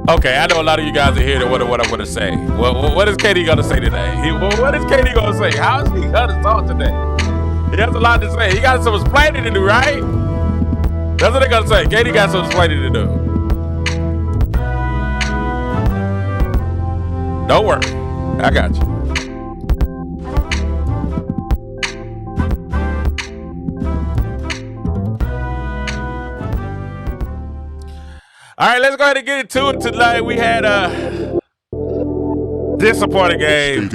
Okay, I know a lot of you guys are here to wonder what I'm going to say. What is Katie going to say today? What is Katie going to say? How is he going to talk today? He has a lot to say. He got some explaining to do, right? That's what they're going to say. Katie got some explaining to do. Don't worry. I got you. All right, let's go ahead and get into it tonight. We had a disappointing game.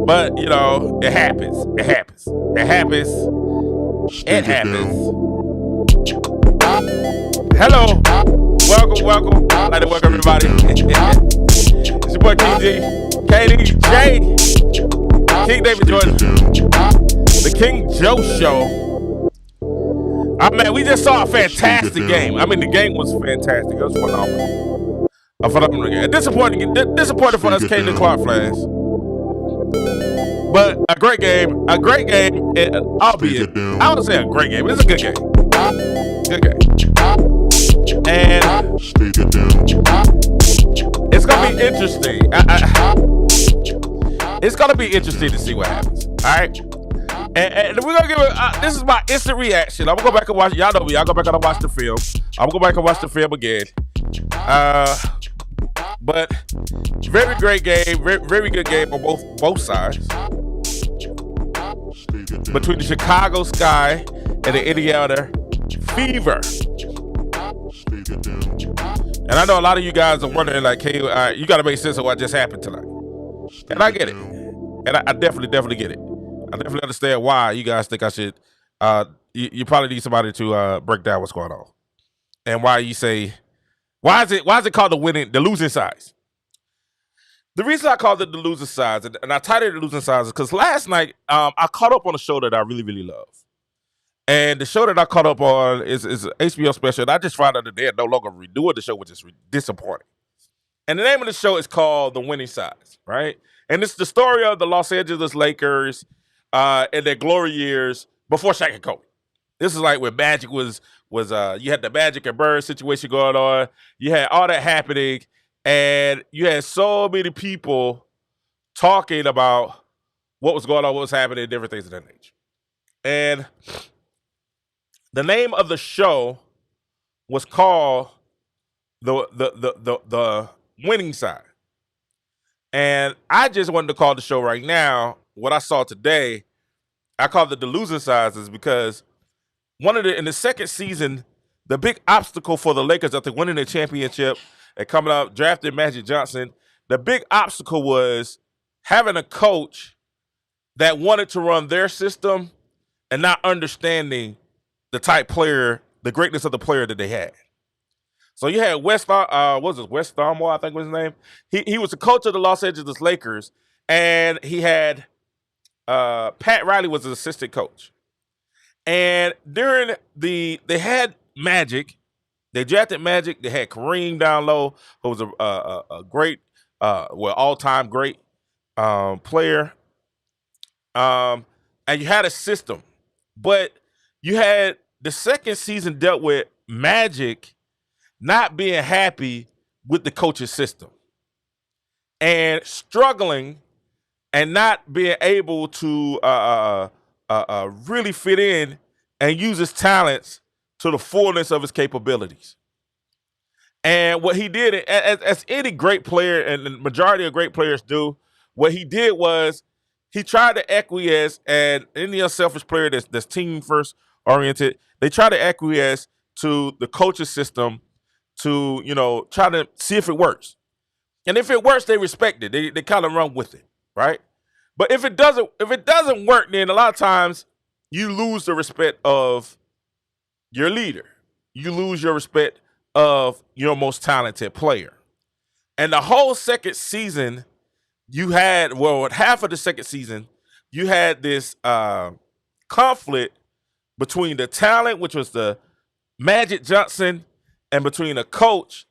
But, you know, it happens. It happens. It happens. It happens. Hello. Welcome. I'd like to welcome everybody. It's your boy King G, KD, J, King David Jordan, the King Joe Show. Man, we just saw a fantastic game. I mean, the game was fantastic. It was phenomenal. A phenomenal game. Disappointing for us, Caden Clark fans. But a great game. Albeit, I would say a great game. It's a good game. Good game. And it's going to be interesting. It's going to be interesting to see what happens. All right? And we're going to give it, this is my instant reaction. I'm going to go back and watch, y'all know me, I'll go back and watch the film. I'm going to go back and watch the film again. But very great game, very good game on both sides. Between the Chicago Sky and the Indiana Fever. And I know a lot of you guys are wondering, like, hey, you got to make sense of what just happened tonight. And I get it. And I definitely get it. I definitely understand why you guys think I should. You probably need somebody to break down what's going on, and why you say, why is it called the losing sides? The reason I called it the losing sides, and I titled it the losing sides, is because last night I caught up on a show that I really love, and the show that I caught up on is an HBO special. And I just found out that they're no longer redoing the show, which is disappointing. And the name of the show is called The Winning Sides, right? And it's the story of the Los Angeles Lakers. In their glory years before Shaq and Kobe. This is like when Magic was you had the Magic and Bird situation going on. You had all that happening, and you had so many people talking about what was going on, what was happening, different things of that nature. And the name of the show was called the Winning Side. And I just wanted to call the show right now. What I saw today, I called it the losing sides, is because in the second season, the big obstacle for the Lakers after winning the championship and coming up, drafting Magic Johnson, the big obstacle was having a coach that wanted to run their system and not understanding the type player, the greatness of the player that they had. So you had West Thormore, I think was his name. He was the coach of the Los Angeles Lakers, and he had Pat Riley was his assistant coach. And during they had Magic, they drafted Magic. They had Kareem down low, who was a great, all-time great player. And you had a system, but you had the second season dealt with Magic not being happy with the coach's system and struggling and not being able to really fit in and use his talents to the fullness of his capabilities. And what he did, as any great player, and the majority of great players do, what he did was he tried to acquiesce, and any selfish player that's team first oriented, they try to acquiesce to the coach's system to, try to see if it works. And if it works, they respect it. They kind of run with it, right? But if it doesn't work, then a lot of times you lose the respect of your leader. You lose your respect of your most talented player. And the whole second season, half of the second season, you had this conflict between the talent, which was the Magic Johnson, and between a coach,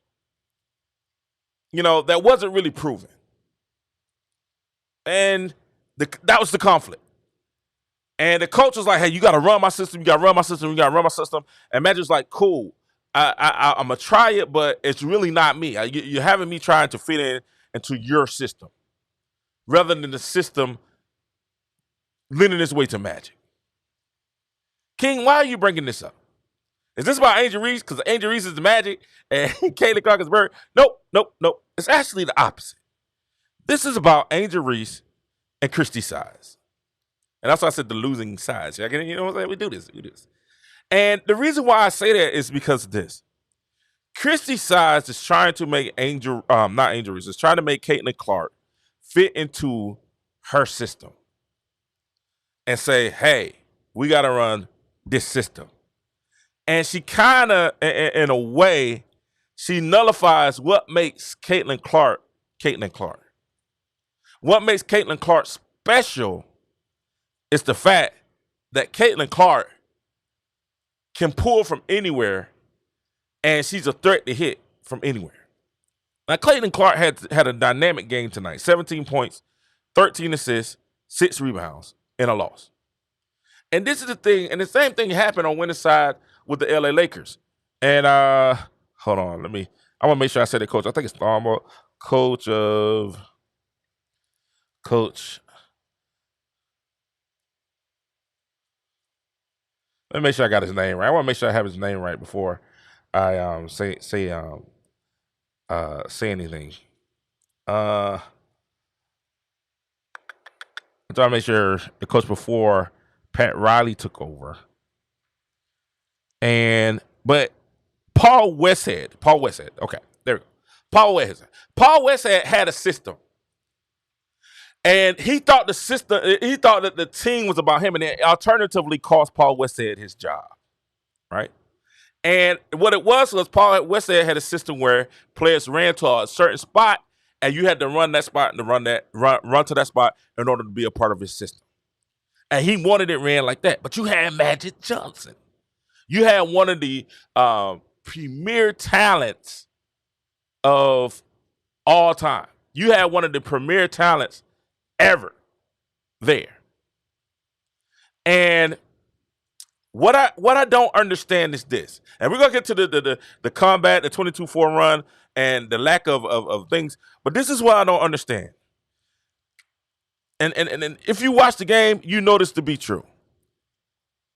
that wasn't really proven. And that was the conflict. And the coach was like, hey, you got to run my system. You got to run my system. You got to run my system. And Magic was like, cool. I'm gonna try it, but it's really not me. You're having me trying to fit in into your system rather than the system lending its way to Magic. King, why are you bringing this up? Is this about Angel Reese? Because Angel Reese is the Magic and Caitlin Clark is Bird? Nope, nope, nope. It's actually the opposite. This is about Angel Reese and Christy Sides. And that's why I said the losing sides. You know what I'm saying? We do this. And the reason why I say that is because of this. Christy Sides is trying to make not Angel Reese, is trying to make Caitlin Clark fit into her system and say, hey, we got to run this system. And she kind of, in a way, she nullifies what makes Caitlin Clark Caitlin Clark. What makes Caitlin Clark special is the fact that Caitlin Clark can pull from anywhere, and she's a threat to hit from anywhere. Now, Caitlin Clark had a dynamic game tonight. 17 points, 13 assists, 6 rebounds, and a loss. And this is the thing, and the same thing happened on winning side with the LA Lakers. And hold on, I want to make sure I said it, coach. I think it's Tharmo, coach. Let me make sure I got his name right. I want to make sure I have his name right before I say anything. I'm trying to make sure the coach before Pat Riley took over. But Paul Westhead. Okay, there we go. Paul Westhead had a system. And he thought that the team was about him, and it alternatively cost Paul Westhead his job, right? And what it was Paul Westhead had a system where players ran to a certain spot, and you had to run that spot and run to that spot in order to be a part of his system. And he wanted it ran like that. But you had Magic Johnson. You had one of the premier talents of all time. You had one of the premier talents ever there. And what I don't understand is this. And we're gonna get to the combat, the 22-4 run, and the lack of things. But this is what I don't understand. And if you watch the game, you know this to be true.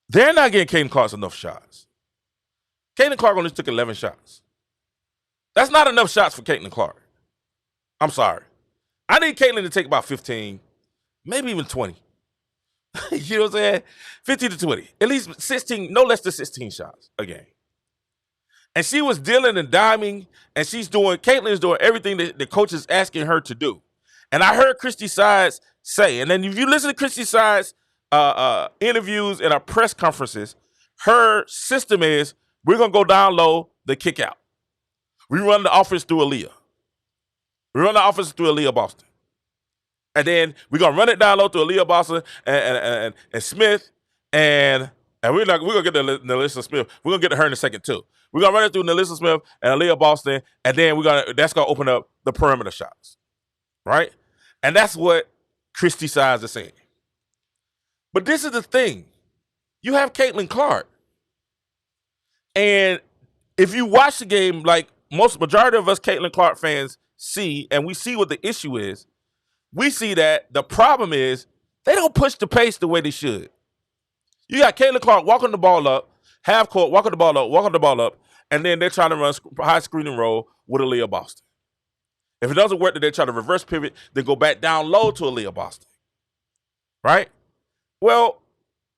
They're not getting Caitlin Clark enough shots. Caitlin Clark only took 11 shots. That's not enough shots for Caitlin Clark. I'm sorry. I need Caitlin to take about 15, maybe even 20. You know what I'm saying? 15 to 20. At least 16, no less than 16 shots a game. And she was dealing and diming, and Caitlin's doing everything that the coach is asking her to do. And I heard Christy Sides say, and then if you listen to Christy Sides' interviews and our press conferences, her system is, we're going to go down low, the kick out. We run the offense through Aaliyah Boston. And then we're going to run it down low through Aaliyah Boston and Smith. And we're going to get to Nalissa Smith. We're going to get to her in a second, too. We're going to run it through Nalissa Smith and Aaliyah Boston. And then that's going to open up the perimeter shots. Right? And that's what Christy Sides is saying. But this is the thing. You have Caitlin Clark. And if you watch the game, like majority of us Caitlin Clark fans see, and we see what the issue is, we see that the problem is they don't push the pace the way they should. You got Caitlin Clark walking the ball up, half court, walking the ball up, and then they're trying to run high screen and roll with Aaliyah Boston. If it doesn't work, then they try to reverse pivot, then go back down low to Aaliyah Boston. Right? Well,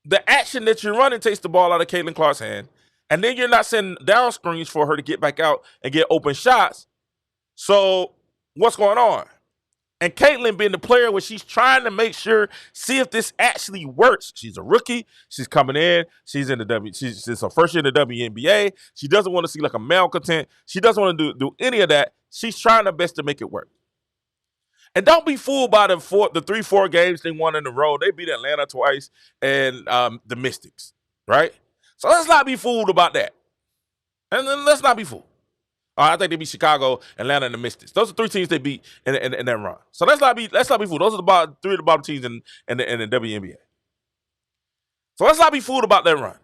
the action that you're running takes the ball out of Caitlin Clark's hand, and then you're not sending down screens for her to get back out and get open shots. So what's going on? And Caitlin being the player where she's trying to make sure, see if this actually works. She's a rookie. She's coming in. She's her first year in the WNBA. She doesn't want to see like a malcontent. She doesn't want to do any of that. She's trying her best to make it work. And don't be fooled by the 3-4 games they won in a row. They beat Atlanta twice and the Mystics, right? So let's not be fooled about that. And then let's not be fooled. I think they beat Chicago, Atlanta, and the Mystics. Those are 3 teams they beat in that run. So let's not be fooled. Those are 3 of the bottom teams in the WNBA. So let's not be fooled about that run.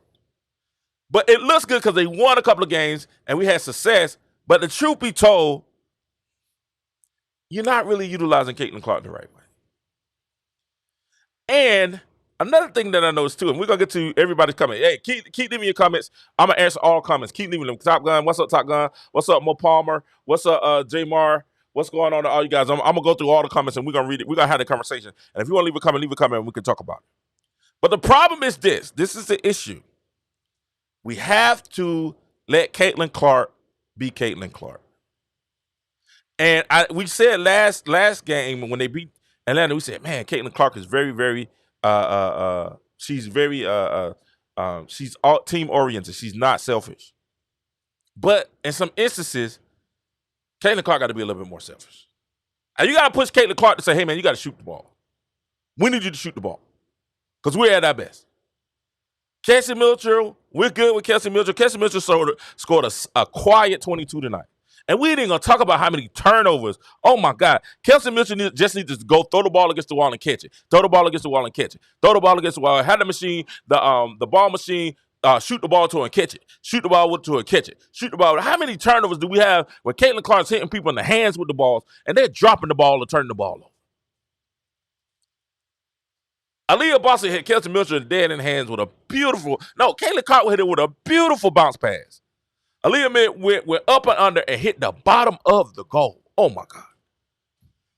But it looks good because they won a couple of games and we had success. But the truth be told, you're not really utilizing Caitlin Clark the right way. And another thing that I noticed too, and we're gonna get to everybody's comment. Hey, keep leaving your comments. I'm gonna answer all comments. Keep leaving them. Top Gun, what's up, Top Gun? What's up, Mo Palmer? What's up, J Mar? What's going on to all you guys? I'm gonna go through all the comments and we're gonna read it. We're gonna have the conversation. And if you want to leave a comment, and we can talk about it. But the problem is this. This is the issue. We have to let Caitlin Clark be Caitlin Clark. And we said last game when they beat Atlanta, we said, man, Caitlin Clark is very, very she's very she's all team oriented. She's not selfish. But in some instances, Caitlin Clark got to be a little bit more selfish. And you got to push Caitlin Clark to say, hey man, you got to shoot the ball. We need you to shoot the ball. Because we're at our best. Kelsey Mitchell, we're good with Kelsey Mitchell. Kelsey Mitchell scored a quiet 22 tonight. And we ain't going to talk about how many turnovers. Oh, my God. Kelsey Mitchell just needs to go throw the ball against the wall and catch it. Throw the ball against the wall and catch it. Throw the ball against the wall. Have the machine, the ball machine, shoot the ball to her and catch it. Shoot the ball to her and catch it. Shoot the ball. How many turnovers do we have where Caitlin Clark's hitting people in the hands with the balls and they're dropping the ball or turning the ball over? Aaliyah Boston hit Kelsey Mitchell dead in hands with a beautiful, Caitlin Clark hit it with a beautiful bounce pass. Aaliyah went up and under and hit the bottom of the goal. Oh, my God.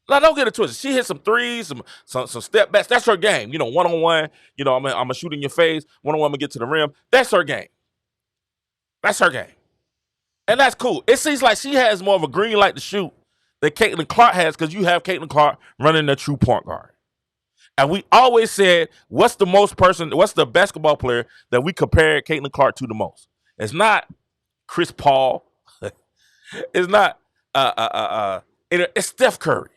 Now, don't get it twisted. She hit some threes, some step backs. That's her game. One-on-one, I'm going to shoot in your face. One-on-one, I'm going to get to the rim. That's her game. That's her game. And that's cool. It seems like she has more of a green light to shoot than Caitlin Clark has because you have Caitlin Clark running the true point guard. And we always said, what's the basketball player that we compare Caitlin Clark to the most? It's not Chris Paul. It's not it's Steph Curry.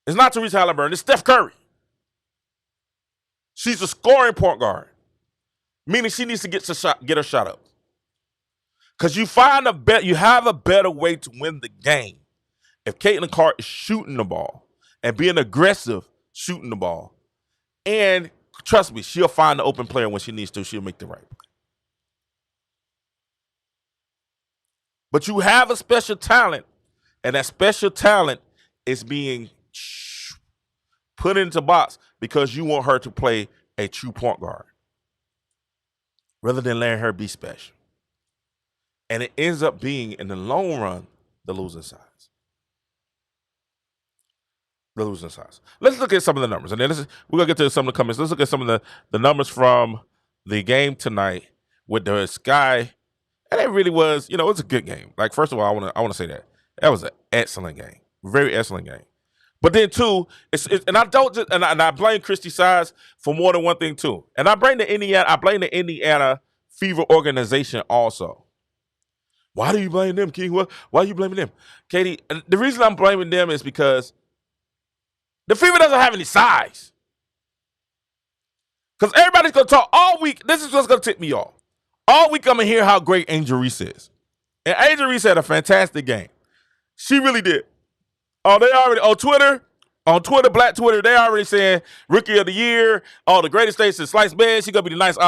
It's not Therese Halliburton. It's Steph Curry. She's a scoring point guard, meaning she needs to get her shot up. Because you have a better way to win the game if Caitlin Clark is shooting the ball and being aggressive shooting the ball. And trust me, she'll find the open player when she needs to. She'll make the right play. But you have a special talent, and that special talent is being put into box because you want her to play a true point guard rather than letting her be special. And it ends up being, in the long run, the losing sides. The losing sides. Let's look at some of the numbers. And then we're going to get to some of the comments. Let's look at some of the numbers from the game tonight with the Sky. And it really was, it was a good game. Like, first of all, I want to say that was an excellent game, very excellent game. But then too, I blame Christy Sides for more than one thing too. And I blame the Indiana Fever organization also. Why do you blame them, King? Why are you blaming them, Katie? And the reason I'm blaming them is because the Fever doesn't have any size. Because everybody's gonna talk all week. This is what's gonna tip me off. All week I'm going to hear how great Angel Reese is. And Angel Reese had a fantastic game. She really did. Oh, they already, on Twitter, Black Twitter, they already saying Rookie of the Year, the greatest thing since sliced bread. She's going to be the next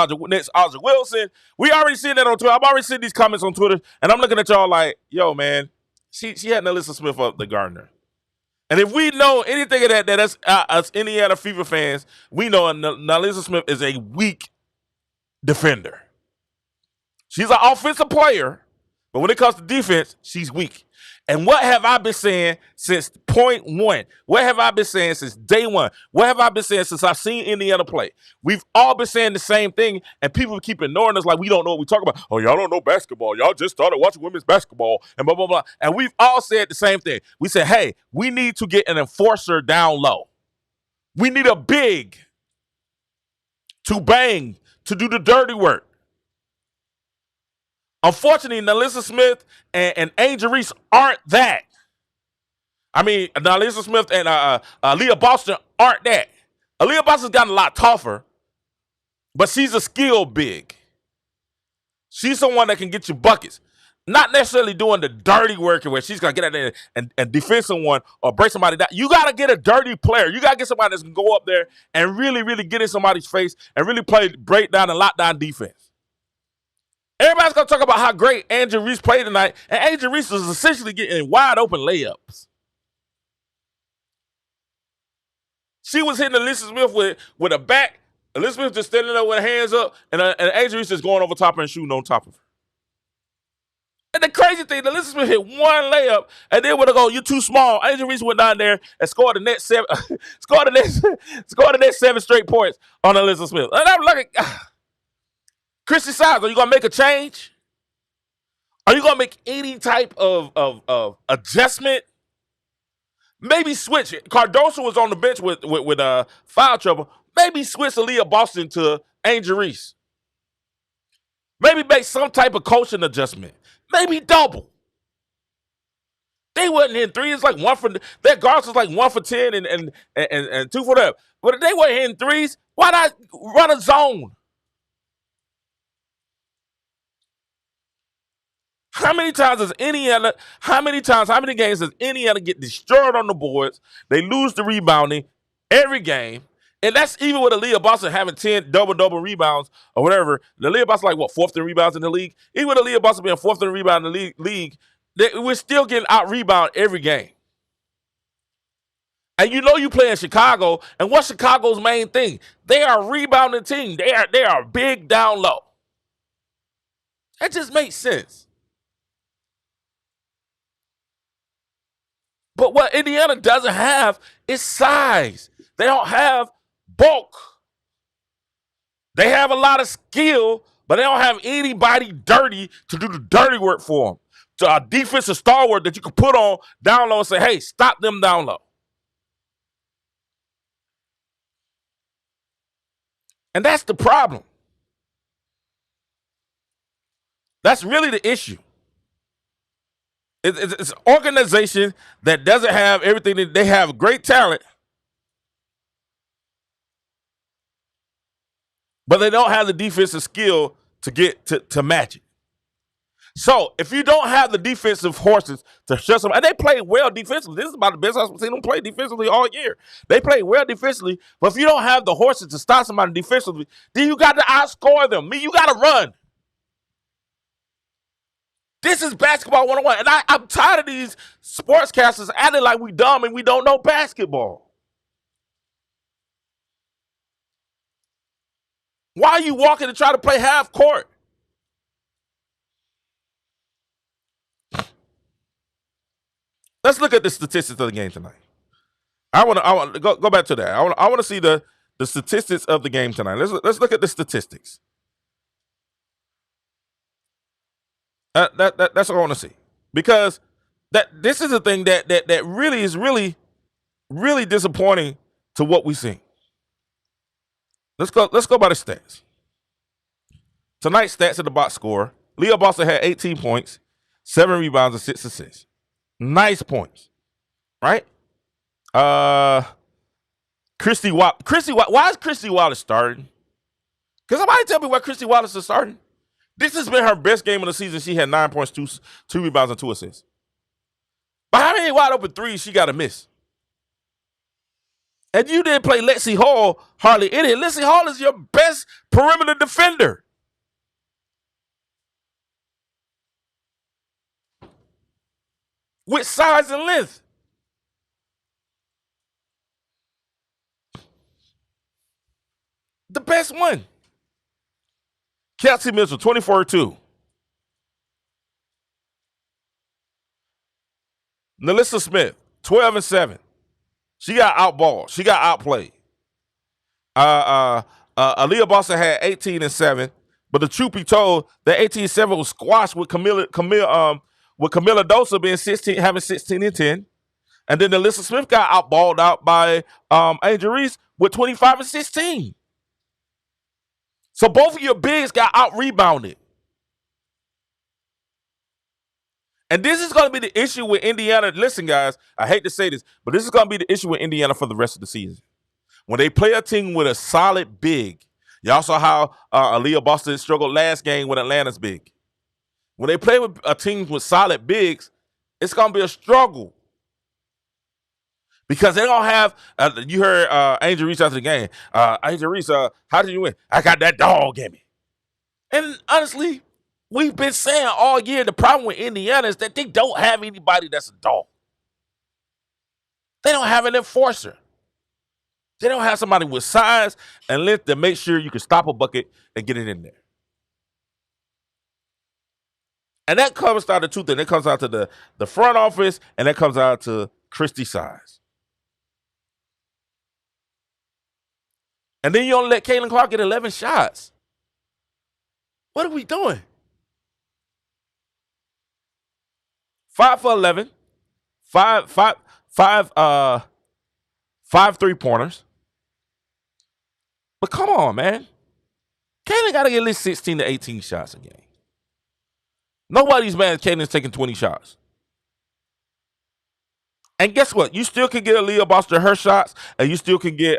Audrey Wilson. We already seen that on Twitter. I've already seen these comments on Twitter, and I'm looking at y'all like, yo, man, she had Nalissa Smith up the Gardner. And if we know anything of that's us Indiana Fever fans, we know Nalissa Smith is a weak defender. She's an offensive player, but when it comes to defense, she's weak. And what have I been saying since point one? What have I been saying since day one? What have I been saying since I've seen Indiana play? We've all been saying the same thing, and people keep ignoring us like we don't know what we talk about. Oh, y'all don't know basketball. Y'all just started watching women's basketball and blah, blah, blah. And we've all said the same thing. We said, hey, we need to get an enforcer down low. We need a big to bang, to do the dirty work. Unfortunately, Nalissa Smith and Angel Reese aren't that. I mean, Nalissa Smith and Aaliyah Boston aren't that. Aaliyah Boston's gotten a lot tougher, but she's a skill big. She's someone that can get you buckets. Not necessarily doing the dirty work where she's gonna get out there and defend someone or break somebody down. You gotta get a dirty player. You gotta get somebody that's gonna go up there and really, really get in somebody's face and really play breakdown and lockdown defense. Everybody's gonna talk about how great Angel Reese played tonight, and Angel Reese was essentially getting wide open layups. She was hitting Alyssa Smith with a back. Alyssa Smith just standing there with her hands up, and Angel Reese just going over top of her and shooting on top of her. And the crazy thing, Alyssa Smith hit one layup, and then when they go, you're too small. Angel Reese went down there and scored the next seven, scored the next 7 straight points on Alyssa Smith. And I'm looking, Christy Sides, are you gonna make a change? Are you gonna make any type of adjustment? Maybe switch it. Cardoso was on the bench with foul trouble. Maybe switch Aaliyah Boston to Angel Reese. Maybe make some type of coaching adjustment. Maybe double. They wasn't hitting threes. It's like one for their guards was like 1 for 10 and 2 for them. But if they weren't hitting threes, why not run a zone? How many games does Indiana get destroyed on the boards? They lose the rebounding every game. And that's even with Aaliyah Boston having 10 double rebounds or whatever. Aaliyah Boston like, what, 4th in rebounds in the league? Even with Aaliyah Boston being 4th in rebound in the league, we're still getting out-rebound every game. And you know you play in Chicago, and what's Chicago's main thing? They are a rebounding team. They are big down low. That just makes sense. But what Indiana doesn't have is size. They don't have bulk. They have a lot of skill, but they don't have anybody dirty to do the dirty work for them. So a defensive stalwart that you can put on down low and say, hey, stop them down low. And that's the problem. That's really the issue. It's an organization that doesn't have everything. They have great talent, but they don't have the defensive skill to get to match it. So if you don't have the defensive horses to shut them, and they play well defensively. This is about the best I've seen them play defensively all year. They play well defensively, but if you don't have the horses to stop somebody defensively, then you got to outscore them. You got to run. This is basketball 101. And I'm tired of these sportscasters acting like we dumb and we don't know basketball. Why are you walking to try to play half court? Let's look at the statistics of the game tonight. I want to go back to that. I want to see the statistics of the game tonight. Let's look at the statistics. That's what I want to see, because this is a thing that really is really disappointing to what we see. Let's go by the stats. Tonight's stats at the box score: Leah Boston had 18 points, 7 rebounds, and 6 assists. Nice points, right? Christy Wallace. Why is Christy Wallace starting? Can somebody tell me why Christy Wallace is starting? This has been her best game of the season. She had 9 points, 2 rebounds, and 2 assists. But how many wide open threes she got to miss? And you didn't play Lexi Hall hardly any. Lexi Hall is your best perimeter defender. With size and length. The best one. Kelsey Mitchell, 24-2. Nalissa Smith, 12-7. She got outballed. She got outplayed. Aaliyah Boston had 18-7, but the truth be told, that 18-7 was squashed with Camilla Dosa being having 16-10, and then Nalissa Smith got outballed out by Angel Reese with 25-16. So both of your bigs got out-rebounded. And this is going to be the issue with Indiana. Listen, guys, I hate to say this, but this is going to be the issue with Indiana for the rest of the season. When they play a team with a solid big, y'all saw how Aaliyah Boston struggled last game with Atlanta's big. When they play with a team with solid bigs, it's going to be a struggle. Because they don't have, you heard Angel Reese after the game. Angel Reese, how did you win? I got that dog in me. And honestly, we've been saying all year the problem with Indiana is that they don't have anybody that's a dog. They don't have an enforcer. They don't have somebody with size and length to make sure you can stop a bucket and get it in there. And that comes down to two things. That comes out to the front office, and that comes out to Christy Sides. And then you only let Caitlin Clark get 11 shots. What are we doing? 5 for 11. Five 3-pointers. But come on, man. Caitlin got to get at least 16 to 18 shots a game. Nobody's mad at Caitlin's taking 20 shots. And guess what? You still can get Aaliyah Boster her shots, and you still can get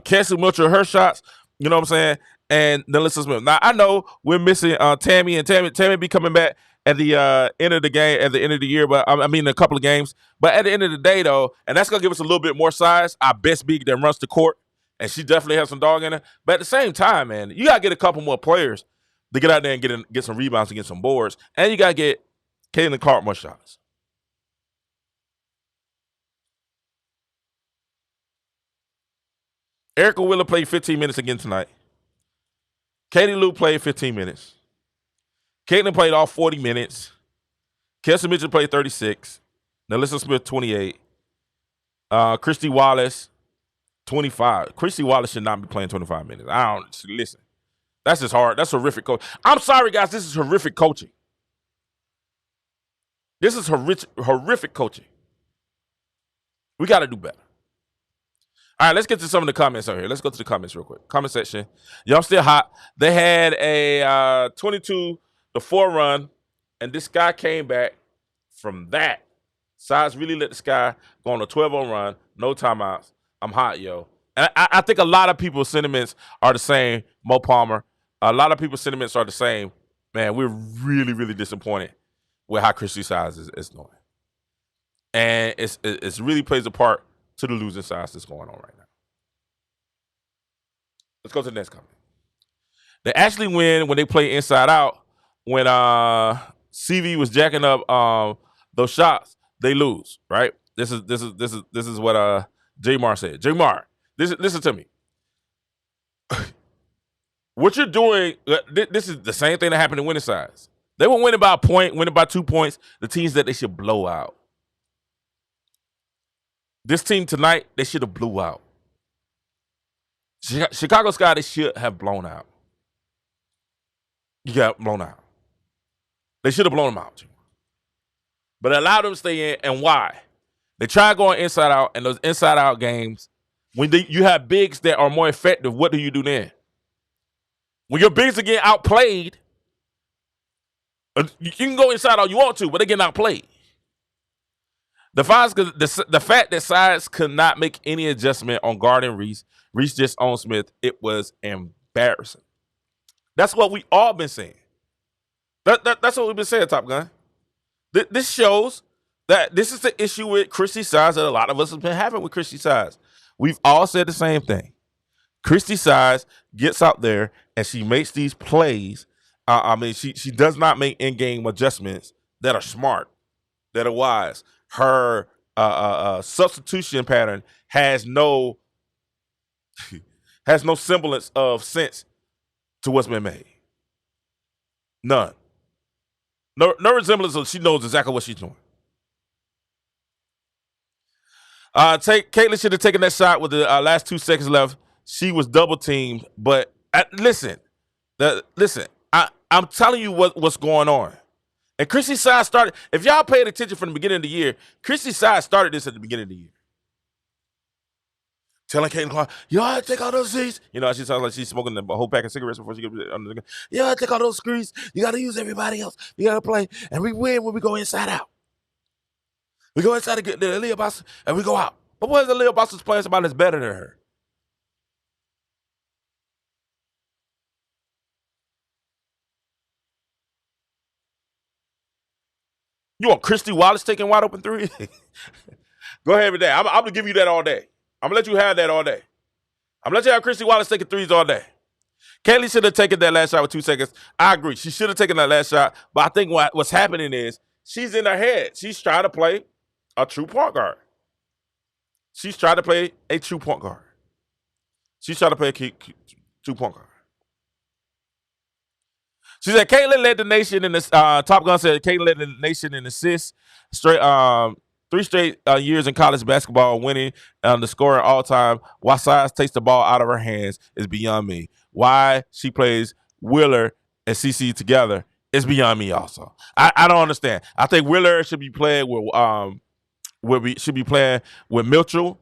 Cassie Mitchell her shots. You know what I'm saying? And Melissa Smith. Now I know we're missing Tammy, and Tammy be coming back at the end of the game, at the end of the year. But I mean, a couple of games. But at the end of the day, though, and that's gonna give us a little bit more size. Our best big that runs the court, and she definitely has some dog in her. But at the same time, man, you gotta get a couple more players to get out there and get some rebounds and get some boards, and you gotta get Caitlin Clark more shots. Erica Wheeler played 15 minutes again tonight. Katie Lou played 15 minutes. Caitlin played all 40 minutes. Kelsey Mitchell played 36. Nelissa Smith, 28. Christy Wallace, 25. Christy Wallace should not be playing 25 minutes. Listen. That's just hard. That's horrific coaching. I'm sorry, guys. This is horrific coaching. This is horrific coaching. We got to do better. All right, let's get to some of the comments out here. Let's go to the comments real quick. Comment section. Y'all still hot. They had a 22-4 run, and this guy came back from that. Sides really let this guy go on a 12-0 run. No timeouts. I'm hot, yo. And I think a lot of people's sentiments are the same. Mo Palmer. A lot of people's sentiments are the same. Man, we're really, really disappointed with how Christy Sides is doing. And it's really plays a part to the losing sides that's going on right now. Let's go to the next comment. They actually win when they play inside out. When CV was jacking up those shots, they lose. Right? This is what J Mar said. J Mar, listen to me. What you're doing, this is the same thing that happened in winning sides. They were winning by a point, winning by 2 points. The teams that they should blow out. This team tonight, they should have blew out. Chicago Sky, they should have blown out. You got blown out. They should have blown them out. But allowed them to stay in, and why? They try going inside out, and those inside out games, when you have bigs that are more effective, what do you do then? When your bigs are getting outplayed, you can go inside all you want to, but they're getting outplayed. The fact that Sides could not make any adjustment on guarding Reese just on Smith, it was embarrassing. That's what we all been saying. That's what we've been saying, Top Gun. This shows that this is the issue with Christy Sides that a lot of us have been having with Christy Sides. We've all said the same thing. Christy Sides gets out there and she makes these plays. She does not make in-game adjustments that are smart, that are wise. Her substitution pattern has no semblance of sense to what's been made. None. No resemblance of she knows exactly what she's doing. Caitlin should have taken that shot with the last 2 seconds left. She was double teamed, but listen. I'm telling you what's going on. And Christy Sides started, if y'all paid attention from the beginning of the year, Christy Sides started this at the beginning of the year. Telling Caitlin Clark, you gotta take all those screens. You know, she sounds like she's smoking a whole pack of cigarettes before she gets under the gun. You gotta take all those screens. You gotta use everybody else. You gotta play. And we win when we go inside out. We go inside to get the Aaliyah Boss and we go out. But what is the Aaliyah Boss playing somebody that's better than her? You want Christy Wallace taking wide open three? Go ahead with that. I'm gonna give you that all day. I'm gonna let you have that all day. I'm gonna let you have Christy Wallace taking threes all day. Kaylee should have taken that last shot with 2 seconds. I agree. She should have taken that last shot. But I think what's happening is she's in her head. She's trying to play a true point guard. She's trying to play a true point guard. She's trying to play a true point guard. She said Caitlin led the nation in this. Top Gun said Caitlin led the nation in assists. Straight 3 straight years in college basketball, winning the scoring all time. Why Sides takes the ball out of her hands is beyond me. Why she plays Wheeler and CC together is beyond me. Also, I don't understand. I think Wheeler should be playing with should be playing with Mitchell.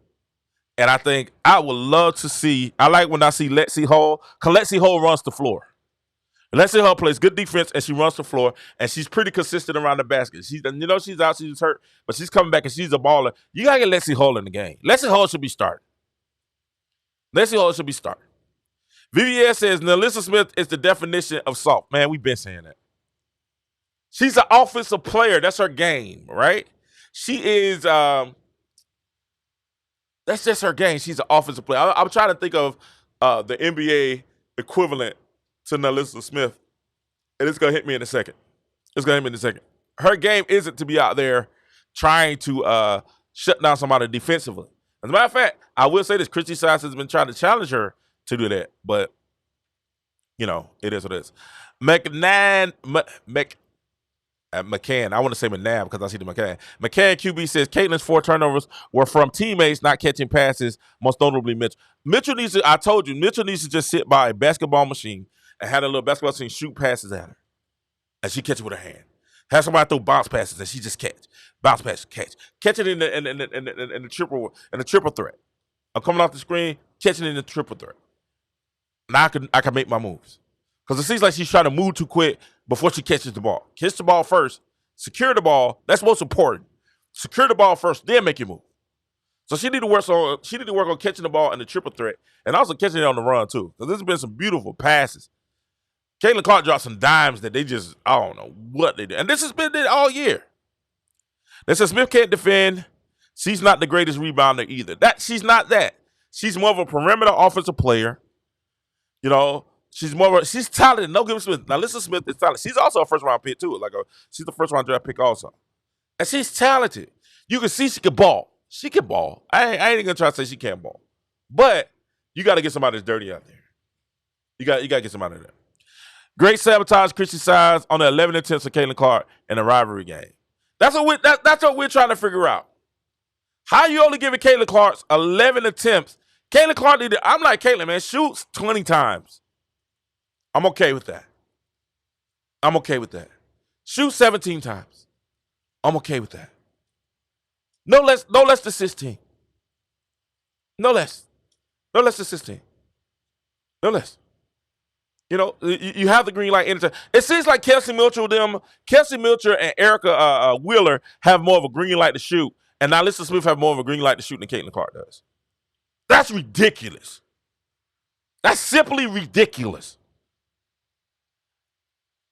And I think I would love to see. I like when I see Lexi Hall. Cause Lexi Hall runs the floor. Lexi Hall plays good defense and she runs the floor and she's pretty consistent around the basket. She's out, she's hurt, but she's coming back and she's a baller. You gotta get Lexi Hall in the game. Lexi Hall should be starting. Lexi Hall should be starting. VVS says Nalissa Smith is the definition of soft. Man, we've been saying that. She's an offensive player. That's her game, right? She is. That's just her game. She's an offensive player. I'm trying to think of the NBA equivalent to Nalissa Smith, and it's gonna hit me in a second. Her game isn't to be out there trying to shut down somebody defensively. As a matter of fact, I will say this: Christy Sides has been trying to challenge her to do that, but it is what it is. McCann. I want to say McNabb because I see the McCann. McCann QB says Caitlin's 4 turnovers were from teammates not catching passes, most notably Mitchell. Mitchell needs to just sit by a basketball machine and have a little basketball machine shoot passes at her, and she catch it with her hand. Have somebody throw bounce passes and she just catch. Bounce pass, catch it in the triple threat. I'm coming off the screen, catching it in the triple threat. Now I can make my moves. Because it seems like she's trying to move too quick before she catches the ball. Catch the ball first, secure the ball. That's most important. Secure the ball first, then make your move. So she need to work on catching the ball in the triple threat and also catching it on the run too. Because there's been some beautiful passes. Caitlin Clark dropped some dimes that they just, I don't know what they did. And this has been it all year. They said Smith can't defend. She's not the greatest rebounder either. She's not that. She's more of a perimeter offensive player. She's talented. No give Smith. Now, Alyssa Smith is talented. She's also a first round pick too. She's the first round draft pick also, and she's talented. You can see she can ball. She can ball. I ain't even gonna try to say she can't ball, but you got to get somebody that's dirty out there. You got to get somebody there. Great sabotage, Christy Sides on the 11 attempts of Caitlin Clark in a rivalry game. That's what we're trying to figure out. How you only giving Caitlin Clark 11 attempts? Caitlin Clark I'm like, Caitlin, man, shoots 20 times. I'm okay with that. Shoot 17 times. I'm okay with that. No less than 16. No less than 16. No less. You have the green light anytime. It seems like Kelsey Mitchell and Erica Wheeler have more of a green light to shoot, and now Alyssa Smith have more of a green light to shoot than Caitlin Clark does. That's ridiculous. That's simply ridiculous.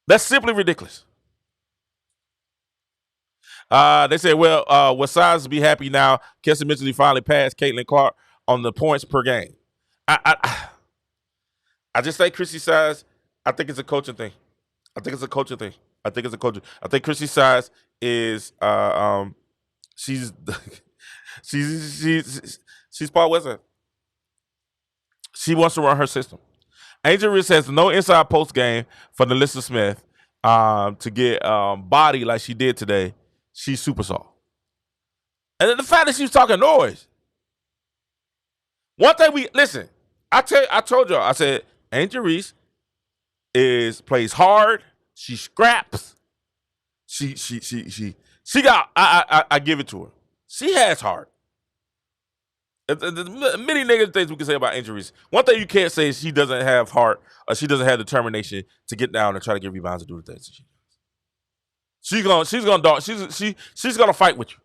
That's simply ridiculous. They say, will Sides be happy now? Kelsey Mitchell finally passed Caitlin Clark on the points per game. I just say Christy Sides. I think it's a coaching thing. I think Christy Sides is she's Paul Wesson. She wants to run her system. Angel Reese says no inside post game for Nalissa Smith to get body like she did today. She's super soft. And then the fact that she was talking noise. One thing I told y'all, I said Angel Reese plays hard. She scraps. She got. I give it to her. She has heart. Many negative things we can say about Angel Reese. One thing you can't say is she doesn't have heart or she doesn't have determination to get down and try to get rebounds and do the things that she does. She's gonna fight with you.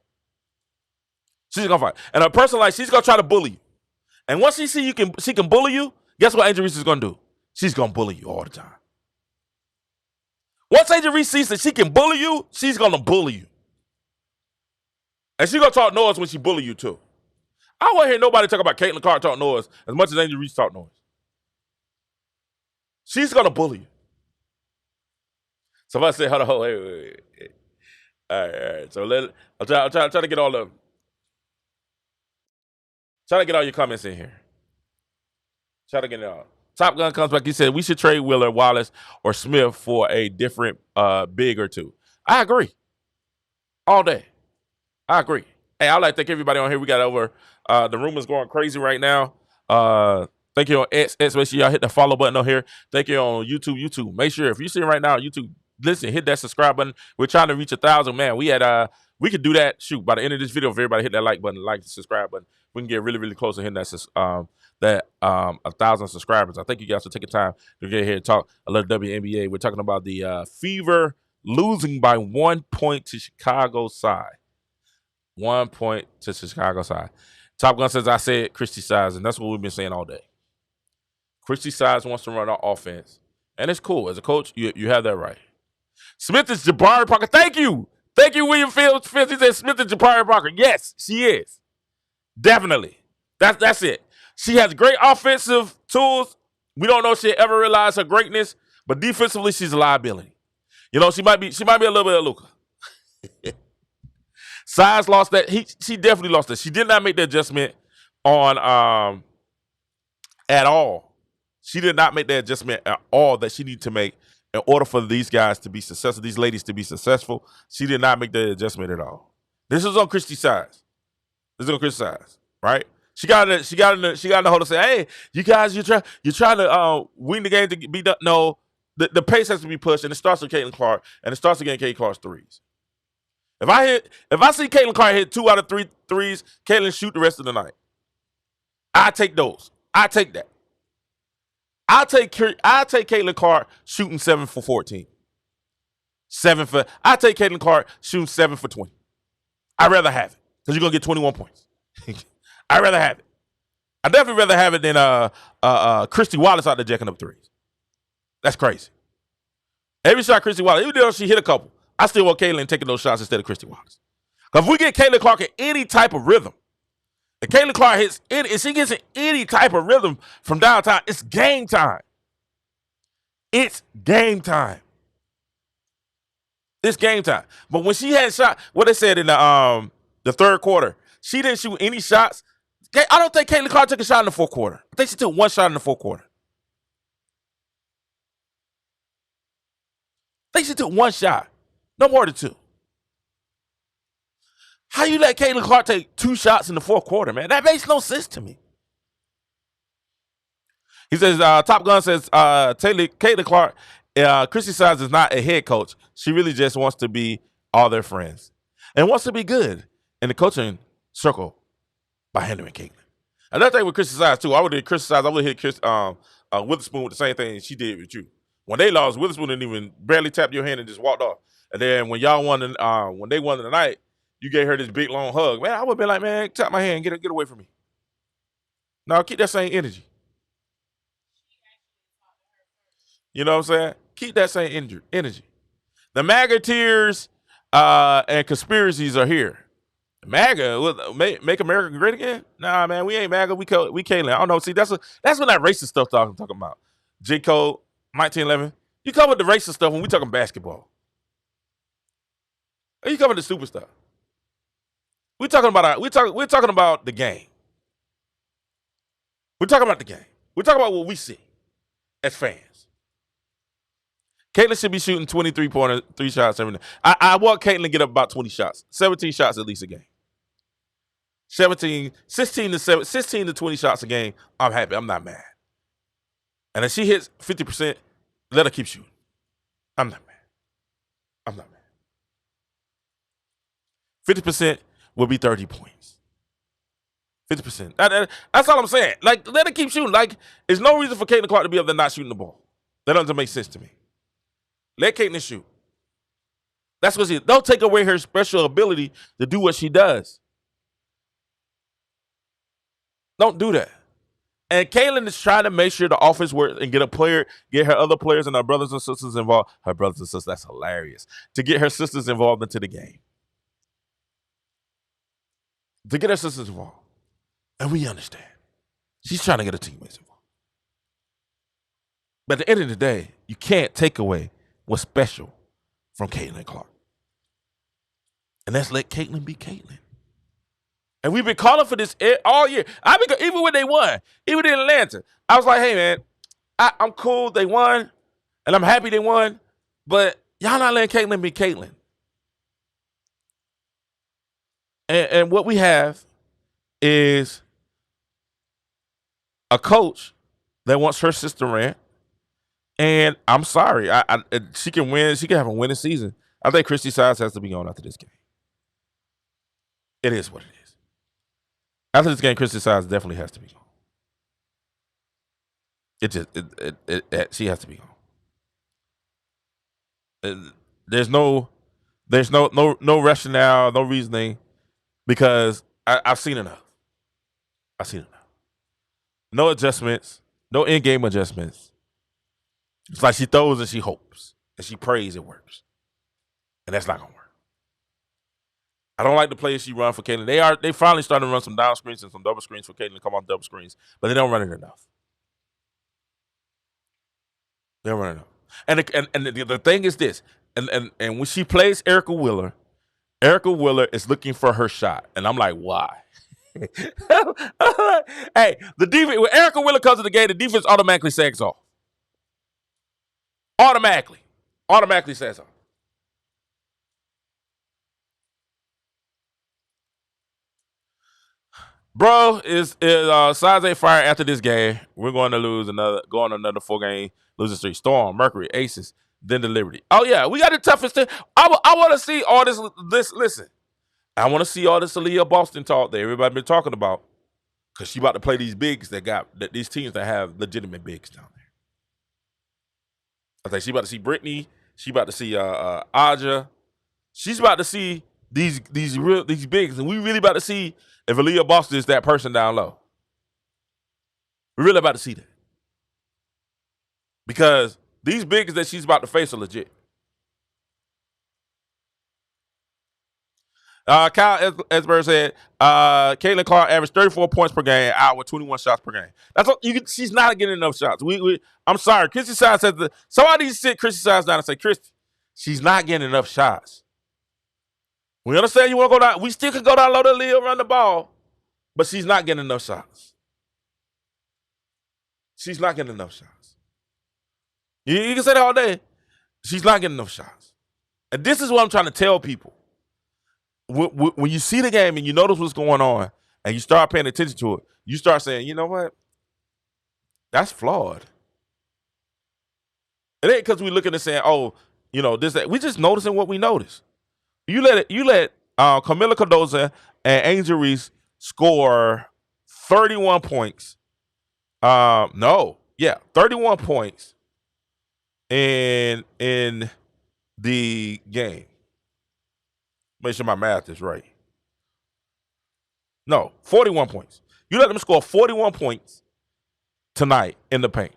She's gonna fight. And a person like she's gonna try to bully you. And once she see she can bully you, guess what Angel Reese is gonna do? She's gonna bully you all the time. Once Angel Reese sees that she can bully you, she's gonna bully you. And she gonna talk noise when she bully you too. I don't want to hear nobody talk about Caitlin Clark talk noise as much as Angel Reese talk noise. She's gonna bully you. Somebody say, hold on, wait. All right. So I'm trying to get all the trying to get all your comments in here. Try to get it all. Top Gun comes back. He said we should trade Wheeler, Wallace, or Smith for a different big or two. I agree. All day. I agree. Hey, I'd like to thank everybody on here. We got over the room is going crazy right now. Thank you on X. Make sure y'all hit the follow button on here. Thank you on YouTube. Make sure if you're sitting right now on YouTube, listen, hit that subscribe button. We're trying to reach 1,000. Man, we could do that. Shoot, by the end of this video, if everybody hit that like button, like the subscribe button, we can get really, really close to hitting that 1,000 subscribers. I think you guys will take the time to get here and talk a little WNBA. We're talking about the Fever losing by 1 point to Chicago side. 1 point to Chicago side. Top Gun says, I said Christy Sides, and that's what we've been saying all day. Christy Sides wants to run our offense, and it's cool. As a coach, you have that right. Smith is Jabari Parker. Thank you, William Fields. He said Smith is Jabari Parker. Yes, she is. Definitely. That's it. She has great offensive tools. We don't know if she'll ever realize her greatness, but defensively, she's a liability. You know, she might be a little bit of Luka. Sides lost that. She definitely lost that. She did not make the adjustment on at all. She did not make the adjustment at all that she needed to make in order for these guys to be successful, these ladies to be successful. She did not make the adjustment at all. This is on Christy Sides. Right? She got in the hole to say, hey, you guys, you're trying to win the game to be done. No, the pace has to be pushed, and it starts with Caitlin Clark, and it starts again Caitlin Clark's threes. If I see Caitlin Clark hit 2 out of 3 threes, Caitlin shoot the rest of the night. I take those. I take that. I'll take Caitlin Clark shooting 7 for 14. I'll take Caitlin Clark shooting 7 for 20. I'd rather have it because you're gonna get 21 points. I'd rather have it. I'd definitely rather have it than Christy Wallace out there jacking up threes. That's crazy. Every shot Christy Wallace, even though she hit a couple, I still want Caitlin taking those shots instead of Christy Wallace. Because if we get Caitlin Clark in any type of rhythm, if Caitlin Clark if she gets in any type of rhythm from downtown, it's game time. It's game time. It's game time. But when she had shot, what they said in the third quarter, she didn't shoot any shots. I don't think Caitlin Clark took a shot in the fourth quarter. I think she took one shot in the fourth quarter. I think she took one shot. No more than 2. How you let Caitlin Clark take 2 shots in the fourth quarter, man? That makes no sense to me. He says, Top Gun says, Caitlin Clark, Christy Sides is not a head coach. She really just wants to be all their friends and wants to be good in the coaching circle by handling Caitlin. Another thing with Christy Sides, too, I would have hit Witherspoon with the same thing she did with you. When they lost, Witherspoon didn't even barely tap your hand and just walked off. And then when y'all won, when they won the night, you gave her this big long hug. Man, I would have been like, man, tap my hand, get away from me. No, keep that same energy. You know what I'm saying? Keep that same energy. The MAGA tears and conspiracies are here. MAGA, make America great again? Nah, man, we ain't MAGA. We Caitlin. I don't know. See, that's when that racist stuff I'm talking about. J. Cole, 1911. You cover the racist stuff when we talking basketball. You cover the stupid stuff. We're talking about the game. We're talking about the game. We're talking about what we see as fans. Caitlin should be shooting 23 shots every night. I want Caitlin to get up about 20 shots. 17 shots at least a game. 16 to 20 shots a game. I'm happy. I'm not mad. And if she hits 50%, let her keep shooting. I'm not mad. 50% will be 30 points. 50%. That's all I'm saying. Like, let her keep shooting. Like, there's no reason for Caitlin Clark to be up there not shooting the ball. That doesn't make sense to me. Let Caitlin shoot. That's what she. Don't take away her special ability to do what she does. Don't do that. And Caitlin is trying to make sure the offense works and get her other players and her brothers and sisters involved. Her brothers and sisters, that's hilarious. To get her sisters involved into the game. to get her sisters involved. And we understand. She's trying to get her teammates involved. But at the end of the day, you can't take away what's special from Caitlin Clark. And let's let Caitlin be Caitlin. And we've been calling for this all year. Even when they won, even in Atlanta, I was like, hey, man, I'm cool. They won, and I'm happy they won. But y'all not letting Caitlin be Caitlin. And what we have is a coach that wants her sister ran. And I'm sorry. She can win. She can have a winning season. I think Christy Sides has to be gone after this game. It is what it is. After this game, Christy Sides definitely has to be gone. She has to be gone. There's no rationale, no reasoning, because I've seen enough. No adjustments, no in-game adjustments. It's like she throws and she hopes and she prays it works, and that's not gonna work. I don't like the plays she run for Caitlin. They finally started to run some down screens and some double screens for Caitlin to come off double screens, but they don't run it enough. They don't run it enough. And the thing is this, and when she plays Erica Wheeler is looking for her shot, and I'm like, why? Hey, the defense, when Erica Wheeler comes to the game, the defense automatically sags off. Automatically says off. Bro, Sides ain't fired after this game. We're going to lose another 4-game losing streak. Storm, Mercury, Aces, then the Liberty. Oh yeah, we got the toughest thing. I want to see all this. Listen, I want to see all this Aaliyah Boston talk that everybody been talking about, because she about to play these bigs these teams that have legitimate bigs down there. I think she about to see Brittany. She about to see Aja. She's about to see these bigs, and we really about to see if Aaliyah Boston is that person down low. We're really about to see that, because these bigs that she's about to face are legit. Kyle Esberg said, Caitlin Clark averaged 34 points per game, out with 21 shots per game. That's what she's not getting enough shots. I'm sorry. Christy Sides said somebody needs to sit Christy Sides down and say, Christy, she's not getting enough shots. We understand you want to go down. We still can go down low to Leo, run the ball, but she's not getting enough shots. She's not getting enough shots. You can say that all day. She's not getting enough shots. And this is what I'm trying to tell people. When you see the game and you notice what's going on and you start paying attention to it, you start saying, you know what? That's flawed. It ain't because we're looking and saying, oh, you know, this, that. We're just noticing what we notice. You let Camila Cardoza and Angel Reese score 31 points. 31 points in the game. Make sure my math is right. No, 41 points. You let them score 41 points tonight in the paint.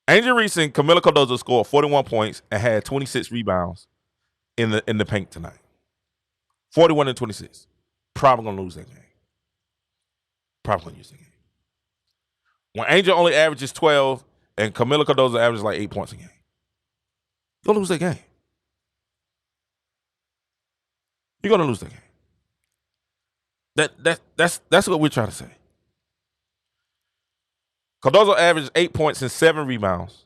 Angel Reese and Camila Cardozo scored 41 points and had 26 rebounds in the paint tonight. 41 and 26. Probably gonna lose that game. When Angel only averages 12 and Camila Cardozo averages like 8 points a game, you're gonna lose that game. You're gonna lose that game. That's what we're trying to say. Cardozo averaged 8 points and 7 rebounds.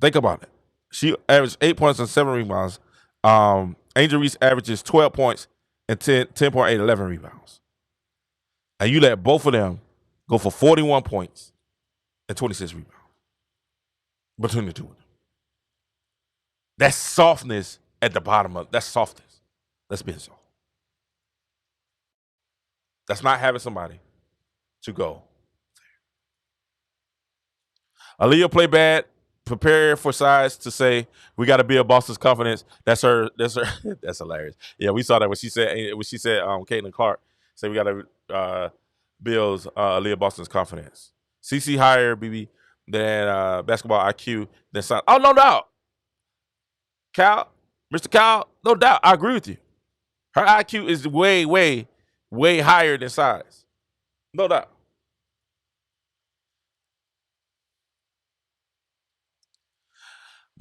Think about it. She averaged 8 points and 7 rebounds. Angel Reese averages 12 points and 10.8, 11 rebounds. And you let both of them go for 41 points and 26 rebounds between the two of them. That's softness at the bottom of. That's softness. That's being soft. That's not having somebody to go. Aaliyah play bad. Prepare for Sides to say we got to build Boston's confidence. That's her. That's hilarious. Yeah, we saw that when she said Caitlin Clark said we got to build Aaliyah Boston's confidence. CC higher, BB, than basketball IQ than Sides. Oh, no doubt. Mr. Cal, no doubt. I agree with you. Her IQ is way, way, way higher than size. No doubt.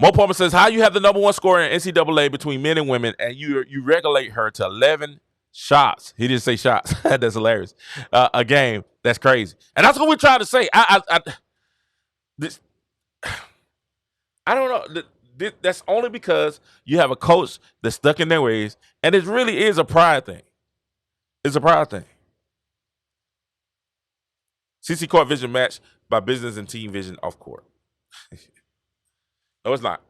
Mo Palmer says, how you have the number one scorer in NCAA between men and women, and you regulate her to 11 shots. He didn't say shots. That's hilarious. A game. That's crazy. And that's what we're trying to say. This, I don't know. That's only because you have a coach that's stuck in their ways, and it really is a pride thing. It's a pride thing. CC Court vision match by business and team vision off court. No, it's not.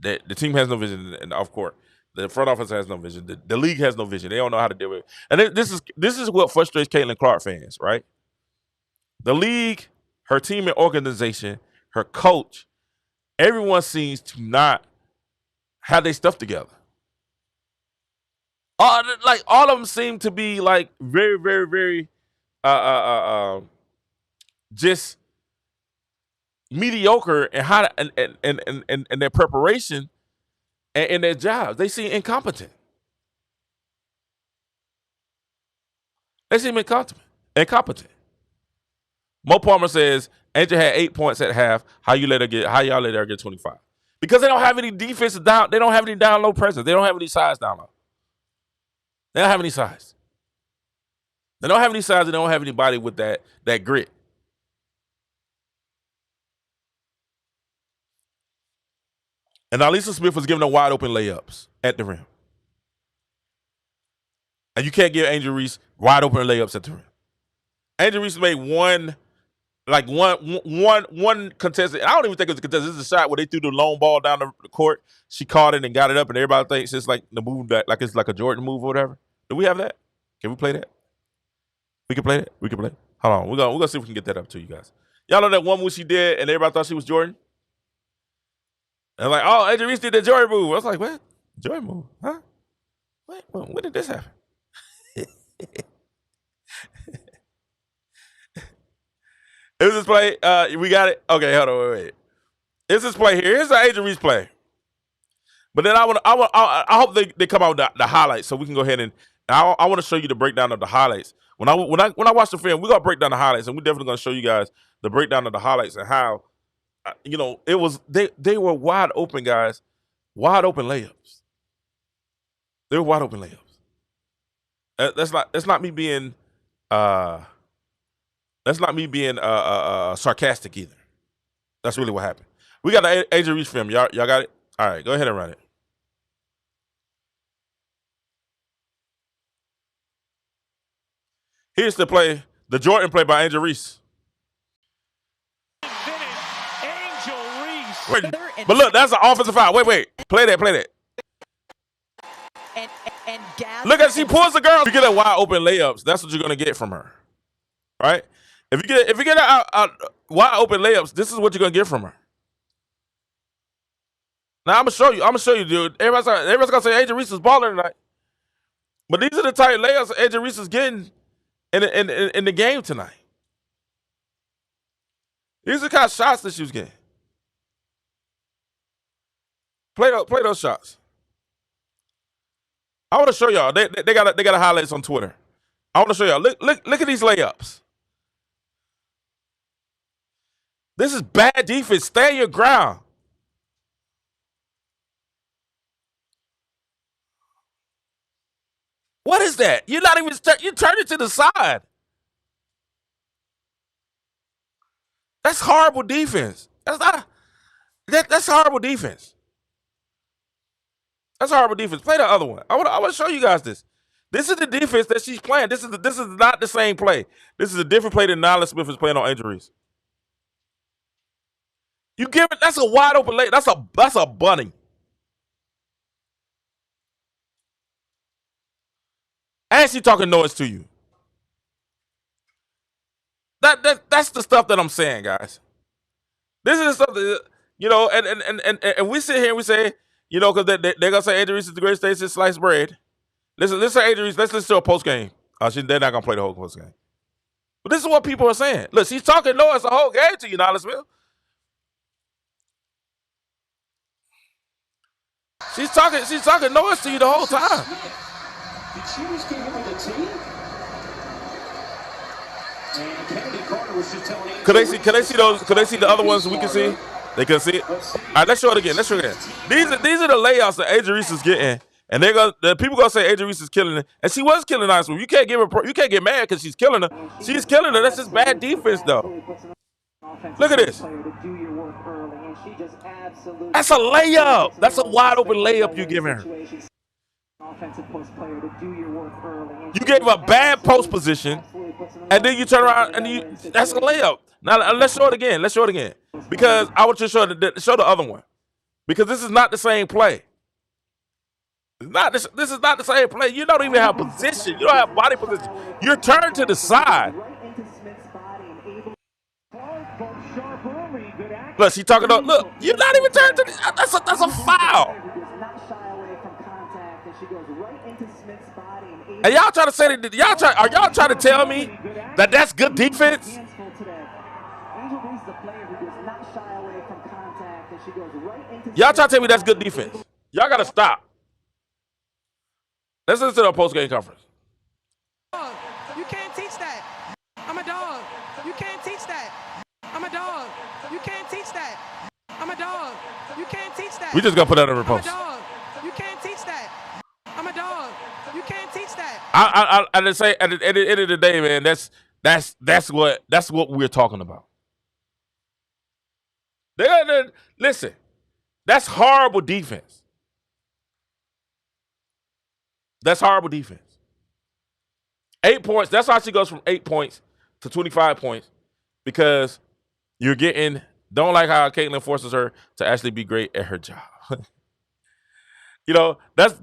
The team has no vision in the off court. The front office has no vision. The league has no vision. They don't know how to deal with it. And this is what frustrates Caitlin Clark fans, right? The league, her team and organization, her coach, everyone seems to not have their stuff together. All of them seem to be like very, very, very just mediocre in how to, and their preparation and in their jobs. They seem incompetent. They seem incompetent. Mo Palmer says Angel had 8 points at half. How y'all let her get 25? Because they don't have any defense down. They don't have any down low presence. They don't have any size down low. They don't have any size. They don't have any size. They don't have anybody with that grit. And Alisa Smith was giving them wide open layups at the rim. And you can't give Angel Reese wide open layups at the rim. Angel Reese made one contested. I don't even think it was a contested. This is a shot where they threw the long ball down the court. She caught it and got it up, and everybody thinks it's like the move that like it's like a Jordan move or whatever. Do we have that? Can we play that? We can play that. We can play it. Hold on. We're gonna see if we can get that up to you guys. Y'all know that one move she did, and everybody thought she was Jordan. And like, oh, Angel Reese did the Jordan move. I was like, what? Jordan move? Huh? Wait, when did this happen? Is this play? We got it. Okay, hold on, wait. Is this play here? Here's the Angel Reese play. But then I hope they come out with the highlights so we can go ahead and I want to show you the breakdown of the highlights. When I watch the film, we're gonna break down the highlights, and we're definitely gonna show you guys the breakdown of the highlights and how it was they were wide open, guys, wide open layups. They were wide open layups. That's not me being sarcastic either. That's really what happened. We got the Angel Reese film. Y'all got it? All right, go ahead and run it. Here's the play, the Jordan play by Angel Reese. Angel Reese. Wait, but look, that's an offensive foul. Wait. Play that. And look at she pulls the girl. If you get a wide open layups, that's what you're gonna get from her. Right? If you get a wide open layups, this is what you're gonna get from her. Now I'm gonna show you, dude. Everybody's gonna say Angel Reese is balling tonight. But these are the tight layups Angel Reese is getting in the game tonight. These are the kind of shots that she was getting. Play those shots. I want to show y'all. They got a highlights on Twitter. I want to show y'all. Look at these layups. This is bad defense. Stay your ground. What is that? You're not even you turn it to the side. That's horrible defense. That's horrible defense. That's horrible defense. Play the other one. I want to show you guys this. This is the defense that she's playing. This is not the same play. This is a different play than Nyla Smith is playing on Angel Reese. You give it. That's a wide open lay. That's a bunny. And she talking noise to you. That's the stuff that I'm saying, guys. This is the stuff that and we sit here and we say, because they're gonna say Angel Reese is the greatest day since sliced bread. Listen, Angel Reese. Let's listen to a post game. They're not gonna play the whole post game. But this is what people are saying. Look, she's talking noise the whole game to you, Nyla Smith. She's talking noise to you the whole time. Did she just get hit with a tee? And Kennedy Carter was just telling Angel Could they Reese see those? Could they see the other ones we can see? They can see it. All right, let's show it again. Let's show it again. These are the layouts that Angel Reese is getting, and the people gonna say Angel Reese is killing it, and she was killing nice. You can't you can't get mad because she's killing her. She's killing her. That's just bad defense, though. Look at this. That's a layup. That's a wide open layup you're giving her. You gave a bad post position, and then you turn around and that's a layup. Now let's show it again. Let's show it again because I want you to show the other one because this is not the same play. This is not the same play. You don't even have position. You don't have body position. You're turned to the side. Look, she talking about. Look, you're not even turned to the. That's a foul. And y'all trying to say that are y'all trying to tell me that that's good defense? Y'all trying to tell me that's good defense? Y'all gotta stop. Let's listen to the post game conference. You can't teach that. I'm a dog. You can't teach that. I'm a dog. You can't teach that. I'm a dog. You can't teach that. We just gonna put that in the post. I'm a dog. You can't teach that. I'm a dog. You can't teach that. I just say at the end of the day, man, that's what we're talking about. Listen, that's horrible defense. That's horrible defense. 8 points. That's how she goes from 8 points to 25 points because you're getting. Don't like how Caitlin forces her to actually be great at her job. You know, that's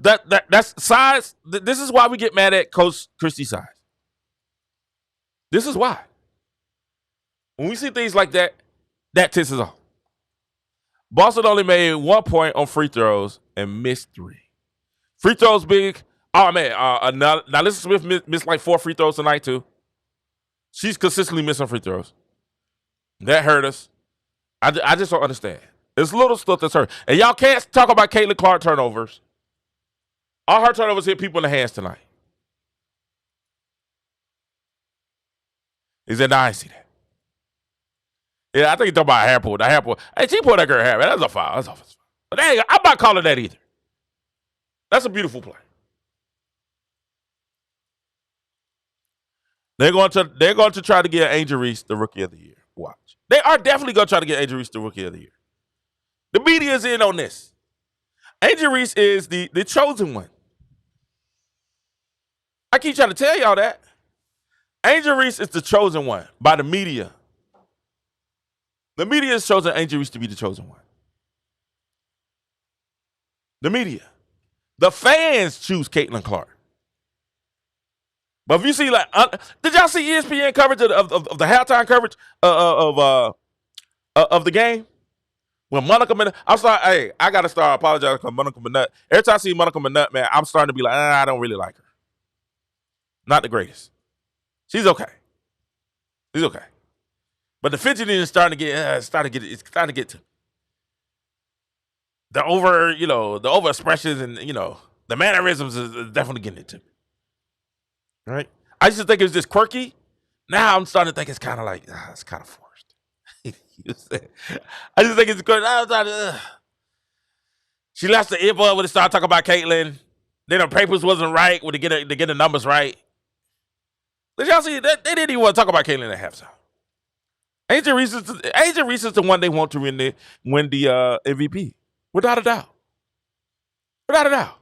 Sides. This is why we get mad at Coach Christy Sides. This is why. When we see things like that, that pisses off. Boston only made 1 point on free throws and missed 3. Free throws big. Oh man, now Alyssa Smith missed like 4 free throws tonight too. She's consistently missing free throws. That hurt us. I just don't understand. It's little stuff that's hurt. And y'all can't talk about Caitlin Clark turnovers. All her turnovers hit people in the hands tonight. He said, "No, I ain't see that." Yeah, I think he's talking about a hair pull. The hair pull. Hey, she pulled that girl hair, man. That's a foul. That's offensive. But I'm not calling that either. That's a beautiful play. They're going to try to get Angel Reese the Rookie of the Year. Watch. They are definitely going to try to get Angel Reese the Rookie of the Year. The media is in on this. Angel Reese is the chosen one. I keep trying to tell y'all that. Angel Reese is the chosen one by the media. The media has chosen Angel Reese to be the chosen one. The media. The fans choose Caitlin Clark. But if you see, like, did y'all see ESPN coverage of the halftime coverage of the game? When Monica Manette, I got to start apologizing because Monica Manette. Every time I see Monica Manette, man, I'm starting to be like, I don't really like her. Not the greatest. She's okay. She's okay. But the fidgeting is starting to get, it's starting to get to the over expressions and, the mannerisms is definitely getting it to me. Right? I used to think it was just quirky. Now I'm starting to think it's kind of like, it's kind of forced. I just think it's quirky. She left the earbud when they started talking about Caitlin. Then her papers wasn't right when they get the numbers right. Did y'all see that? They didn't even want to talk about Caitlin at halftime. Angel Reese is the one they want to win the MVP. Without a doubt. Without a doubt.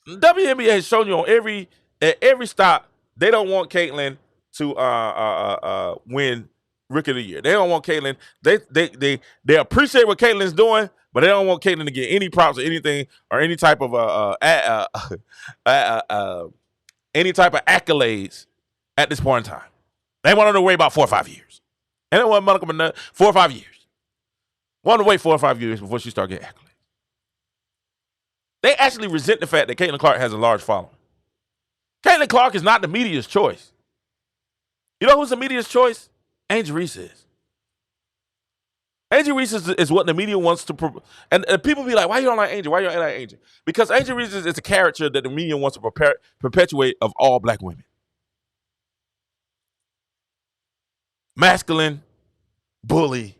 WNBA has shown you on every stop they don't want Caitlin to win Rookie of the Year. They don't want Caitlin. They appreciate what Caitlin's doing, but they don't want Caitlin to get any props or anything or any type of any type of accolades at this point in time. They want her to wait about 4 or 5 years. And they want Monica Manette 4 or 5 years. Want to wait 4 or 5 years before she start getting accolades. They actually resent the fact that Caitlin Clark has a large following. Caitlin Clark is not the media's choice. You know who's the media's choice? Angel Reese is. Angel Reese is what the media wants to, and people be like, "Why you don't like Angel? Why you don't like Angel?" Because Angel Reese is a character that the media wants to perpetuate of all black women. Masculine, bully,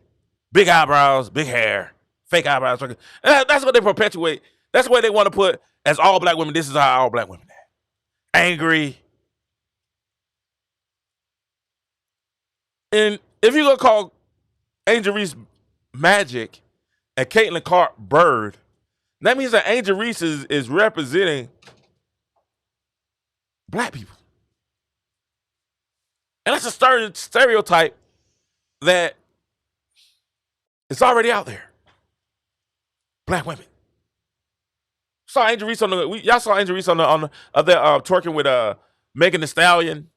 big eyebrows, big hair, fake eyebrows. That's what they perpetuate. That's what they want to put as all black women. This is how all black women are. Angry. And if you're going to call Angel Reese Magic and Caitlin Clark Bird, that means that Angel Reese is representing black people. And that's a stereotype that is already out there. Black women. Saw Angel Reese y'all saw Angel Reese on the twerking with Megan Thee Stallion,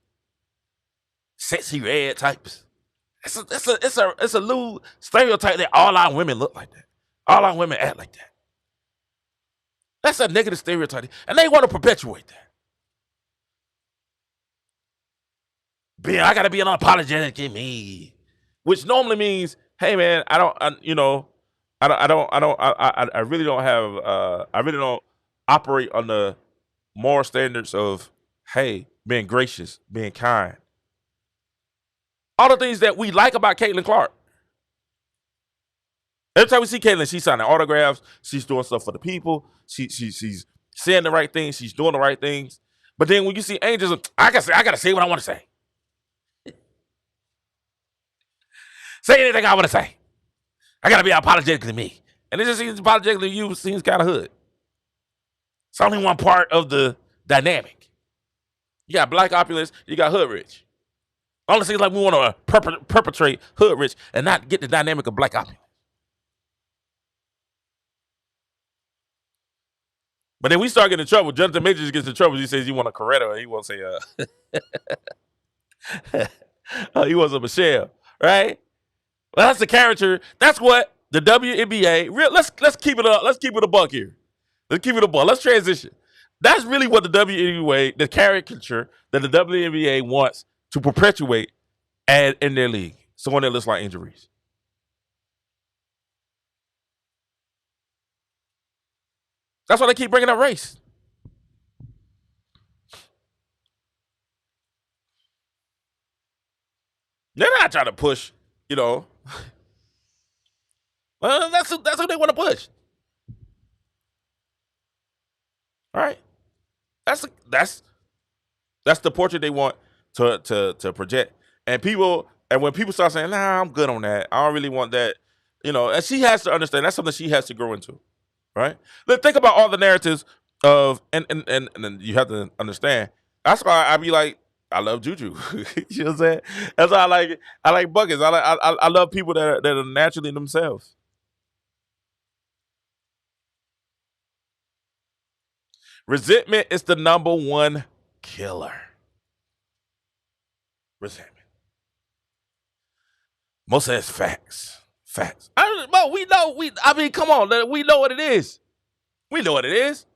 sexy red types. It's a little stereotype that all our women look like that. All our women act like that. That's a negative stereotype, and they want to perpetuate that. I gotta be unapologetic in me, which normally means, hey man, I really don't operate on the moral standards of, hey, being gracious, being kind. All the things that we like about Caitlin Clark. Every time we see Caitlin, she's signing autographs, she's doing stuff for the people, she's saying the right things, she's doing the right things. But then when you see Angels, I gotta say what I want to say. Say anything I want to say. I gotta be apologetic to me. And it just seems apologetic to you seems kind of hood. It's only one part of the dynamic. You got black opulence, you got hood rich. Only seems like we want to perpetrate hood rich and not get the dynamic of black opulence. But then we start getting in trouble. Jonathan Majors gets in trouble. He says he want a Coretta. He won't say he wants a Michelle, right? Well, that's the character. That's what the WNBA. Let's keep it up. Let's keep it a buck here. Let's keep it a buck. Let's transition. That's really what the WNBA, the caricature that the WNBA wants to perpetuate in their league. Someone that looks like Angel Reese. That's why they keep bringing up race. They're not trying to push, well, that's what they want to push. All right. That's the portrait they want to project. And when people start saying, nah, I'm good on that, I don't really want that, and she has to understand that's something she has to grow into. Right? Let's think about all the narratives of and you have to understand. That's why I be like, I love Juju. You know what I'm saying? That's why I like it. I like buckets. I love people that are naturally themselves. Resentment is the number one killer. Resentment. Most of it's facts. Facts. Come on. We know what it is. We know what it is.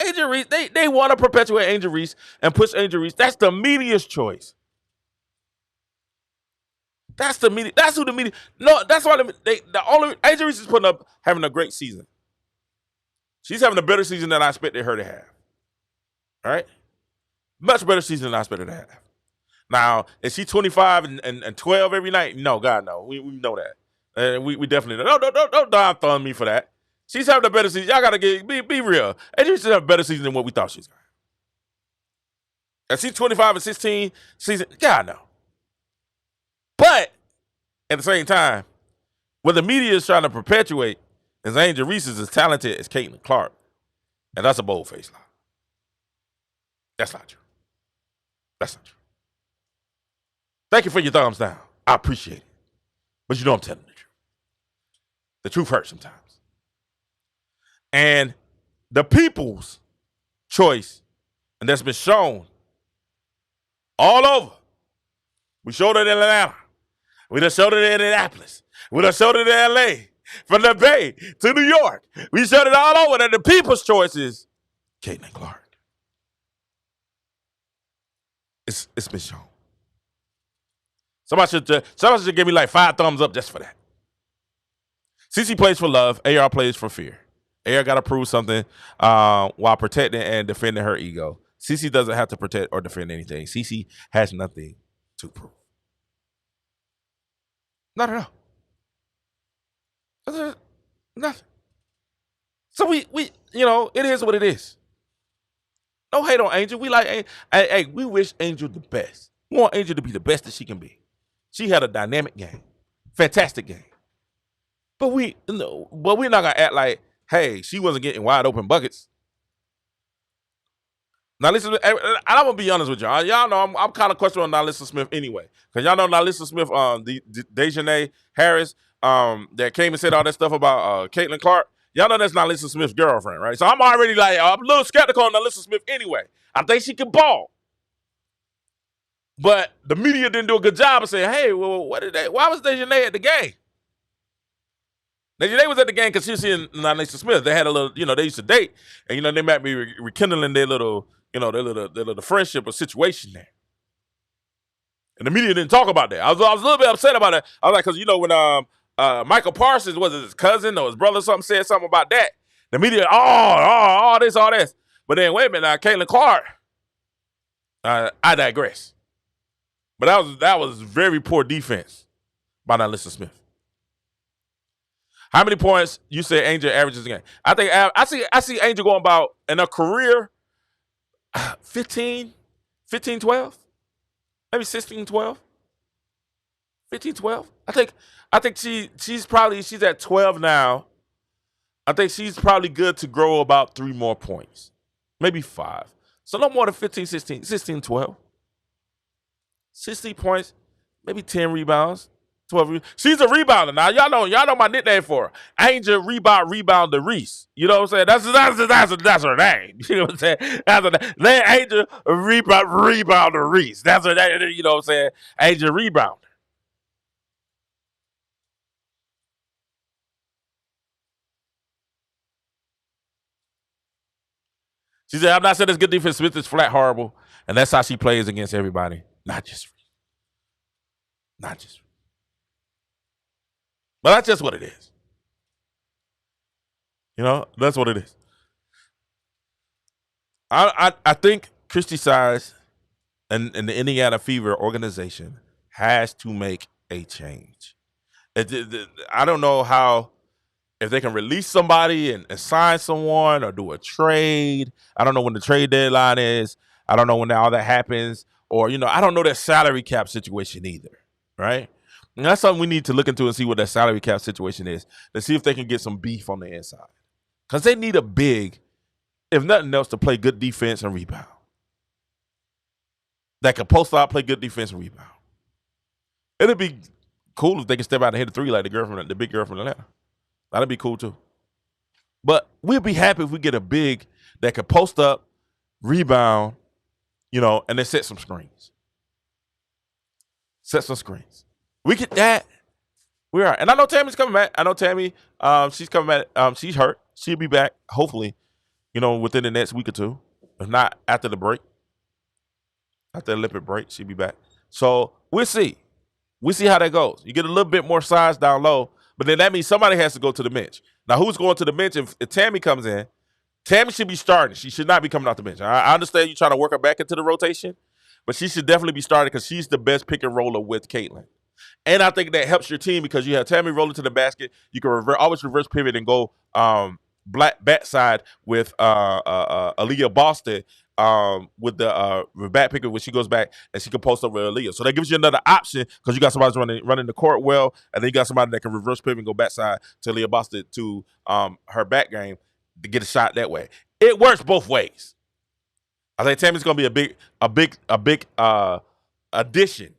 Angel Reese, they want to perpetuate Angel Reese and push Angel Reese. That's the media's choice. That's the media. That's who the media. No, that's why Angel Reese is having a great season. She's having a better season than I expected her to have. All right? Much better season than I expected her to have. Now, is she 25 and 12 every night? No, God, no. We know that. And we definitely know. Don't dive on me for that. She's having a better season. Y'all gotta be real. Angel Reese have a better season than what we thought she's gonna have. And she's 25 and 16 season. God, no. But at the same time, what the media is trying to perpetuate is Angel Reese is as talented as Caitlin Clark. And that's a bold-faced lie. That's not true. That's not true. Thank you for your thumbs down. I appreciate it. But you know I'm telling the truth. The truth hurts sometimes. And the people's choice, and that's been shown all over. We showed it in Atlanta. We done showed it in Indianapolis. We done showed it in LA. From the Bay to New York. We showed it all over that the people's choice is Caitlin Clark. It's been shown. Somebody should give me like 5 thumbs up just for that. CC plays for love. AR plays for fear. AR got to prove something while protecting and defending her ego. CC doesn't have to protect or defend anything. CC has nothing to prove. Not at all. Nothing. So we it is what it is. No hate on Angel. We like, hey, we wish Angel the best. We want Angel to be the best that she can be. She had a dynamic game, fantastic game. But we're not gonna act like, hey, she wasn't getting wide open buckets. Now listen, I'm gonna be honest with y'all. Y'all know I'm kind of questioning Nalissa Smith anyway, because y'all know Nalissa Smith, Dejanay Harris, that came and said all that stuff about Caitlin Clark. Y'all know that's Nalissa Smith's girlfriend, right? So I'm already like, I'm a little skeptical on Nalissa Smith anyway. I think she can ball. But the media didn't do a good job of saying, hey, well, why was Dejanay at the game? Dejanay was at the game because she was seeing Nalissa Smith. They had a little, they used to date, and they might be rekindling their little, their little friendship or situation there. And the media didn't talk about that. I was a little bit upset about it. I was like, because when Michael Parsons, was it his cousin or his brother or something, said something about that, the media, all this. But then, wait a minute, now, Caitlin Clark, I digress. But that was very poor defense by Nalissa Smith. How many points you say Angel averages a game? I think I see Angel going about in a career 15, 12, maybe 16, 12, 15, 12. I think she's at 12 now. I think she's probably good to grow about 3 more points, maybe 5. So no more than 15, 16, 12. 60 points, maybe 10 rebounds, 12. She's a rebounder. Now, y'all know my nickname for her. Angel Rebounder Reese. You know what I'm saying? That's her name. You know what I'm saying? That's her name. Angel Rebounder Reese. That's her name. You know what I'm saying? Angel Rebounder. She said, I'm not saying it's good defense. Smith is flat horrible. And that's how she plays against everybody. Not just. But that's just what it is. That's what it is. I think Christy Sides and the Indiana Fever organization has to make a change. I don't know if they can release somebody and sign someone or do a trade. I don't know when the trade deadline is. I don't know when all that happens. Or, I don't know that salary cap situation either, right? And that's something we need to look into and see what that salary cap situation is to see if they can get some beef on the inside. Because they need a big, if nothing else, to play good defense and rebound. That can post out, play good defense and rebound. It'd be cool if they can step out and hit a 3 like the big girl from Atlanta. That'd be cool too. But we'd be happy if we get a big that can post up, rebound, and then set some screens. We get that. We are. And I know Tammy's coming back. I know Tammy, she's coming back. She's hurt. She'll be back, hopefully, within the next week or 2. If not, after the break. After the Olympic break, she'll be back. So we'll see. We'll see how that goes. You get a little bit more size down low, but then that means somebody has to go to the bench. Now, who's going to the bench if Tammy comes in? Tammy should be starting. She should not be coming off the bench. I understand you trying to work her back into the rotation, but she should definitely be starting because she's the best pick and roller with Caitlin. And I think that helps your team because you have Tammy rolling to the basket. You can always reverse pivot and go black backside with Aaliyah Boston with the back picker when she goes back and she can post over Aaliyah. So that gives you another option because you got somebody running the court well, and then you got somebody that can reverse pivot and go backside to Aaliyah Boston to her back game to get a shot that way. It works both ways. I think Tammy's going to be a big addition.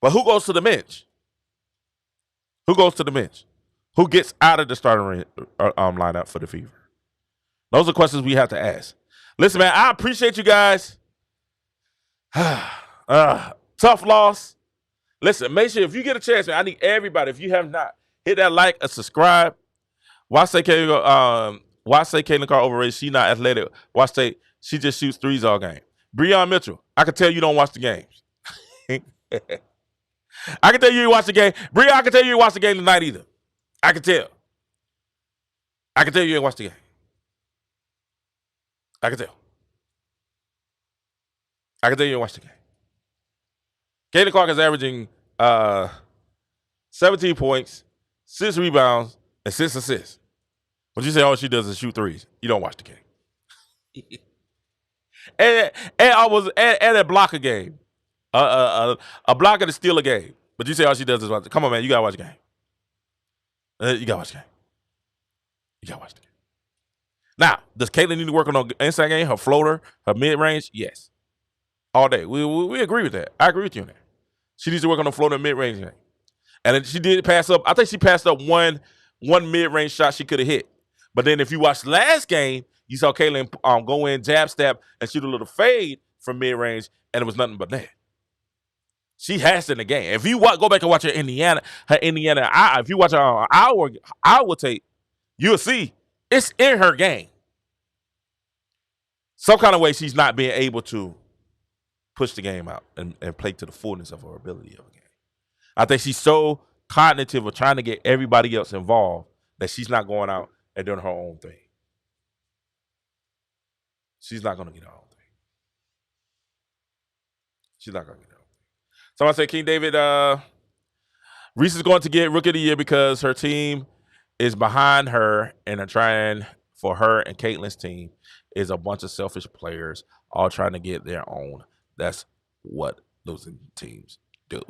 But who goes to the bench? Who gets out of the starting lineup for the Fever? Those are questions we have to ask. Listen, man, I appreciate you guys. Tough loss. Listen, make sure if you get a chance, man, I need everybody. If you have not, hit that like and subscribe. Why say Caitlin Clark overrated? She not athletic. Why say she just shoots threes all game? Breon Mitchell, I can tell you don't watch the games. I can tell you watch the game. Breon, I can tell you watch the game tonight either. I can tell. I can tell you ain't watched the game. I can tell. I can tell you ain't watched the game. Caitlin Clark is averaging 17 points, 6 rebounds, and 6 assists. But you say all she does is shoot threes. You don't watch the game. and a block a game. A block and a steal a game. But you say all she does is watch. Come on, man. You got to watch the game. You got to watch the game. You got to watch the game. Now, does Caitlin need to work on her inside game, her floater, her mid-range? Yes. All day. We agree with that. I agree with you on that. She needs to work on the floater and mid-range game. And she did pass up. I think she passed up one mid-range shot she could have hit. But then if you watched last game, you saw Caitlin go in, jab, step, and shoot a little fade from mid-range, and it was nothing but that. She has it in the game. If you go back and watch her Indiana, if you watch her our tape, you'll see it's in her game. Some kind of way she's not being able to push the game out and play to the fullness of her ability of a game. I think she's so cognitive of trying to get everybody else involved that she's not going out and doing her own thing. She's not going to get her own thing. She's not going to get her own thing. Somebody say King David, Reese is going to get Rookie of the Year because her team is behind her and are trying for her and Caitlin's team is a bunch of selfish players all trying to get their own. That's what losing teams do.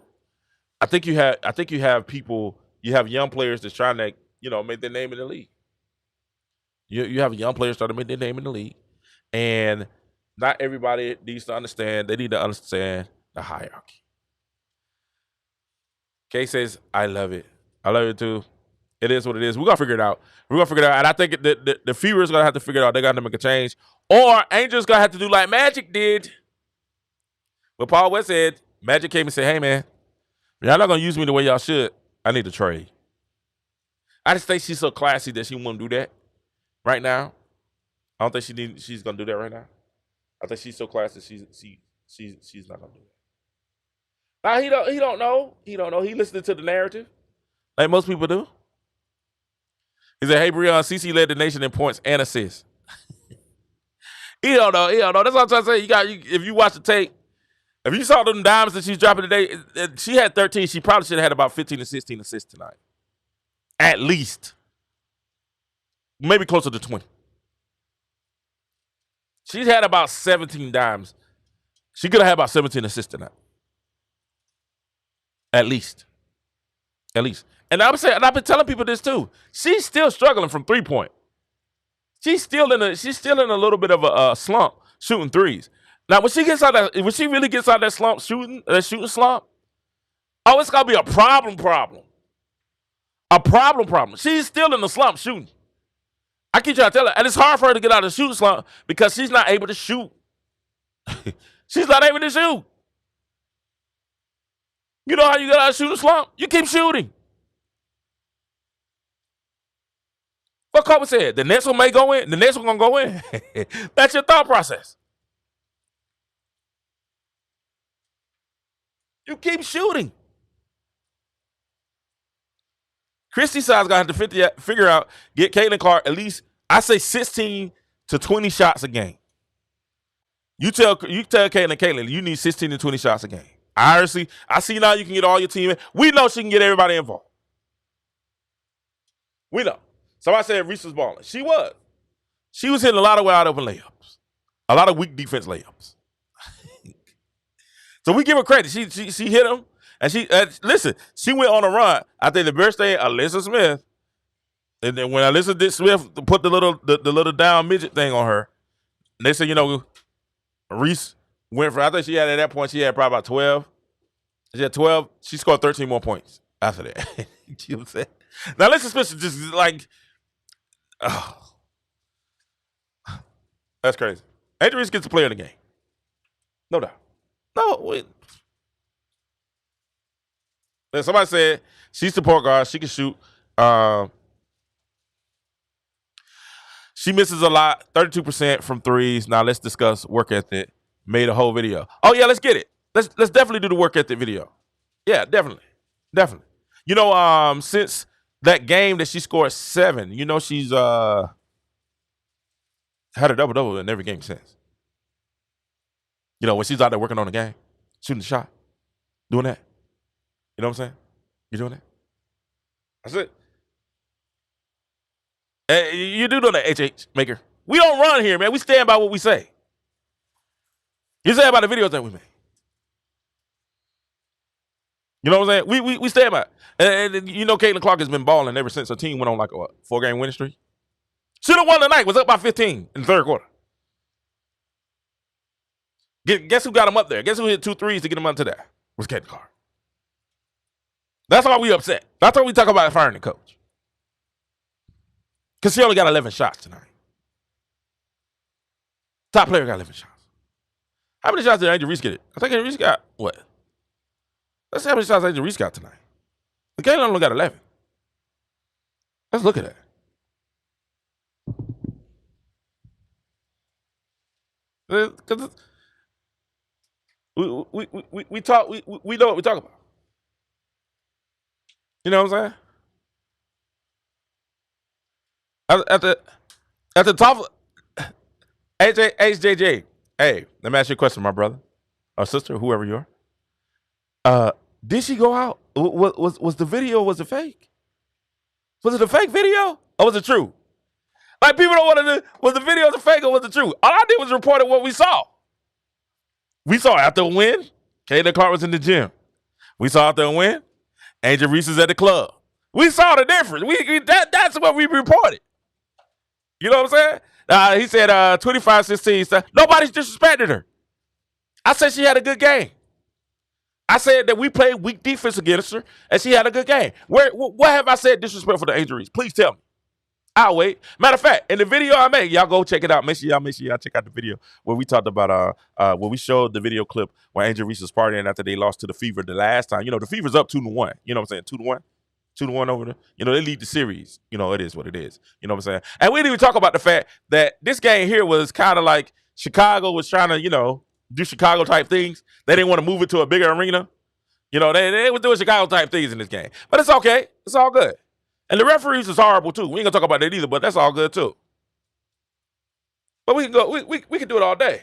I think you have people, you have young players that's trying to, make their name in the league. You have young players trying to make their name in the league. And not everybody needs to understand. They need to understand the hierarchy. Kay says, I love it. I love it too. It is what it is. We're going to figure it out. And I think the Fever is going to have to figure it out. They're going to make a change. Or Angel's going to have to do like Magic did. But Paul West said, Magic came and said, hey, man, y'all not going to use me the way y'all should. I need to trade. I just think she's so classy that she won't do that right now. I don't think she's going to do that right now. I think she's so classy she's not going to do that. Now, he don't know. He don't know. He listening to the narrative like most people do. He said, hey, Breon, CC led the nation in points and assists. He don't know. That's what I'm trying to say. If you watch the tape, if you saw them dimes that she's dropping today, she had 13. She probably should have had about 15 to 16 assists tonight. At least. Maybe closer to 20. She's had about 17 dimes. She could have had about 17 assists tonight. At least. And I've been telling people this too. She's still struggling from 3-point. She's still in a little bit of a slump shooting threes. Now when she really gets out of that slump shooting slump, it's gonna be a problem. A problem. She's still in the slump shooting. I keep trying to tell her, and it's hard for her to get out of the shooting slump because she's not able to shoot. She's not able to shoot. You know how you get out of the shooting slump? You keep shooting. What Kobe said, the next one may go in, the next one gonna go in. That's your thought process. You keep shooting. Christy Sides gonna have to figure out, get Caitlin Clark at least, I say 16 to 20 shots a game. You tell Caitlin, you need 16 to 20 shots a game. I see now you can get all your team in. We know she can get everybody involved. We know. Somebody said Reese was balling. She was. She was hitting a lot of wide open layups. A lot of weak defense layups. So we give her credit. She hit them. And listen, she went on a run. I think the best thing, Alyssa Smith, and then when Alyssa Smith put the little down midget thing on her, they said, Reese went for, I think she had at that point, she had probably about 12. She had 12. She scored 13 more points after that. You know what I'm saying? Now, Alyssa Smith is just like, that's crazy. Angel Reese gets to play in the game. No doubt. No, wait. Then somebody said she's the point guard. She can shoot. She misses a lot, 32% from threes. Now let's discuss work ethic. Made a whole video. Oh yeah, let's get it. Let's definitely do the work ethic video. Yeah, definitely. Since that game that she scored 7. You know she's had a double-double in every game since. You know, when she's out there working on the game, shooting the shot, doing that. You know what I'm saying? You doing that? That's it. You do know that, HH Maker. We don't run here, man. We stand by what we say. You say about the videos that we make. You know what I'm saying? We stand by it. And you know Caitlin Clark has been balling ever since her team went on like a 4-game winning streak. Should have won tonight. Was up by 15 in the third quarter. Guess who got him up there? Guess who hit 2 threes to get him up to that? Was Caitlin Clark. That's why we upset. That's why we talk about firing the coach. Because she only got 11 shots tonight. Top player got 11 shots. How many shots did Angel Reese get? I think Angel Reese got what? Let's see how many shots Angel Reese got tonight. The game only got 11. Let's look at that. Because we talk, we know what we talk about. You know what I'm saying? At the top of HJJ, hey, let me ask you a question, my brother or sister, whoever you are. Did she go out? Was the video, was it fake? Was it a fake video or was it true? Like, people don't want to know, was the video a fake or was it true? All I did was report what we saw. We saw after a win, Caitlin Clark was in the gym. We saw after a win, Angel Reese is at the club. We saw the difference. That's what we reported. You know what I'm saying? He said 25-16. Nobody's disrespected her. I said she had a good game. I said that we played weak defense against her, and she had a good game. What have I said disrespectful to Angel Reese? Please tell me. I'll wait. Matter of fact, in the video I made, y'all go check it out. Make sure y'all check out the video where we talked about where we showed the video clip where Angel Reese was partying after they lost to the Fever the last time. You know, the Fever's up 2-1. You know what I'm saying? 2-1 over there. You know, they lead the series. You know, it is what it is. You know what I'm saying? And we didn't even talk about the fact that this game here was kind of like Chicago was trying to, you know, do Chicago type things. They didn't want to move it to a bigger arena. You know, they were doing Chicago type things in this game. But it's okay. It's all good. And the referees is horrible too. We ain't gonna talk about that either, but that's all good too. But we can go, we can do it all day.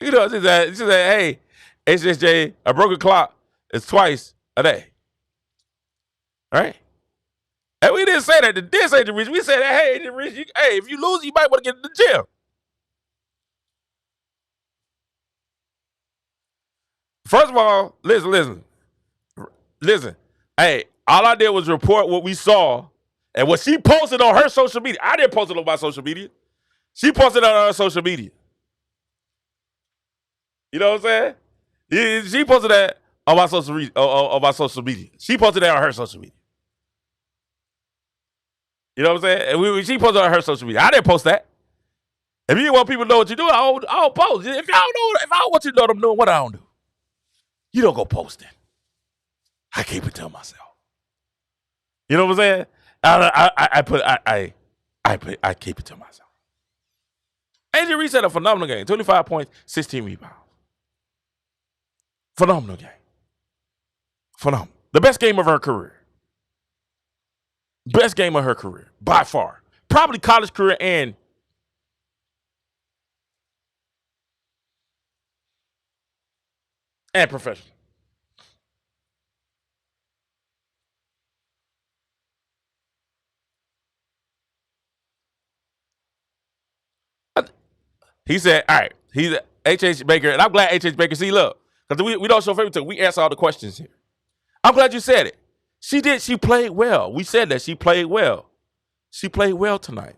You know, she said, hey, HSJ, a broken clock is twice a day. All right? And we didn't say that to diss Angel Reese. We said that, hey, Angel Reese, hey, if you lose, you might want to get in the gym. First of all, listen. Hey, all I did was report what we saw and what she posted on her social media. I didn't post it on my social media. She posted it on her social media. You know what I'm saying? She posted that on my social media. She posted that on her social media. You know what I'm saying? And she posted it on her social media. I didn't post that. If you want people to know what you're doing, I don't post. If I don't want you to know what I'm doing, what I don't do, you don't go posting. I keep it to myself. You know what I'm saying? I keep it to myself. Angel Reese had a phenomenal game. 25 points, 16 rebounds. Phenomenal game. Phenomenal. The best game of her career. Best game of her career, by far. Probably college career and professional. He said, all right, he's H.H. Baker, and I'm glad H.H. Baker, see, look, because we don't show favoritism. We answer all the questions here. I'm glad you said it. She played well. We said that she played well. She played well tonight.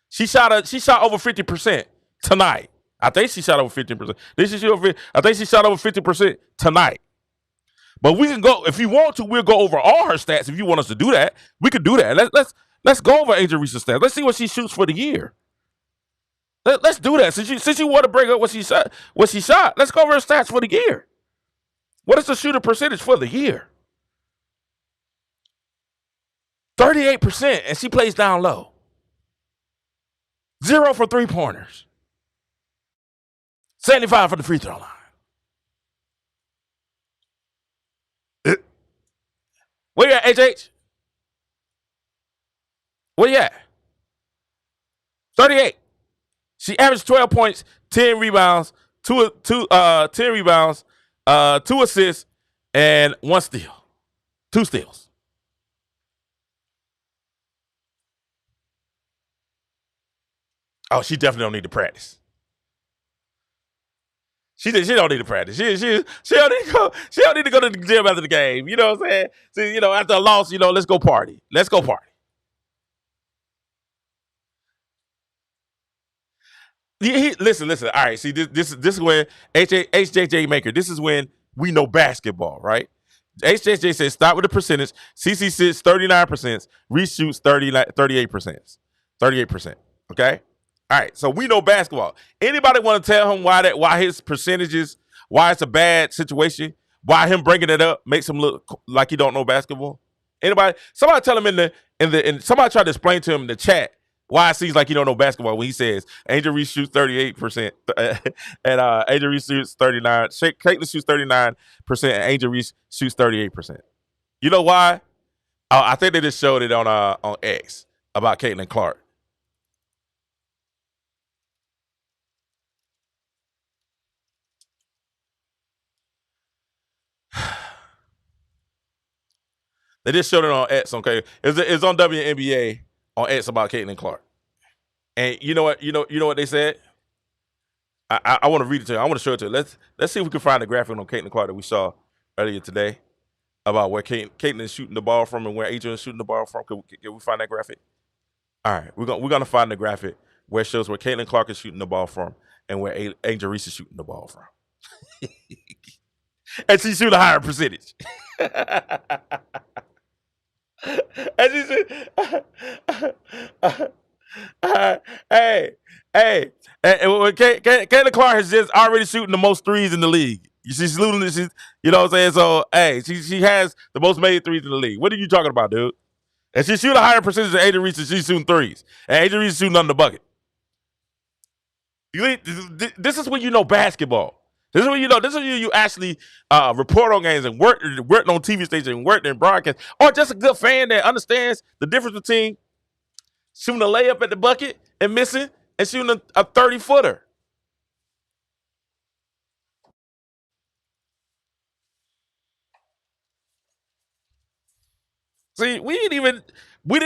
She shot over 50% tonight. I think she shot over 50%. I think she shot over 50% tonight. But we can go, if you want to, we'll go over all her stats. If you want us to do that, we could do that. Let's go over Angel Reese's stats. Let's see what she shoots for the year. Let's do that. Since you want to bring up what she shot, let's go over her stats for the year. What is the shooter percentage for the year? 38%, and she plays down low. 0 for 3-pointers. 75 for the free throw line. Where you at, HH? Where you at? 38. She averaged 12 points, 10 rebounds, 10 rebounds, 2 assists, and 1 steal. 2 steals. Oh, she definitely don't need to practice. She don't need to practice. She don't need to go. She don't need to go to the gym after the game. You know what I'm saying? So, after a loss, let's go party. Let's go party. Listen. All right. See, this is when HJJ Maker. This is when we know basketball, right? HJJ says start with the percentage. CC sits 39%. Reese shoots 38%. 38%. Okay. All right. So we know basketball. Anybody want to tell him why his percentages, why it's a bad situation, why him bringing it up makes him look like he don't know basketball? Anybody? Somebody tell him somebody try to explain to him in the chat why it seems like he don't know basketball when he says Angel Reese shoots 38% and Angel Reese shoots 39. Caitlin shoots 39% and Angel Reese shoots 38%. You know why? I think they just showed it on X about Caitlin Clark. They just showed it on X. Okay, it's on WNBA on X about Caitlin Clark. And you know what? You know what they said. I want to read it to you. I want to show it to you. Let's see if we can find the graphic on Caitlin Clark that we saw earlier today about where Caitlin is shooting the ball from and where Angel is shooting the ball from. Can we find that graphic? All right, we're gonna find the graphic where it shows where Caitlin Clark is shooting the ball from and where Angel Reese is shooting the ball from. And she's shooting a higher percentage. And she said, hey, and Caitlin Clark has just already shooting the most threes in the league. She's losing. You know what I'm saying? So, hey, she has the most made threes in the league. What are you talking about, dude? And she's shooting a higher percentage than Angel Reese, and she's shooting threes. And Angel Reese is shooting under the bucket. This is when you know basketball. This is when you know. This is when you actually report on games and work on TV stations and work in broadcast, or just a good fan that understands the difference between shooting a layup at the bucket and missing and shooting a 30-footer. See, we didn't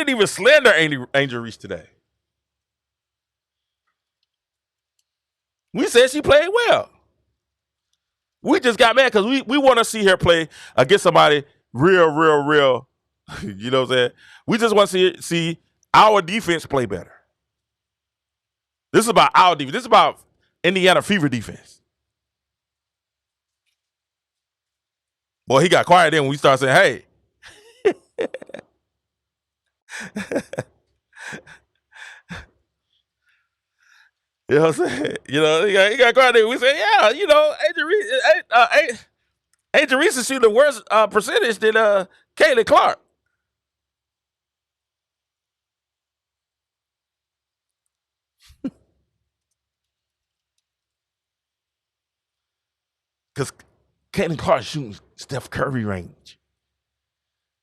even slander Angel Reese today. We said she played well. We just got mad because we want to see her play against somebody real. You know what I'm saying? We just want to see our defense play better. This is about our defense. This is about Indiana Fever defense. Boy, he got quiet then when we started saying, hey. You know what I'm saying? He got quiet then. We said, yeah, Angel Reese is shooting the worst percentage than Caitlin Clark. Because Caitlin Clark is shooting Steph Curry range.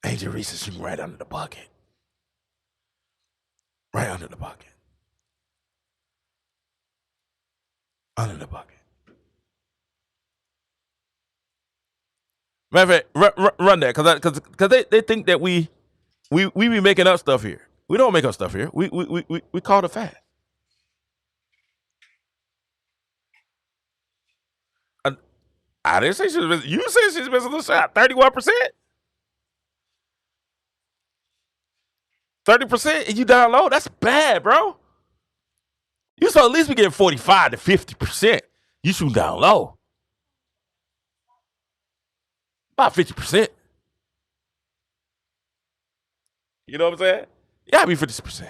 Angel Reese is shooting right under the bucket. Right under the bucket. Under the bucket. Matter of fact, run that because they think that we be making up stuff here. We don't make up stuff here. We call it fact. I didn't say she was missing. You said she's missing the shot. 31%? 30% and you down low? That's bad, bro. You supposed at least be getting 45 to 50%. You shooting down low. About 50%. You know what I'm saying? Yeah, be 50%.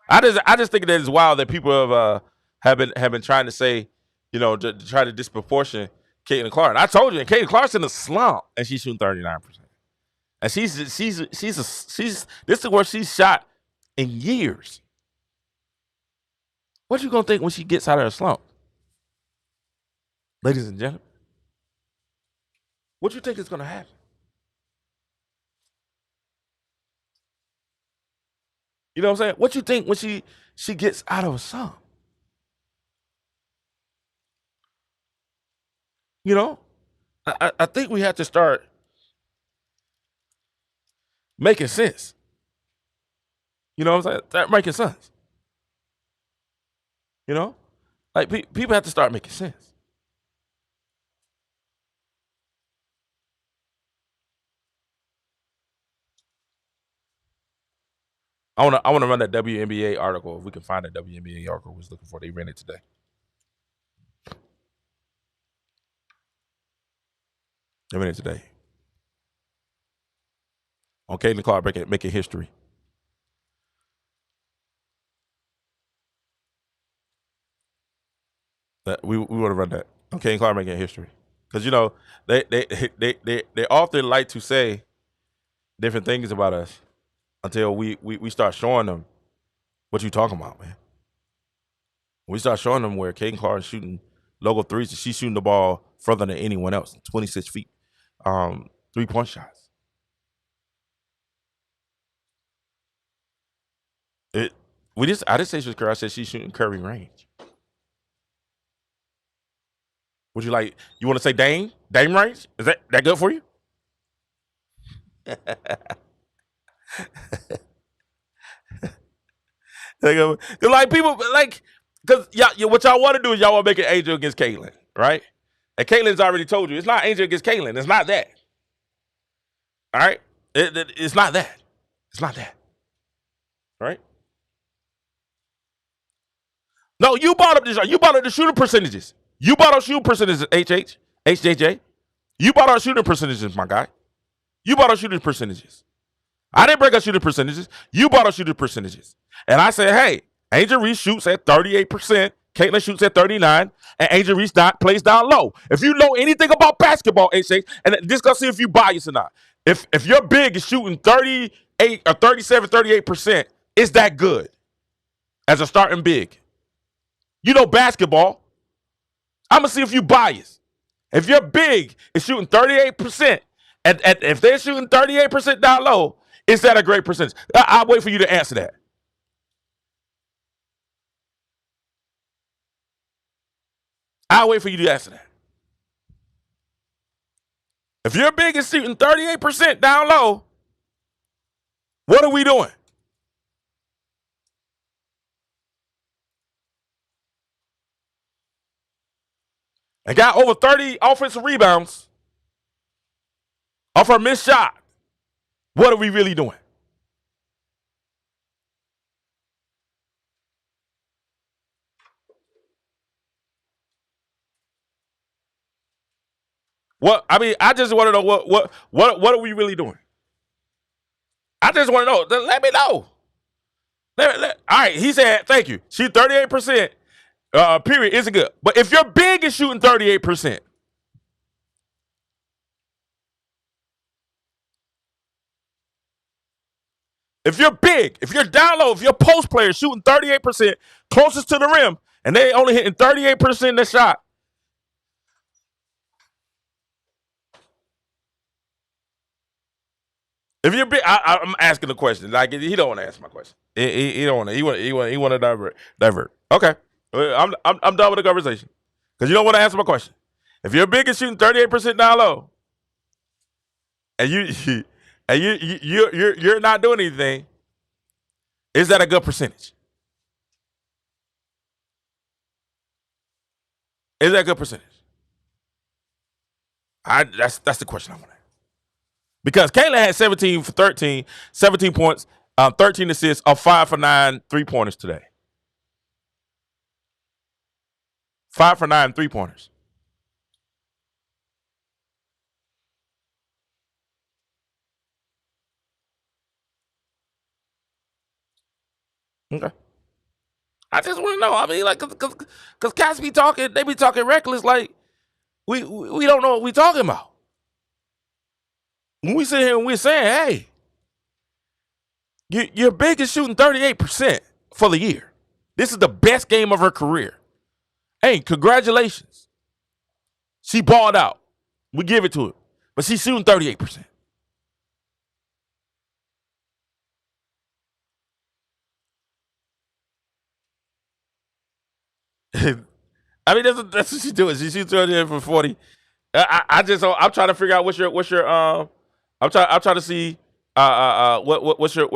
I just think that it's wild that people have been trying to say, to try to disproportion Caitlin Clark. And I told you, Caitlin Clark's in a slump, and she's shooting 39%. And she's this is where she's shot in years. What you gonna think when she gets out of her slump, ladies and gentlemen? What you think is gonna happen? You know what I'm saying? What you think when she gets out of a song? You know, I think we have to start making sense. You know what I'm saying? Start making sense. You know, like people have to start making sense. I wanna run that WNBA article if we can find that WNBA article I was looking for. They ran it today. They ran it today. On Caitlin Clark making history. We want to run that. On Caitlin Clark making history. Because you know, they often like to say different things about us until we start showing them what you talking about, man. We start showing them where Caitlin Clark is shooting logo threes, and she's shooting the ball further than anyone else, 26 feet, 3-point shots. I didn't say she was curvy. I said she's shooting curving range. Would you like? You want to say Dame range? Is that good for you? Like people like because what y'all want to do is y'all want to make it Angel against Caitlin, right? And Caitlin's already told you it's not Angel against Caitlin. It's not that. All right, it's not that. It's not that. Right? No, you brought up this. You brought up the shooting percentages. You brought up shooting percentages. HJJ. You brought up shooting percentages, my guy. You brought up shooting percentages. I didn't bring up shooting percentages. You brought up shooting percentages. And I said, hey, Angel Reese shoots at 38%. Caitlin shoots at 39%. And Angel Reese plays down low. If you know anything about basketball, HJ, and just go see if you biased or not. If your big is shooting 38 or 37, 38%, it's that good as a starting big. You know basketball. I'm going to see if you biased. If your big is shooting 38%, and if they're shooting 38% down low, is that a great percentage? I'll wait for you to answer that. I'll wait for you to answer that. If your big is shooting 38% down low, what are we doing? And got over 30 offensive rebounds off her missed shot. What are we really doing? What I mean, I just want to know what are we really doing? I just want to know. Let me know. All right, he said, thank you. She's 38%. Period isn't good. But if your big is shooting 38%, if you're big, if you're down low, if your post player is shooting 38% closest to the rim, and they only hitting 38% of the shot, if you're big, I'm asking the question. Like he don't want to answer my question. He don't want to. He want to divert. Okay, I'm done with the conversation because you don't want to answer my question. If you're big and shooting 38% down low, and you're not doing anything, is that a good percentage? Is that a good percentage? That's the question I want to ask. Because Kayla had 17 for 13, 17 points, 13 assists, 5 for 9 3-pointers today. 5 for 9 3-pointers. Okay. I just want to know. I mean, like, because cats be talking, they be talking reckless, like we don't know what we talking about. When we sit here and we're saying, hey, your big is shooting 38% for the year. This is the best game of her career. Hey, congratulations. She balled out. We give it to her. But she's shooting 38%. I mean, that's what she's doing. She shoots in for 40. I'm trying to figure out what's your I'm trying to see what's your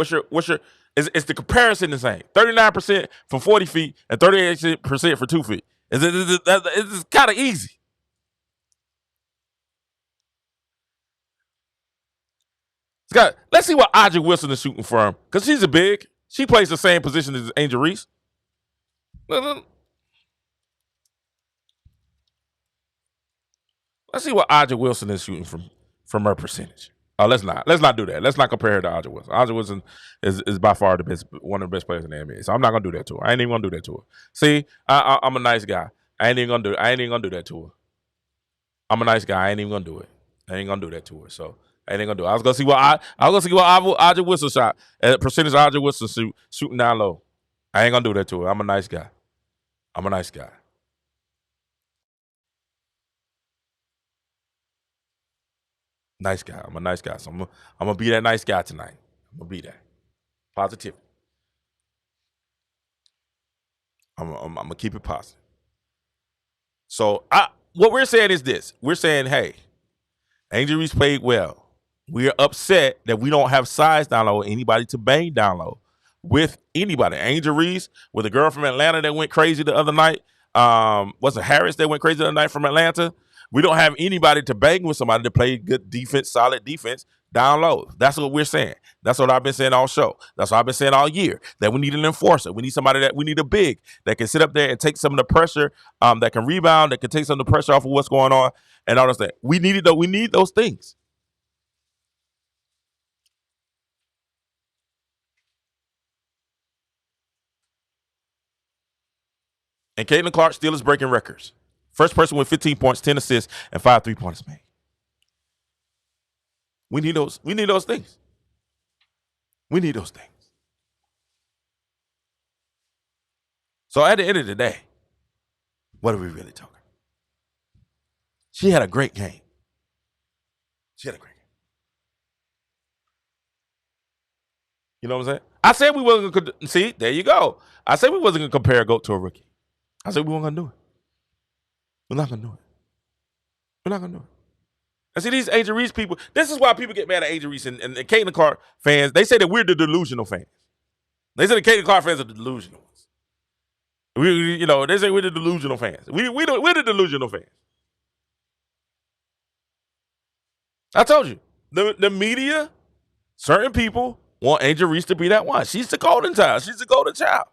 is the comparison the same? 39% from 40 feet and 38% for 2 feet. It's kind of easy. Let's see what Audrey Wilson is shooting from, because she's a big. She plays the same position as Angel Reese. Let's see what Audrey Wilson is shooting from her percentage. Oh, let's not do that. Let's not compare her to Audrey Wilson. Audrey Wilson is by far one of the best players in the NBA. So I'm not gonna do that to her. I ain't even gonna do that to her. See, I'm a nice guy. I ain't even gonna do that to her. I'm a nice guy. I ain't even gonna do it. I ain't gonna do that to her. So I ain't gonna do it. I was gonna see what Audrey Wilson shot. Percentage Audrey Wilson shooting down low. I ain't gonna do that to her. I'm a nice guy. I'm a nice guy. Nice guy. I'm a nice guy. So I'm gonna be that nice guy tonight. I'm gonna be that. Positive. I'm gonna keep it positive. So what we're saying is this. We're saying, hey, Angel Reese played well. We're upset that we don't have size down low, anybody to bang down low with anybody. Angel Reese with a girl from Atlanta that went crazy the other night. Was it Harris that went crazy the other night from Atlanta? We don't have anybody to bang with somebody to play good defense, solid defense down low. That's what we're saying. That's what I've been saying all show. That's what I've been saying all year, that we need an enforcer. We need we need a big that can sit up there and take some of the pressure, that can rebound, that can take some of the pressure off of what's going on and all those things. We need those things. And Caitlin Clark still is breaking records. First person with 15 points, 10 assists, and 5 3-pointers made. We need those things. We need those things. So at the end of the day, what are we really talking? She had a great game. You know what I'm saying? I said we wasn't going to, see, there you go. I said we wasn't going to compare a GOAT to a rookie. I said we weren't going to do it. We're not going to do it. We're not going to do it. And see, these Angel Reese people, this is why people get mad at Angel Reese and Caitlin Clark fans. They say that we're the delusional fans. They say the Caitlin Clark fans are the delusional ones. They say we're the delusional fans. We're the delusional fans. I told you, the media, certain people want Angel Reese to be that one. She's the golden child. She's the golden child.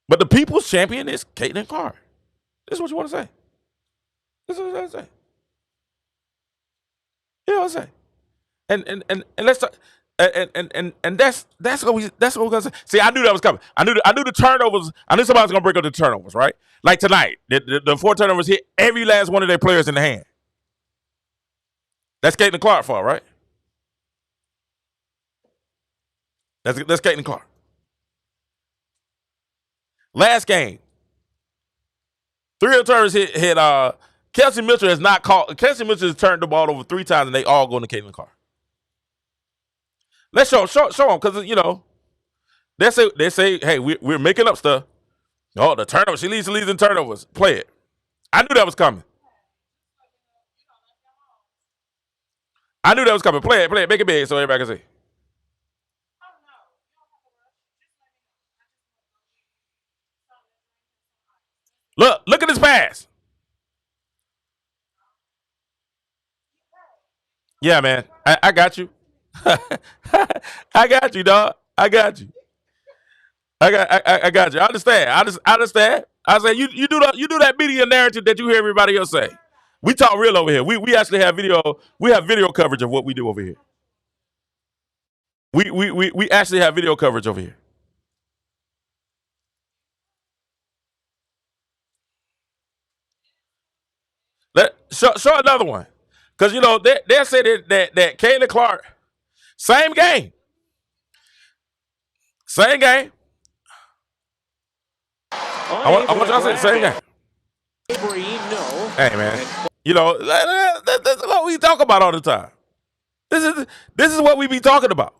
But the people's champion is Caitlin Clark. This is what you want to say. This is what I say. You know what I'm saying? And let's talk, and that's what we're gonna say. See, I knew that was coming. I knew the turnovers. I knew somebody was gonna break up the turnovers, right? Like tonight, the 4 turnovers hit every last one of their players in the hand. That's Caitlin Clark fault, right? That's Caitlin Clark. Last game, 3 of the turnovers hit. Kelsey Mitchell has not called. Kelsey Mitchell has turned the ball over 3 times, and they all go to Caitlin Clark. Let's show them, because they say, hey, we're making up stuff. Oh, the turnovers. She leads in turnovers. Play it. I knew that was coming. Play it. Make it big so everybody can see. Look at this pass. Yeah, man. I got you. I got you, dog. I got you. I got you. I understand. I understand. I say you do that media narrative that you hear everybody else say. We talk real over here. We actually have video. We have video coverage of what we do over here. We actually have video coverage over here. Show another one, because they say that Caitlin Clark, same game. I want y'all to say the same game. Hey, man. That's what we talk about all the time. This is what we be talking about.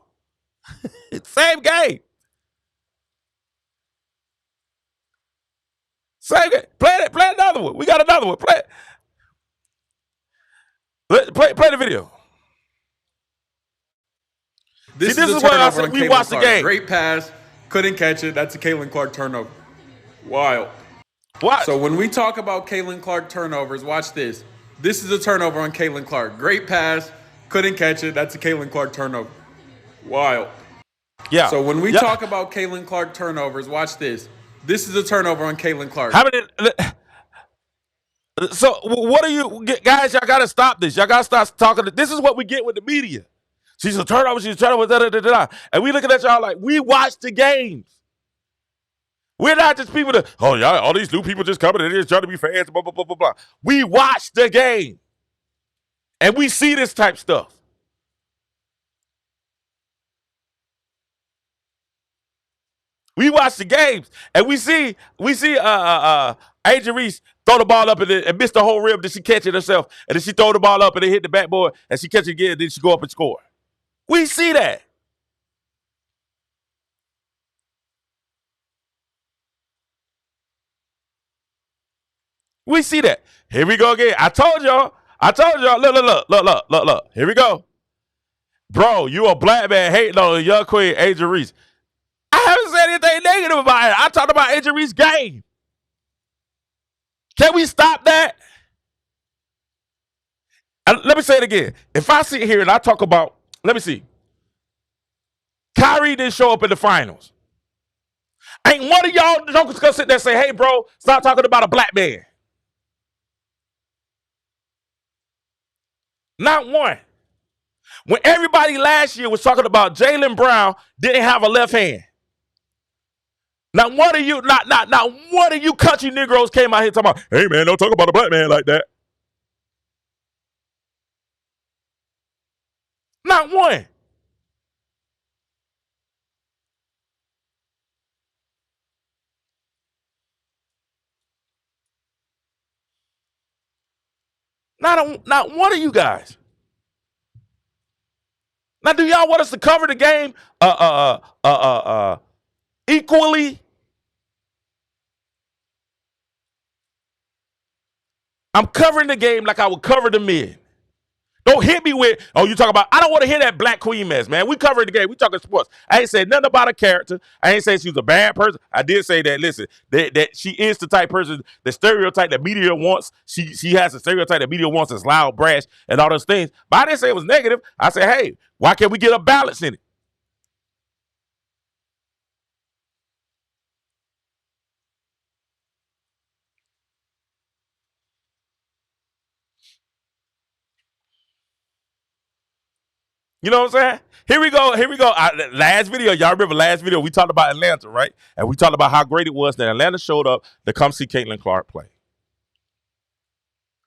Same game. Same game. Play another one. We got another one. Play the video. This See, this is is a what I turnover said. on We Caitlin watched the Clark. game. Great pass. Couldn't catch it. That's a Caitlin Clark turnover. Wild. Watch. So when we talk about Caitlin Clark turnovers, watch this. This is a turnover on Caitlin Clark. Great pass. Couldn't catch it. That's a Caitlin Clark turnover. Wild. Yeah. So when we talk about Caitlin Clark turnovers, watch this. This is a turnover on Caitlin Clark. How many? So what are you guys? Y'all got to stop this. Y'all got to stop talking. This is what we get with the media. She's a turnover. She's a turnover. Da, da, da, da, da. And we looking at y'all like we watch the games. We're not just people that, oh, y'all, all these new people just coming in here trying to be fans, blah, blah, blah, blah, blah. We watch the game. And we see this type stuff. We watch the games. And we see Angel Reese throw the ball up and miss the whole rim. Then she catch it herself. And then she throw the ball up and then hit the backboard. And she catch it again. And then she go up and score. We see that. We see that. Here we go again. I told y'all. Look. Here we go. Bro, you a black man hating on a young queen, Angel Reese. I haven't said anything negative about it. I talked about Angel Reese's game. Can we stop that? And let me say it again. If I sit here and I talk about, let me see. Kyrie didn't show up in the finals. Ain't one of y'all jokers gonna sit there and say, hey, bro, stop talking about a black man. Not one. When everybody last year was talking about Jaylen Brown didn't have a left hand. Not one of you, not one of you country Negroes came out here talking about, hey man, don't talk about a black man like that. Not one. Not one of you guys. Now, do y'all want us to cover the game equally? I'm covering the game like I would cover the men. Don't hit me with, oh, you talk about, I don't want to hear that black queen mess, man. We covering the game. We talking sports. I ain't said nothing about her character. I ain't say she was a bad person. I did say that, listen, that she is the type person, the stereotype that media wants. She has a stereotype that media wants, is loud, brash, and all those things. But I didn't say it was negative. I said, hey, why can't we get a balance in it? You know what I'm saying? Here we go. Last video, y'all remember last video, we talked about Atlanta, right? And we talked about how great it was that Atlanta showed up to come see Caitlin Clark play.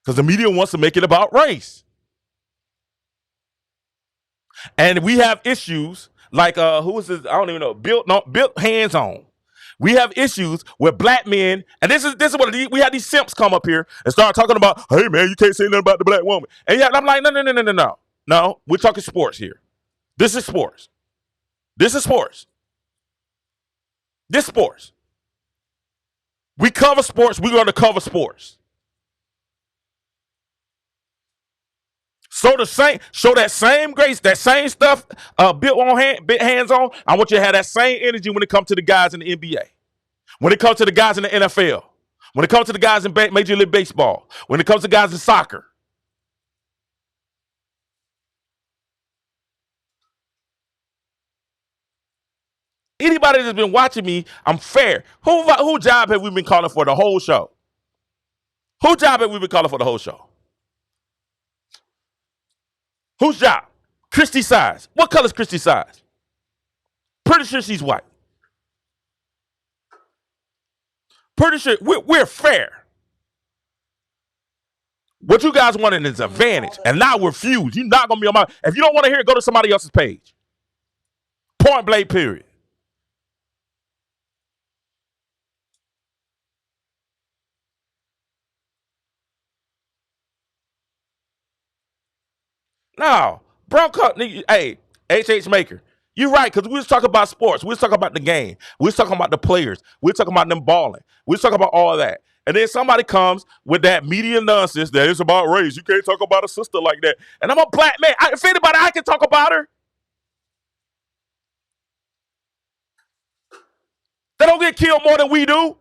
Because the media wants to make it about race. And we have issues like, who is this? I don't even know. Built hands on. We have issues with black men, and this is what we had these simps come up here and start talking about, hey man, you can't say nothing about the black woman. And yeah, I'm like, no. No, we're talking sports here. This is sports. This is sports. This sports. We cover sports. We're going to cover sports. So show that same grace, that same stuff built on hands on. I want you to have that same energy when it comes to the guys in the NBA. When it comes to the guys in the NFL. When it comes to the guys in Major League Baseball. When it comes to guys in soccer. Anybody that's been watching me, I'm fair. Who job have we been calling for the whole show? Who job have we been calling for the whole show? Whose job? Christy Sides. What color is Christy Sides? Pretty sure she's white. Pretty sure we're fair. What you guys wanted is advantage, and now we're fused. You're not gonna be on my. If you don't want to hear it, go to somebody else's page. Point blank. Period. No, Bronco. Hey, HH Maker. You're right, because we was talking about sports. We was talking about the game. We was talking about the players. We was talking about them balling. We was talking about all that. And then somebody comes with that media nonsense that it's about race. You can't talk about a sister like that. And I'm a black man. If anybody, I can talk about her. They don't get killed more than we do.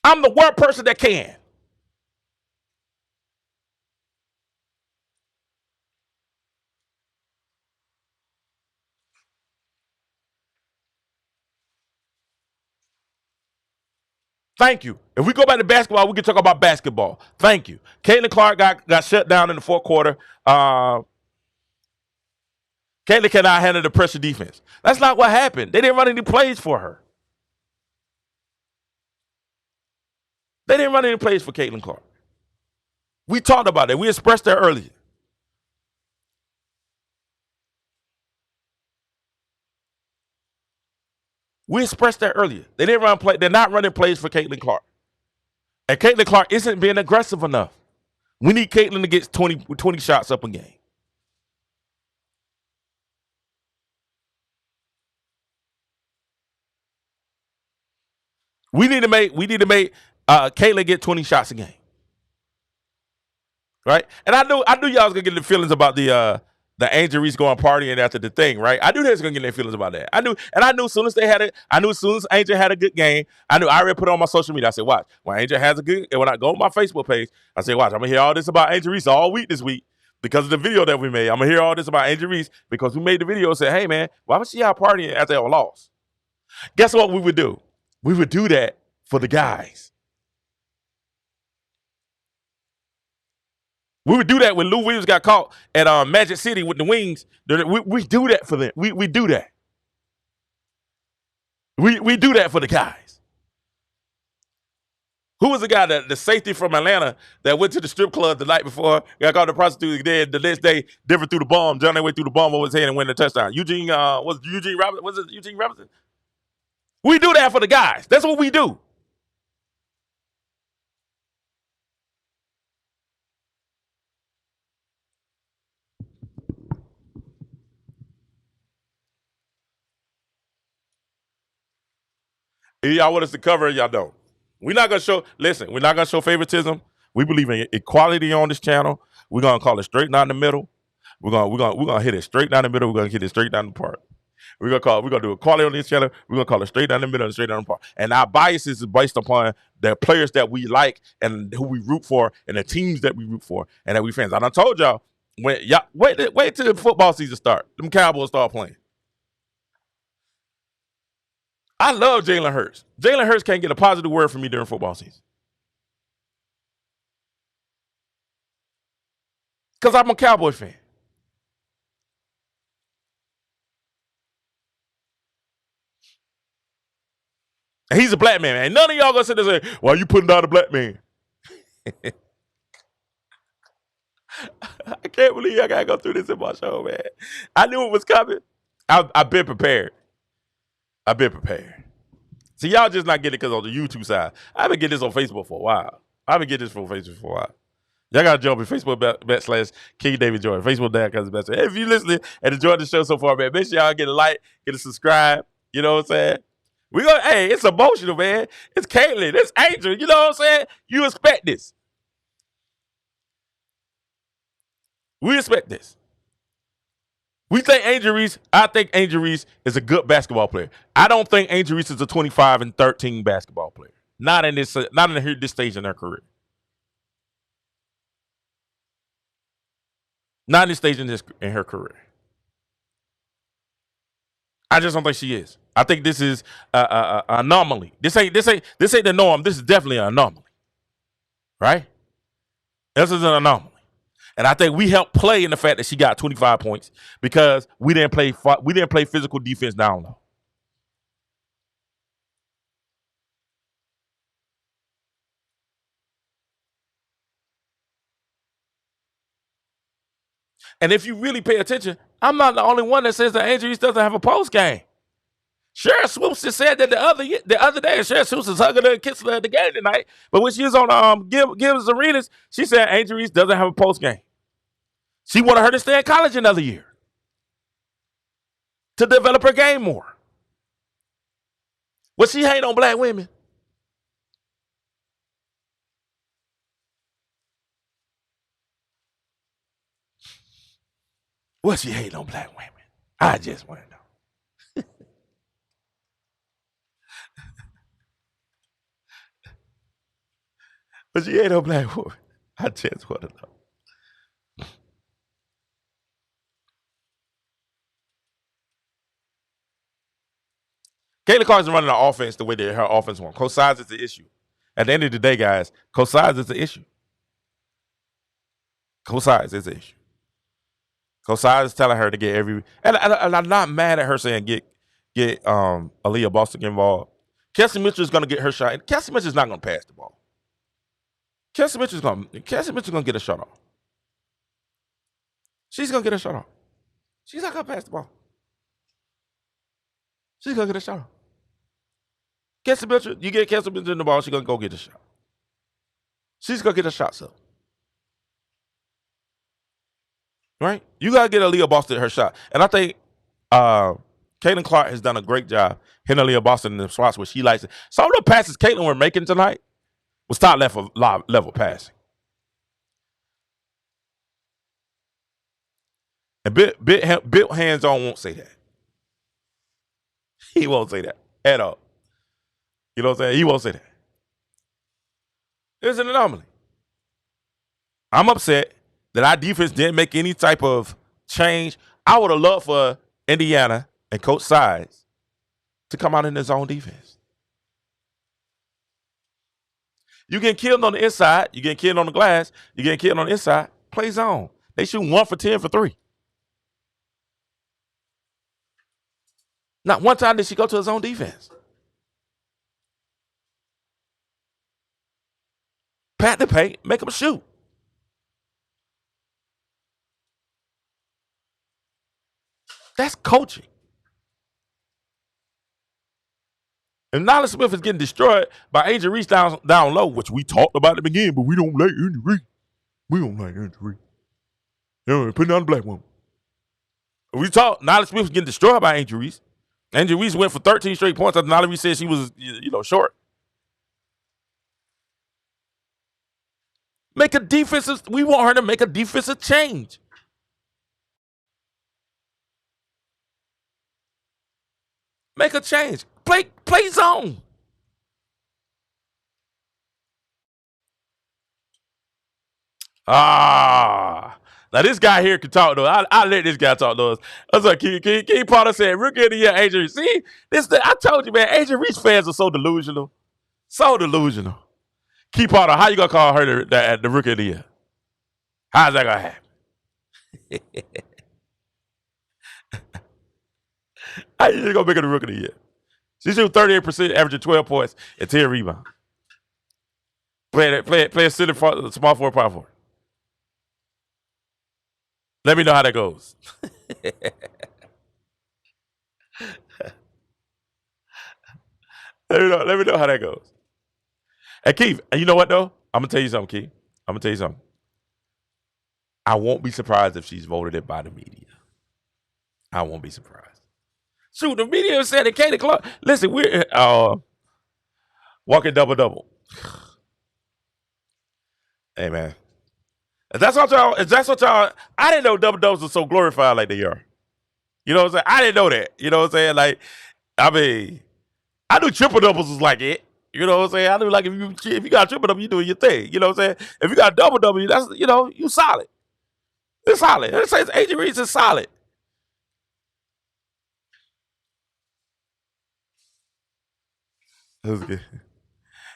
I'm the one person that can. Thank you. If we go back to basketball, we can talk about basketball. Thank you. Caitlin Clark got shut down in the fourth quarter. Caitlin cannot handle the pressure defense. That's not what happened. They didn't run any plays for her. They didn't run any plays for Caitlin Clark. We talked about it. We expressed that earlier. We expressed that earlier. They didn't run play. They're not running plays for Caitlin Clark. And Caitlin Clark isn't being aggressive enough. We need Caitlin to get 20 shots up a game. We need to make Caitlin get 20 shots a game. Right? And I knew y'all was gonna get the feelings about the Angel Reese going partying after the thing, right? I knew they was gonna get their feelings about that. I knew as soon as as soon as Angel had a good game, I already put it on my social media. I said, watch, when Angel has a good, and when I go on my Facebook page, I say, watch, I'm gonna hear all this about Angel Reese all week this week because of the video that we made. I'm gonna hear all this about Angel Reese because we made the video and said, hey man, why was she out partying after a loss? Guess what we would do? We would do that for the guys. We would do that when Lou Williams got caught at Magic City with the wings. We do that for them. We do that. We do that for the guys. Who was the guy, the safety from Atlanta that went to the strip club the night before, got caught the prostitute, then the next day, different through the bomb, John went through the bomb over his head and went a touchdown. Eugene Robinson? Was it Eugene Robinson? We do that for the guys. That's what we do. If y'all want us to cover it, y'all don't. We're not gonna show favoritism. We believe in equality on this channel. We're gonna call it straight down the middle. We're gonna hit it straight down the middle. We're gonna hit it straight down the park. We're gonna do equality on this channel. We're gonna call it straight down the middle and straight down the park. And our biases is based upon the players that we like and who we root for and the teams that we root for and that we fans. I done told y'all when y'all wait till the football season start. Them Cowboys start playing. I love Jalen Hurts. Jalen Hurts can't get a positive word from me during football season. Because I'm a Cowboy fan. And he's a black man, man. None of y'all gonna sit there and say, why are you putting down a black man? I can't believe I gotta go through this in my show, man. I knew it was coming. I've been prepared. See, y'all just not getting it because on the YouTube side. I've been getting this on Facebook for a while. Y'all got to jump in Facebook /King David Jordan. Facebook.com/best. Hey, if you listening and enjoyed the show so far, man, make sure y'all get a like, get a subscribe. You know what I'm saying? Hey, it's emotional, man. It's Caitlin. It's Angel. You know what I'm saying? You expect this. We expect this. I think Angel Reese is a good basketball player. I don't think Angel Reese is a 25-13 basketball player. Not in this stage in her career. Not in this stage in her career. I just don't think she is. I think this is an anomaly. This ain't the norm. This is definitely an anomaly. Right? This is an anomaly. And I think we helped play in the fact that she got 25 points because we didn't play physical defense down low. And if you really pay attention, I'm not the only one that says that Angel Reese doesn't have a post game. Cheryl Swoops just said that the other day, Cheryl Swoops was hugging her and kissing her at the game tonight. But when she was on Gibbs Arenas, she said Angel Reese doesn't have a post game. She wanted her to stay in college another year to develop her game more. Well, she hate on black women. Well, she hate on black women. I just want to know. But she hate on black women. I just want to know. Caitlin Clark is running the offense the way that her offense wants. Coach Sides is the issue. At the end of the day, guys, Coach Sides is the issue. Coach Sides is the issue. Coach Sides is telling her to get every, and I'm not mad at her saying get Aaliyah Boston involved. Kelsey Mitchell is going to get her shot, and Kelsey Mitchell is not going to pass the ball. Kelsey Mitchell's going to get a shot off. She's going to get a shot off. She's not going to pass the ball. She's going to get a shot off. Kelsey Mitchell, you get Kelsey Mitchell in the ball, she's going to go get a shot. She's going to get a shot, so. Right? You got to get Aaliyah Boston her shot. And I think Caitlin Clark has done a great job hitting Aaliyah Boston in the spots where she likes it. Some of the passes Caitlin were making tonight was top level passing. And Bill hands-on won't say that. He won't say that at all. You know what I'm saying? He won't say that. It's an anomaly. I'm upset that our defense didn't make any type of change. I would have loved for Indiana and Coach Sides to come out in their zone defense. You getting killed on the inside. You getting killed on the glass. You getting killed on the inside. Play zone. They shoot 1 for 10 for 3. Not one time did she go to a zone defense. Pat the paint, make them shoot. That's coaching. And Nyla Smith is getting destroyed by Angel Reese down low, which we talked about at the beginning, but we don't like Angel Reese. We don't like Angel Reese. You know, putting on the black woman. We talked, Nyla Smith was getting destroyed by Angel Reese. Angel Reese went for 13 straight points after Nyla Reese said she was, short. We want her to make a defensive change. Make a change. Play zone. Now this guy here can talk though. I let this guy talk though. I was like, King Potter said, rookie of the year, Angel Reese. See, I told you, man, Angel Reese fans are so delusional. So delusional. Key Potter, how you gonna call her the rookie of the year? How's that gonna happen? How you gonna make her the rookie of the year? She shoots 38%, averaging 12 points and 10 rebounds. Play a center small forward, power forward. Let me know how that goes. Let me know how that goes. And Keith, you know what though? I'm gonna tell you something, Keith. I'm gonna tell you something. I won't be surprised if she's voted in by the media. I won't be surprised. Shoot, the media said that Caitlin Clark. Listen, we're walking double. Hey man. If that's what y'all, I didn't know double doubles were so glorified like they are. You know what I'm saying? I didn't know that. You know what I'm saying? Like, I mean, I knew triple doubles was like it. You know what I'm saying? I knew like if you got triple double, you doing your thing. You know what I'm saying? If you got double double, that's you solid. It's solid. It says Angel Reese is solid. That was good.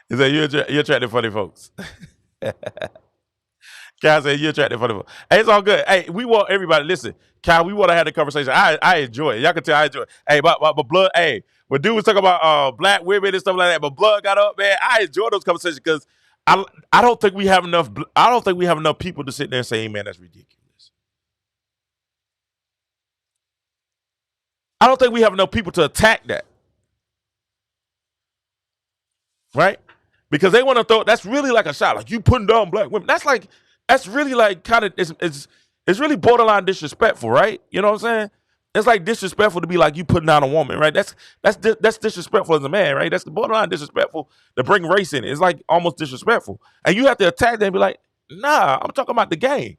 He said you're attracting funny folks. Kyle said you're attracting funny folks. Hey, it's all good. Hey, we want everybody. Listen, Kyle, we want to have the conversation. I enjoy it. Y'all can tell I enjoy it. Hey, but Blood. Hey, when dude was talking about black women and stuff like that, but Blood got up, man. I enjoy those conversations because I don't think we have enough. I don't think we have enough people to sit there and say, hey, man, that's ridiculous. I don't think we have enough people to attack that. Right? Because they want to throw, that's really like a shot. Like you putting down black women. That's really like kind of, it's It's really borderline disrespectful, right? You know what I'm saying? It's like disrespectful to be like you putting down a woman, right? That's disrespectful as a man, right? That's the borderline disrespectful to bring race in it. It's like almost disrespectful. And you have to attack them and be like, nah, I'm talking about the game.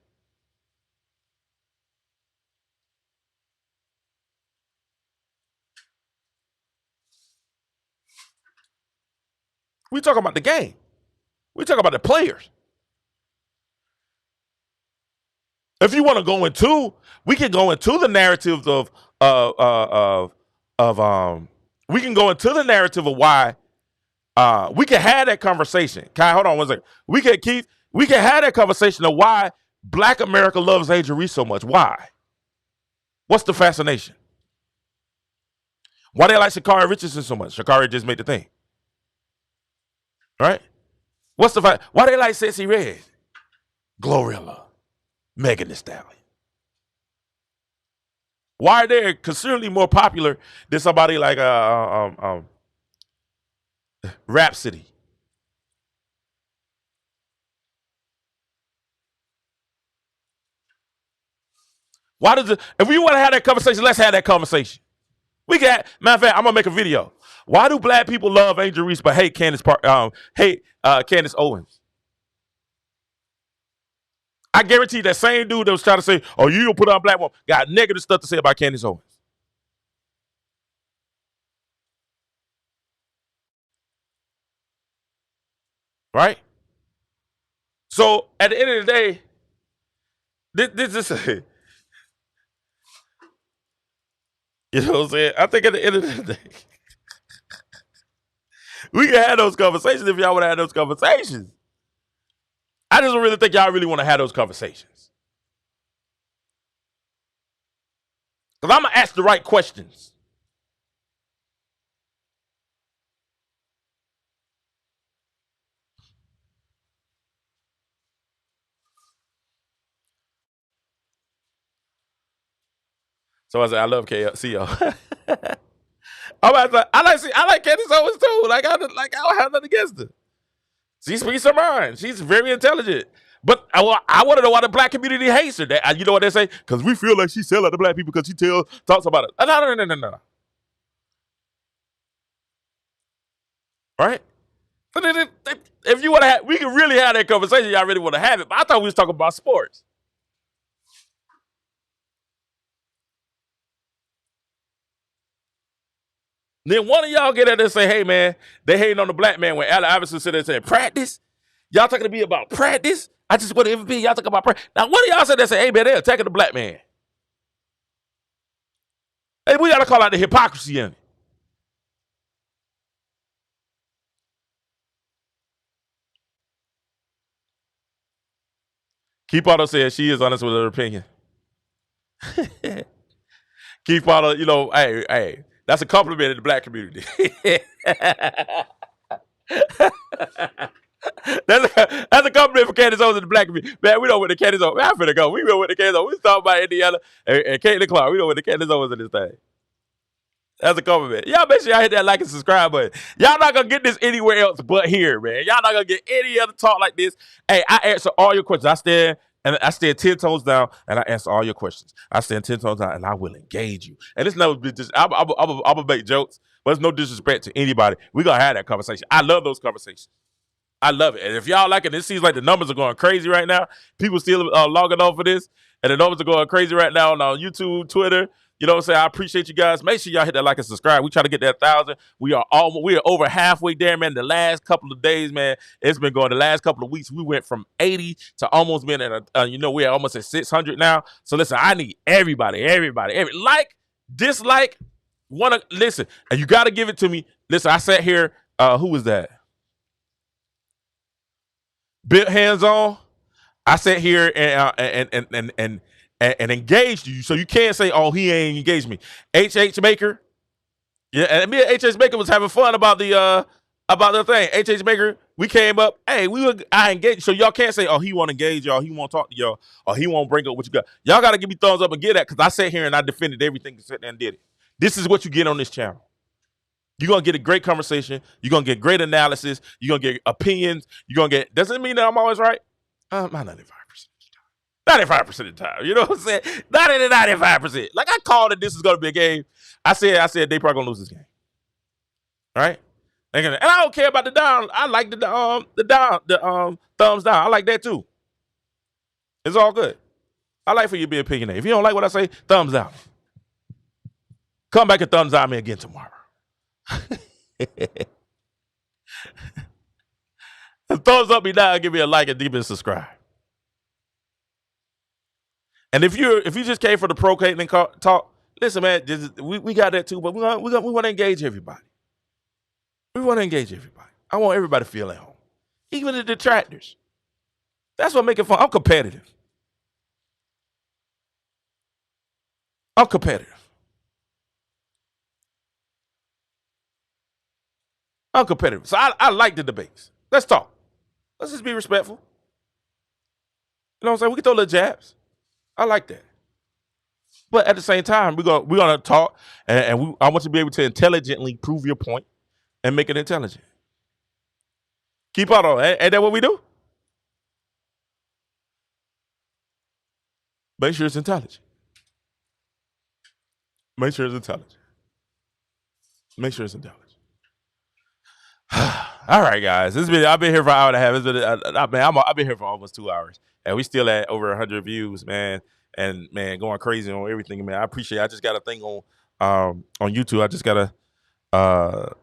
We talking about the game. We talking about the players. If you want to go into, we can go into the narratives of we can go into the narrative of why we can have that conversation. Kai, hold on one second. We can have that conversation of why Black America loves Angel Reese so much. Why? What's the fascination? Why they like Sha'Carri Richardson so much? Sha'Carri just made the thing. Right? What's the fact? Why they like Sexy Red? Glorilla. Megan Thee Stallion. Why are they considerably more popular than somebody like Rhapsody? Why does it? If we want to have that conversation, let's have that conversation. We can. Matter of fact, I'm gonna make a video. Why do Black people love Angel Reese but hate Candace Owens? I guarantee that same dude that was trying to say, "Oh, you don't put on a Black woman," got negative stuff to say about Candace Owens. Right? So at the end of the day, this is you know what I'm saying? I think at the end of the day, we can have those conversations if y'all want to have those conversations. I just don't really think y'all really want to have those conversations. Because I'm going to ask the right questions. So I said, I love KCO. I like Candace Owens too. I don't have nothing against her. She speaks her mind. She's very intelligent. But I want to know why the Black community hates her. You know what they say? Because we feel like she sell out the Black people because she talks about it. No. Right? If you want to have, we can really have that conversation. Y'all really want to have it. But I thought we was talking about sports. Then one of y'all get out there and say, hey, man, they hating on the Black man when Allen Iverson said, practice? Y'all talking to me about practice? I just want to MVP. Y'all talking about practice. Now, one of y'all said that say, hey, man, they're attacking the Black man. Hey, we got to call out the hypocrisy in it. Keith Otto says she is honest with her opinion. Keith Otto, you know, hey, that's a compliment in the Black community. That's a compliment for Candace Owens in the Black community. Man, we know what the Candace Owens. I'm finna go. We know what the Candace Owens. We talking about Indiana and Caitlin Clark. We know what the Candace Owens in this thing. That's a compliment. Y'all make sure y'all hit that like and subscribe button. Y'all not gonna get this anywhere else but here, man. Y'all not gonna get any other talk like this. Hey, I answer all your questions. I stand 10 toes down and I answer all your questions. I stand 10 toes down and I will engage you. And it's no just I'm gonna make jokes, but it's no disrespect to anybody. We're gonna have that conversation. I love those conversations. I love it. And if y'all like it, it seems like the numbers are going crazy right now. People still logging off for this, and the numbers are going crazy right now on YouTube, Twitter. You know what I'm saying? I appreciate you guys. Make sure y'all hit that like and subscribe. We try to get that 1,000. We are over halfway there, man. The last couple of days, man, it's been going. The last couple of weeks, we went from 80 to almost being at we're almost at 600 now. So listen, I need everybody, like, dislike, listen, and you got to give it to me. Listen, I sat here. Who was that? Bit hands on. I sat here and engaged you, so you can't say, "Oh, he ain't engaged me." HH Maker, yeah, and me and HH Maker was having fun about the thing. HH Maker, we came up. Hey, I engaged, so y'all can't say, "Oh, he won't engage y'all, he won't talk to y'all, or he won't bring up what you got." Y'all got to give me thumbs up and get that, because I sat here and I defended everything and sat there and did it. This is what you get on this channel. You're going to get a great conversation. You're going to get great analysis. You're going to get opinions. You're going to get, doesn't mean that I'm always right. I'm not 95%. 95% of the time. You know what I'm saying? 90 to 95%. Like, I called that this is going to be a game. I said they probably going to lose this game. All right? And I don't care about the down. I like the thumbs down. I like that too. It's all good. I like for you to be opinionated. If you don't like what I say, thumbs down. Come back and thumbs down me again tomorrow. And thumbs up me now and give me a like and even subscribe. And if you just came for the pro Caitlin talk, listen, man, we got that too, but we want to engage everybody. We want to engage everybody. I want everybody to feel at home, even the detractors. That's what makes it fun. I'm competitive. I'm competitive. So I like the debates. Let's talk. Let's just be respectful. You know what I'm saying? We can throw little jabs. I like that. But at the same time, we're gonna talk, and I want you to be able to intelligently prove your point and make it intelligent. Keep out on. Ain't that what we do? Make sure it's intelligent. Make sure it's intelligent. Make sure it's intelligent. All right, guys. I've been here for an hour and a half. I've been here for almost 2 hours, and we still at over 100 views, man. And man, going crazy on everything, man. I appreciate it. I just got a thing on YouTube. I just got a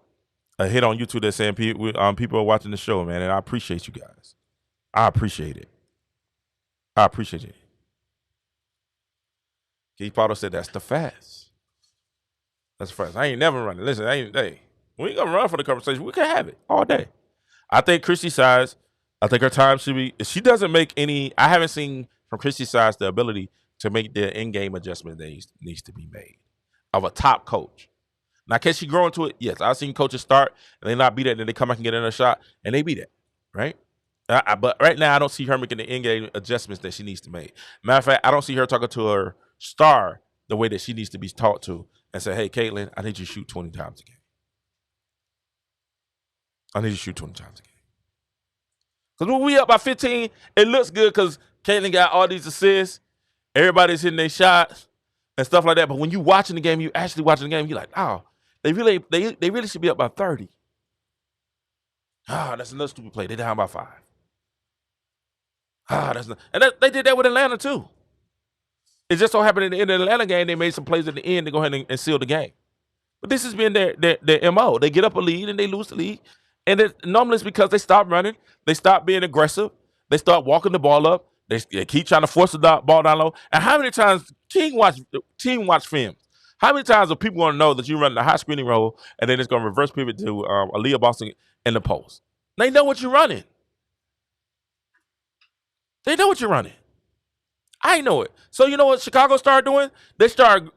hit on YouTube that's saying people are watching the show, man. And I appreciate you guys. I appreciate it. Keith Potter said that's the fast. That's fast. I ain't never running. Listen, we ain't gonna run for the conversation. We can have it all day. I think Christy Sides, I think her time should be. She doesn't make any. I haven't seen from Christy Sides the ability to make the in-game adjustment that needs to be made of a top coach. Now, can she grow into it? Yes. I've seen coaches start and they not beat it, and then they come back and get another shot, and they beat it, right? But right now, I don't see her making the in-game adjustments that she needs to make. Matter of fact, I don't see her talking to her star the way that she needs to be taught to and say, hey, Caitlin, I need you to shoot 20 times a game. I need you to shoot 20 times a game. Because when we up by 15, it looks good because Caitlin got all these assists. Everybody's hitting their shots and stuff like that. But when you watching the game, you actually watching the game, you're like, oh, they really should be up by 30. That's another stupid play. They down by 5. They did that with Atlanta too. It just so happened in the Atlanta game, they made some plays at the end to go ahead and seal the game. But this has been their MO. They get up a lead and they lose the lead. And normally it's because they stop running. They stop being aggressive. They start walking the ball up. They keep trying to force the ball down low. And how many times team watch films? How many times are people going to know that you're running a high screening roll and then it's going to reverse pivot to Aaliyah Boston in the post? They know what you're running. They know what you're running. I know it. So you know what Chicago started doing? They start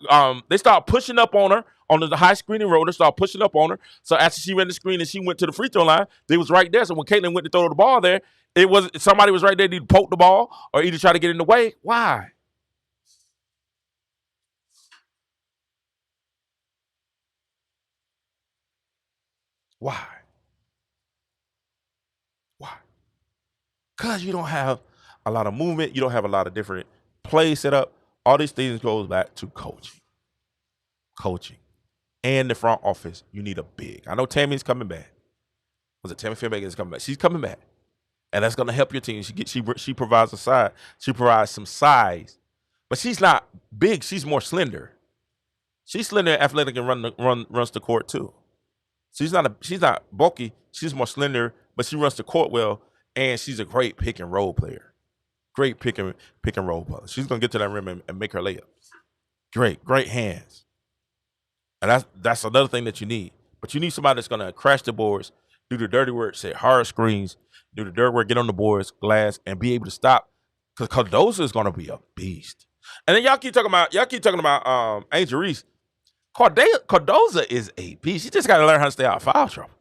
pushing up on her on the high screening roll. They start pushing up on her. So after she ran the screen and she went to the free throw line, they was right there. So when Caitlin went to throw the ball there, somebody was right there to poke the ball or either try to get in the way. Why? Why? Because you don't have a lot of movement. You don't have a lot of different plays set up. All these things goes back to coaching. And the front office, you need a big. I know Tammy's coming back. Was it Tammy Fairbanks is coming back? She's coming back. And that's going to help your team. She provides a side. She provides some size. But she's not big. She's more slender. She's slender, athletic, and runs the court too. She's not bulky. She's more slender, but she runs the court well, and she's a great pick and roll player. Great pick and roll player. She's gonna get to that rim and make her layups. Great hands. And that's another thing that you need. But you need somebody that's gonna crash the boards, do the dirty work, set hard screens, do the dirty work, get on the boards, glass, and be able to stop. Because Cardozo is gonna be a beast. And then y'all keep talking about Angel Reese. Cardozo is a beast. You just got to learn how to stay out of foul trouble.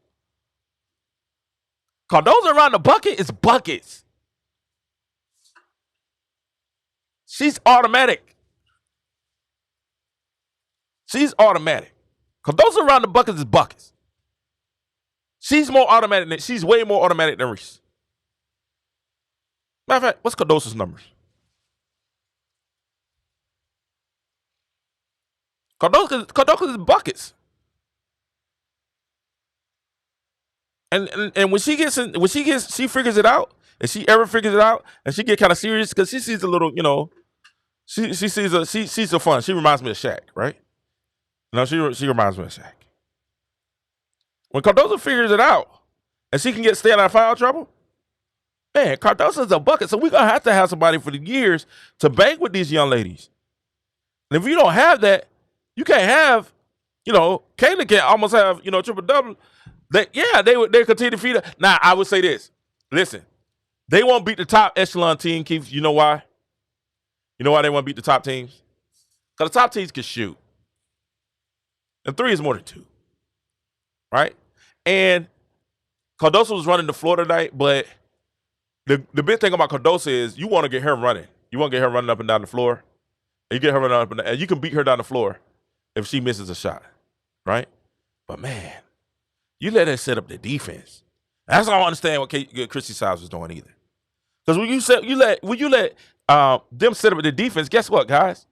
Cardozo around the bucket is buckets. She's automatic. Cardozo around the buckets is buckets. She's way more automatic than Reese. Matter of fact, what's Cardozo's numbers? Cardoso is buckets. And when she figures it out, if she ever figures it out, and she get kind of serious because she sees a little, she sees the fun. She reminds me of Shaq, right? She reminds me of Shaq. When Cardoso figures it out, and she can stay out of foul trouble, man, Cardoso's a bucket. So we're gonna have somebody for the years to bang with these young ladies. And if you don't have that, you can't have, Kayla can almost have, triple double. They continue to feed her. Now, I would say this. Listen, they won't beat the top echelon team, Keith. You know why? You know why they won't beat the top teams? Because the top teams can shoot. And 3 is more than 2. Right? And Cardoso was running the floor tonight, but the big thing about Cardoso is you want to get her running. You want to get her running up and down the floor. And you get her running up and down. And you can beat her down the floor if she misses a shot. Right? But, man, you let her set up the defense. That's all I understand what Christy Sides was doing either. Because when you let them set up the defense, guess what, guys?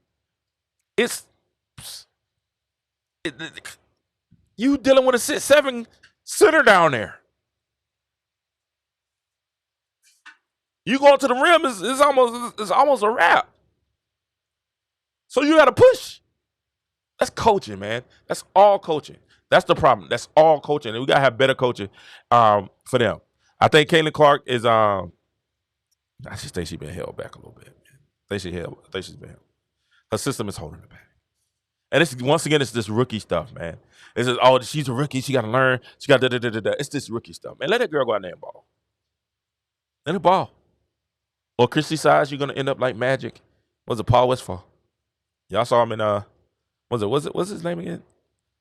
You dealing with a 6'7" sitter down there. You going to the rim is almost a wrap. So you got to push. That's coaching, man. That's all coaching. That's the problem. That's all coaching. And we got to have better coaching for them. I think Caitlin Clark is I just think she's been held back a little bit. I think she's been held. Her system is holding her back. And it's this rookie stuff, man. It's just, she's a rookie. She got to learn. She got da-da-da-da-da. It's this rookie stuff, man. Let that girl go out there and ball. Let her ball. Or Christy Sides, you're going to end up like Magic. Was it Paul Westphal? Y'all saw him in, what's his name again?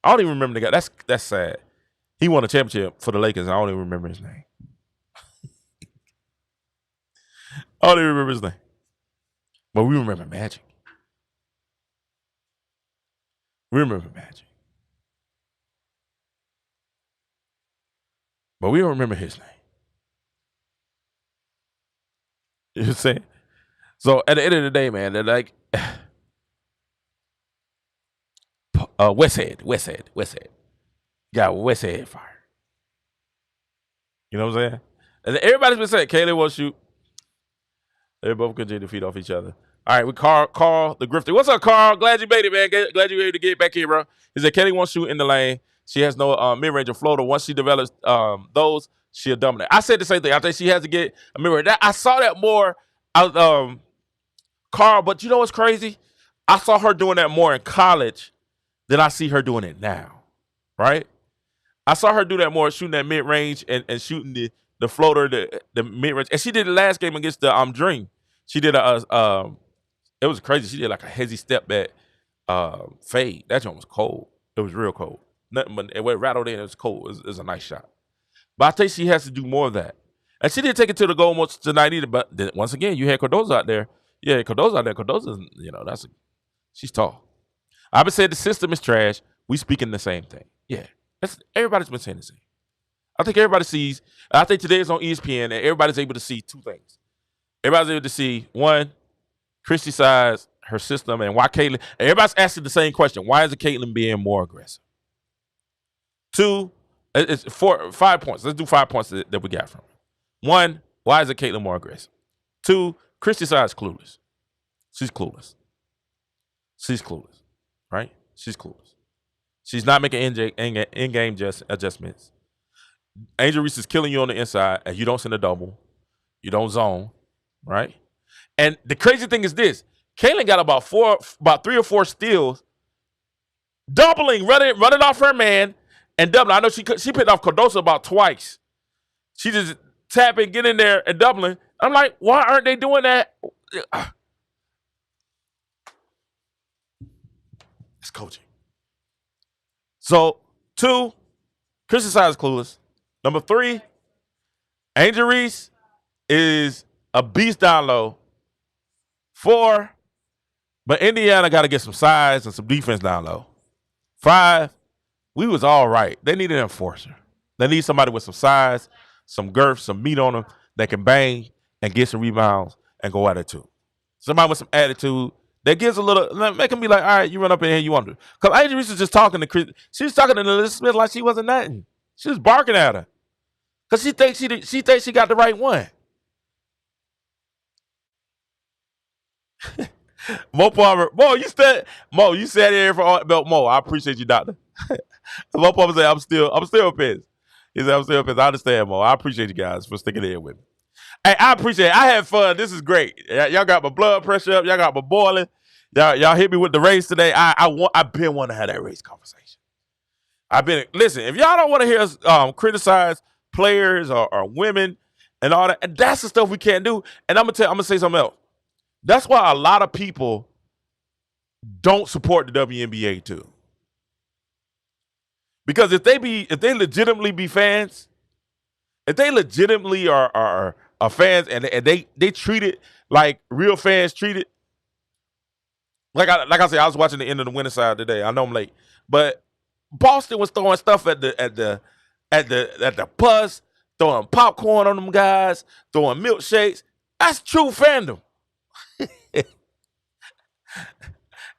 I don't even remember the guy. That's sad. He won a championship for the Lakers. I don't even remember his name. I don't even remember his name. But we remember Magic. We remember Magic. But we don't remember his name. You know what I'm saying? So at the end of the day, man, they're like Westhead. Got Westhead fired. You know what I'm saying? And everybody's been saying Kayla won't shoot. They both continue to feed off each other. All right, we Carl the Grifter. What's up, Carl? Glad you made it, man. Glad you were able to get back here, bro. He said Kelly won't shoot in the lane. She has no mid-range or floater. Once she develops those, she'll dominate. I said the same thing. I think she has to get a mid-range. I saw that more out Carl, but you know what's crazy? I saw her doing that more in college than I see her doing it now, right? I saw her do that more, shooting that mid-range and shooting the floater, the mid-range. And she did it last game against the Dream. She did it was crazy. She did like a hezzy step back fade. That joint was cold. It was real cold. Nothing but it rattled in. It was cold. It was a nice shot. But I think she has to do more of that. And she didn't take it to the goal much tonight either. But once again, you had Cardoso out there. Yeah, Cardoso out there. Cardoso's, she's tall. I've been saying the system is trash. We speaking the same thing. Yeah, everybody's been saying the same. I think everybody sees. I think today is on ESPN, and everybody's able to see two things. Everybody's able to see, one, Christy Sides, her system, and why Caitlin. Everybody's asking the same question. Why is Caitlin being more aggressive? Two, it's 5 points. Let's do 5 points that we got from it. One, why is Caitlin more aggressive? Two, Christy Sides clueless. She's clueless. Right? She's clueless. She's not making in-game adjustments. Angel Reese is killing you on the inside, and you don't send a double. You don't zone, right? And the crazy thing is this. Caitlin got about 3 or 4 steals, doubling, running off her man, and doubling. I know she picked off Cardoso about twice. She just tapping, get in there, and doubling. I'm like, why aren't they doing that? It's coaching. So, 2, Christy Sides is clueless. Number 3, Angel Reese is a beast down low. 4, but Indiana got to get some size and some defense down low. 5, we was all right. They need an enforcer. They need somebody with some size, some girth, some meat on them that can bang and get some rebounds and go at it too. Somebody with some attitude that gives a little, make him be like, all right, you run up in here, you wonder. Because Angel Reese was just talking to Chris. She was talking to Elizabeth Smith like she wasn't nothing. She was barking at her. Because she thinks she got the right one. Mo Palmer, you sat here for all, Mo, I appreciate you, doctor. Mo Palmer said, I'm still pissed. He said, I'm still pissed. I understand, Mo. I appreciate you guys for sticking in with me. Hey, I appreciate it. I had fun. This is great. Y'all got my blood pressure up. Y'all got my boiling. Y'all hit me with the race today. I've been wanting to have that race conversation. Listen, if y'all don't want to hear us criticize players or women and all that, and that's the stuff we can't do. And I'm gonna say something else. That's why a lot of people don't support the WNBA too. Because if they legitimately be fans, if they legitimately are fans and they treat it like real fans treat it, like I said, I was watching the end of the winter side today. I know I'm late, but Boston was throwing stuff at the bus, throwing popcorn on them guys, throwing milkshakes. That's true fandom.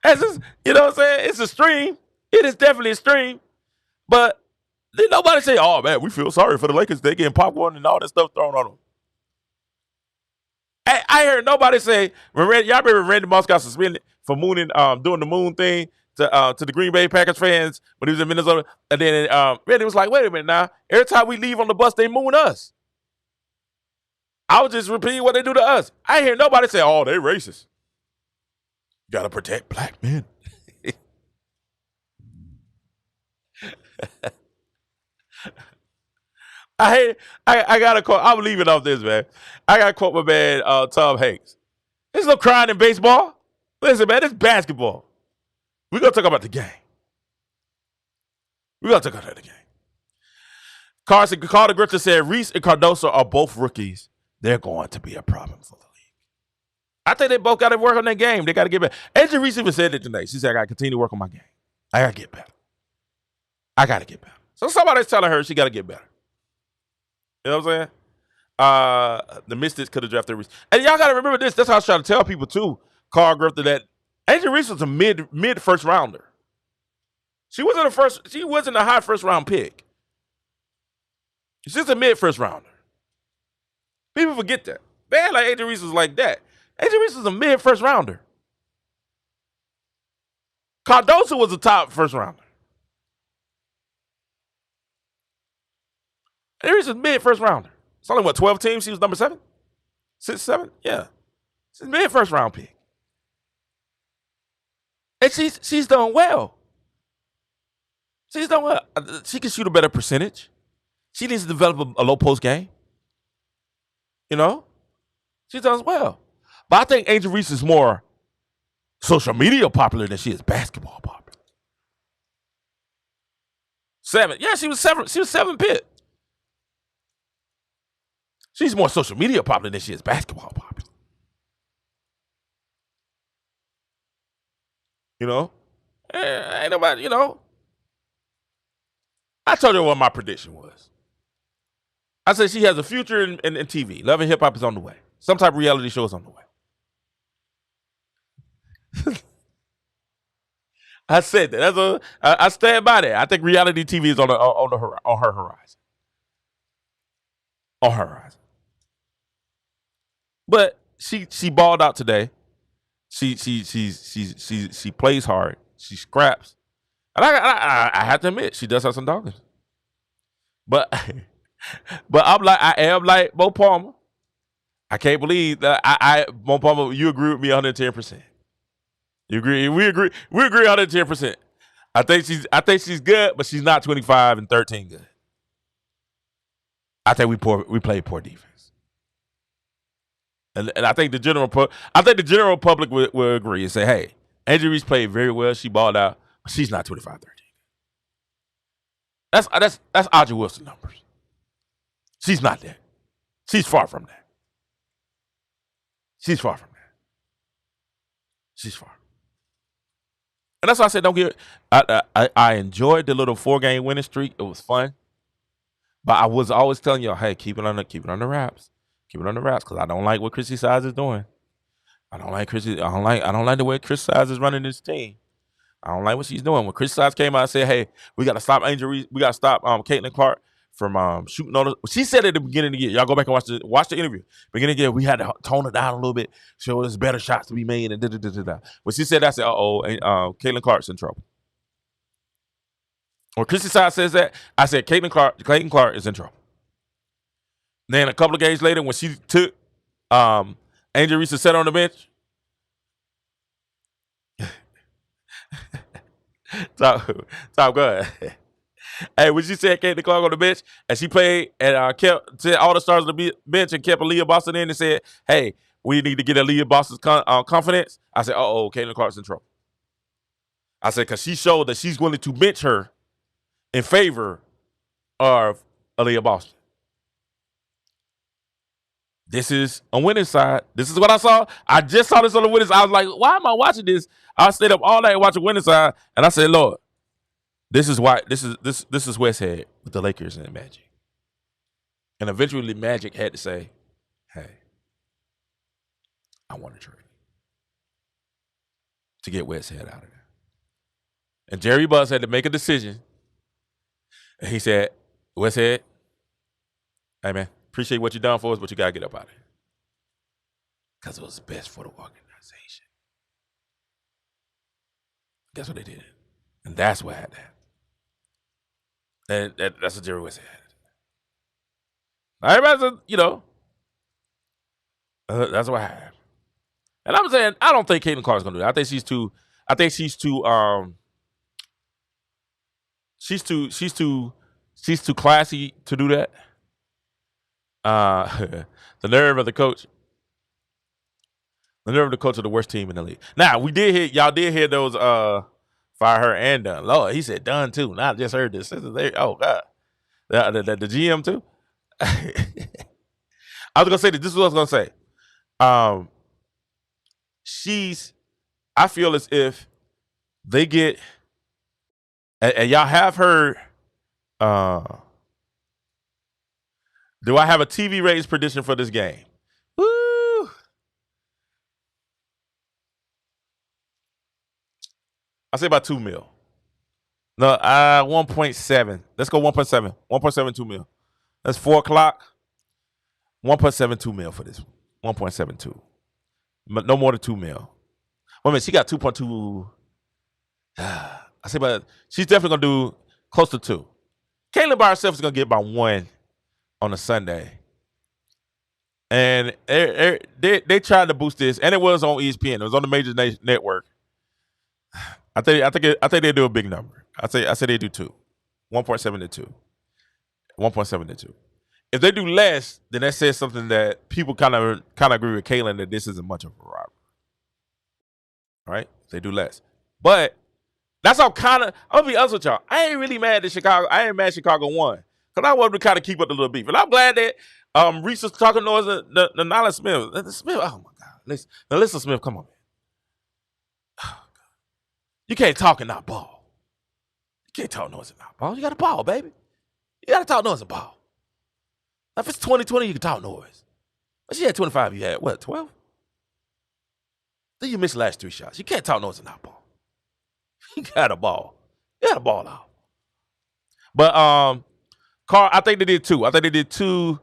That's just, you know what I'm saying? It's a stream. It is definitely a stream. But did nobody say, oh man, we feel sorry for the Lakers. They getting popcorn and all that stuff thrown on them. I heard nobody say, y'all remember Randy Moss got suspended for doing the moon thing to the Green Bay Packers fans when he was in Minnesota. And then Randy was like, wait a minute now. Every time we leave on the bus, they moon us. I was just repeating what they do to us. I hear nobody say, oh, they racist. You got to protect black men. I got to quote. I'm leaving off this, man. I got to quote my man, Tom Hanks. There's no crying in baseball. Listen, man, it's basketball. We're going to talk about the game. Carter Griffin said, Reese and Cardoso are both rookies. They're going to be a problem for the league. I think they both got to work on their game. They got to get better. Angel Reese even said it today. She said, I got to continue to work on my game. I got to get better. So somebody's telling her she got to get better. You know what I'm saying? The Mystics could have drafted Reese. And y'all got to remember this. That's how I was trying to tell people, too, Carl Griffin, that Angel Reese was a mid first rounder. She wasn't a high first round pick. She's a mid first rounder. People forget that. They act like Angel Reese was like that. Angel Reese was a mid first rounder. Cardoso was a top first rounder. Angel Reese was mid first rounder. It's only 12 teams? She was number 7? 6, 7? Yeah. She's a mid first round pick. And she's done well. She can shoot a better percentage. She needs to develop a low post game. You know? She does well. But I think Angel Reese is more social media popular than she is basketball popular. 7. Yeah, she was 7. She was 7 pit. She's more social media popular than she is basketball popular. You know? Ain't nobody, you know. I told her what my prediction was. I said she has a future in TV. Love and Hip Hop is on the way. Some type of reality show is on the way. I said that. I stand by that. I think reality TV is on her horizon. On her horizon. But she balled out today. She plays hard. She scraps. And I have to admit, she does have some doggers. But I am like Mo Palmer. I can't believe that Mo Palmer, you agree with me 110%. You agree? We agree 110%. I think she's good, but she's not 25 and 13 good. I think we play poor defense. And I think the general public will agree and say, hey, Angel Reese played very well. She balled out, but she's not 25, 13. That's Audrey Wilson numbers. She's not that. She's far from that. She's far. And that's why I said don't get. I enjoyed the little 4-game winning streak. It was fun. But I was always telling y'all, hey, keep it on the wraps. Keep it on the wraps because I don't like what Christy Sides is doing. I don't like Christy. I don't like the way Christy Sides is running this team. I don't like what she's doing. When Christy Sides came out and said, "Hey, we got to stop Angel Reese. We got to stop Caitlin Clark from shooting on us." She said at the beginning of the year. Y'all go back and watch the interview. Beginning of the year, we had to tone it down a little bit, show there's better shots to be made, and da. When she said that, I said, Caitlin Clark's in trouble. When Christy Sides says that, I said, Caitlin Clark is in trouble. Then a couple of games later, when she took Angel Reese to sit on the bench. Talk good. Hey, when she said Caitlin Clark on the bench and she played and kept all the stars on the bench and kept Aaliyah Boston in and said, "Hey, we need to get Aaliyah Boston's confidence." I said, Caitlin Clark's in trouble. I said, because she showed that she's willing to bench her in favor of Aaliyah Boston. This is on winning side. This is what I saw. I just saw this on the winning side. I was like, why am I watching this? I stayed up all night watching winning side, and I said, Lord, this is why this is Westhead with the Lakers and Magic. And eventually Magic had to say, hey, I want to trade to get Westhead out of there. And Jerry Buss had to make a decision. And he said, Westhead, hey man, appreciate what you done for us, but you got to get up out of here. Because it was best for the organization. Guess what they did? And that's what had that. And that's what Jerry West had. Everybody said, that's what happened. And I'm saying, I don't think Caitlin Clark's going to do that. I think she's too classy to do that. The nerve of the coach. The nerve of the coach of the worst team in the league. Now, y'all did hear those fire her and Dunn. Lord, he said Dunn too. Not just heard this. Oh God. The GM too. I was gonna say this is what I was gonna say. I feel as if they get and y'all have heard do I have a TV ratings prediction for this game? Woo! I say about $2 million. No, 1.7. Let's go 1.7. 1.72 million. That's 4 o'clock. 1.72 million for this. 1.72. But no more than 2 million. Wait a minute, she got 2.2. I say about she's definitely gonna do close to 2. Caitlin by herself is gonna get about 1 on a Sunday. And they tried to boost this, and it was on ESPN. It was on the major network. I think they do a big number. I say they do 2. 1.7 to 2. 1.7 to 2. If they do less, then that says something that people kind of agree with Caitlin that this isn't much of a robbery. Right? If they do less. But that's how I'm gonna be honest with y'all. I ain't really mad that Chicago. I ain't mad Chicago won. Because I wanted to kind of keep up the little beef. And I'm glad that Reese was talking noise to Nyla Smith. Smith, oh my God. Listen, Smith, come on, man. Oh, you can't talk and not ball. You can't talk noise and not ball. You got to ball, baby. You got to talk noise and ball. Now, if it's 2020, you can talk noise. But she had 25. You had, what, 12? Then you missed the last 3 shots. You can't talk noise and not ball. You got to ball. You got to ball out. But, Carl, I think they did 2. I think they did 2.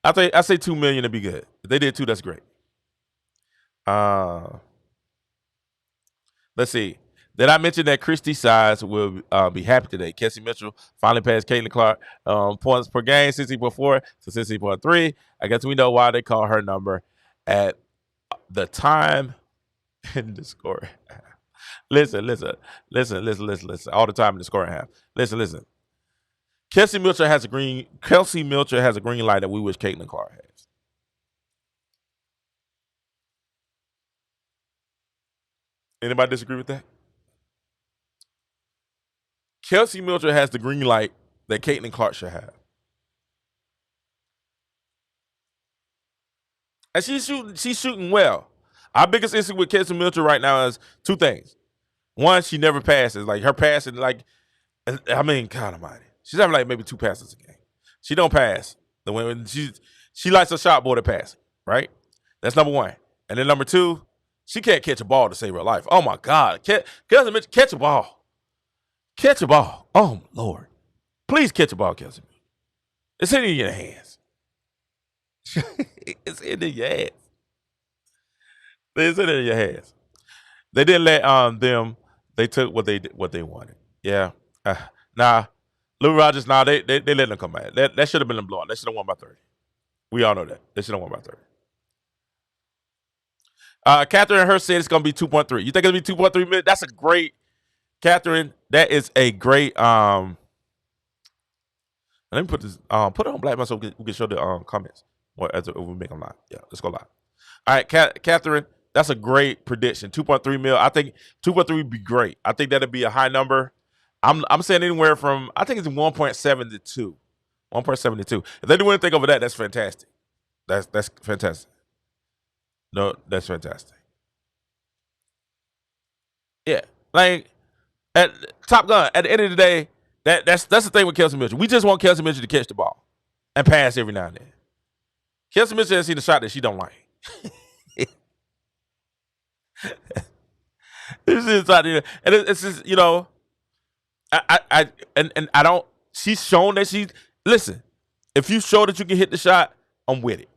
I say 2 million to be good. If they did 2, that's great. Let's see. Did I mention that Christy Sides will be happy today? Kessie Mitchell finally passed Caitlin Clark points per game, 60.4 to 60.3. I guess we know why they call her number at the time in the scoring half. Listen. All the time in the scoring half. Listen. Kelsey Milcher has a green light that we wish Caitlin Clark has. Anybody disagree with that? Kelsey Milcher has the green light that Caitlin Clark should have. And she's shooting well. Our biggest issue with Kelsey Milcher right now is 2 things. One, she never passes. Like her passing, God almighty. She's having like maybe 2 passes a game. She don't pass. When she likes a shot board to pass, right? That's number 1. And then number 2, She can't catch a ball to save her life. Oh, my God. Kelsey Mitchell, catch a ball. Catch a ball. Oh, Lord. Please catch a ball, Kelsey Mitchell. It's in your hands. It's in your hands. It's in your hands. They didn't let them. They took what they wanted. Yeah. Lou Rogers. They let them come back. That should have been a blowout. They should have won by 30. We all know that. They should have won by 30. Catherine Hurst said it's gonna be 2.3. You think it'll be 2.3 minutes? That's a great, Catherine. That is a great. Let me put this. Put it on Black Man so we can show the comments. Or as we make them live. Yeah, let's go live. All right, Catherine. That's a great prediction. 2.3 mil. I think 2.3 would be great. I think that'd be a high number. I'm saying anywhere from, I think it's 1.7 to 2. 1.7 to 2. If they do anything over that, that's fantastic. That's fantastic. No, that's fantastic. Yeah. Like at Top Gun, at the end of the day, that's the thing with Kelsey Mitchell. We just want Kelsey Mitchell to catch the ball and pass every now and then. Kelsey Mitchell has seen the shot that she don't like. This is not, and it's just, I don't. She's shown that listen. If you show that you can hit the shot, I'm with it.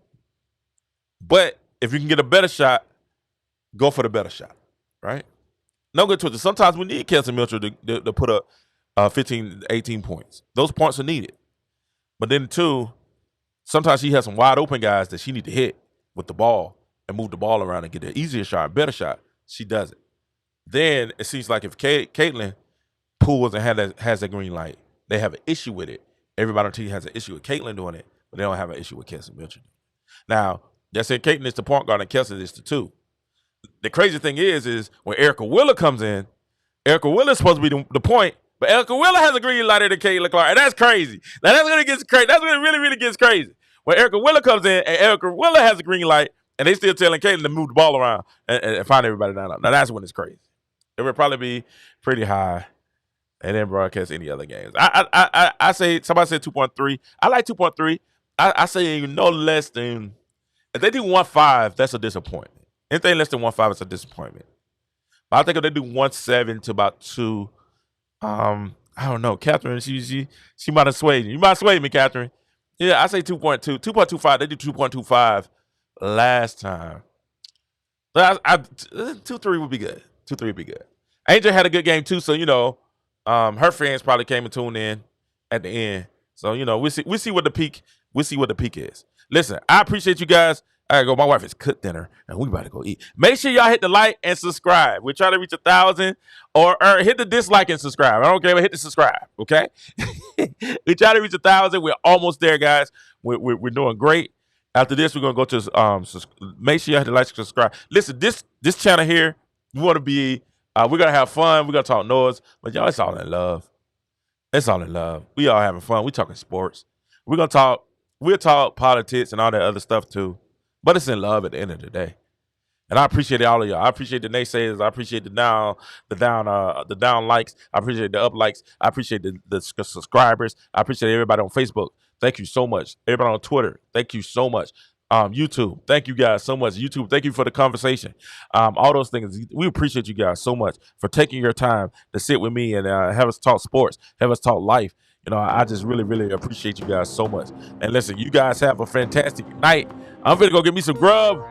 But if you can get a better shot, go for the better shot, right? No good twisted. Sometimes we need Kelsey Mitchell to put up 15, 18 points. Those points are needed. But then too, sometimes she has some wide open guys that she need to hit with the ball and move the ball around and get an easier shot, better shot. She does it. Then it seems like if Caitlin pulls and has that green light, they have an issue with it. Everybody on the team has an issue with Caitlin doing it, but they don't have an issue with Kelsey Mitchell. Now, they said Caitlin is the point guard and Kelsey is the 2. The crazy thing is when Erica Wheeler comes in, Erica Wheeler is supposed to be the point, but Erica Wheeler has a green lighter than Caitlin Clark, and that's crazy. Now that's when it gets crazy. That's when it really, really gets crazy. When Erica Wheeler comes in and Erica Wheeler has a green light, and they still telling Caitlin to move the ball around and find everybody down. Now that's when it's crazy. It would probably be pretty high, and then broadcast any other games. I say somebody said 2.3. I like 2.3. I say no less than, if they do 1.5, that's a disappointment. Anything less than 1.5 is a disappointment. But I think if they do 1.7 to about 2, I don't know. Catherine, she might have swayed you. You might have swayed me, Catherine. Yeah, I say 2.2. 2.25. They did 2.25 last time. But 2.3 would be good. 2.3 would be good. Angel had a good game too, so her fans probably came and tuned in at the end. So we see what the peak is. Listen, I appreciate you guys. I gotta go. My wife has cooked dinner, and we about to go eat. Make sure y'all hit the like and subscribe. We're trying to reach 1,000, or hit the dislike and subscribe. I don't care, but hit the subscribe. Okay, we try to reach 1,000. We're almost there, guys. We're doing great. After this, we're gonna go to make sure you hit the like and subscribe. Listen, this channel here, we want to be. We're gonna have fun. We're gonna talk noise, but y'all, it's all in love. It's all in love. We all having fun. We talking sports. We'll talk politics and all that other stuff too. But it's in love at the end of the day. And I appreciate all of y'all. I appreciate the naysayers. I appreciate the down likes. I appreciate the up likes. I appreciate the subscribers. I appreciate everybody on Facebook. Thank you so much. Everybody on Twitter. Thank you so much. YouTube. Thank you guys so much. YouTube. Thank you for the conversation. All those things. We appreciate you guys so much for taking your time to sit with me and have us talk sports, have us talk life. I just really, really appreciate you guys so much. And listen, you guys have a fantastic night. I'm finna go get me some grub.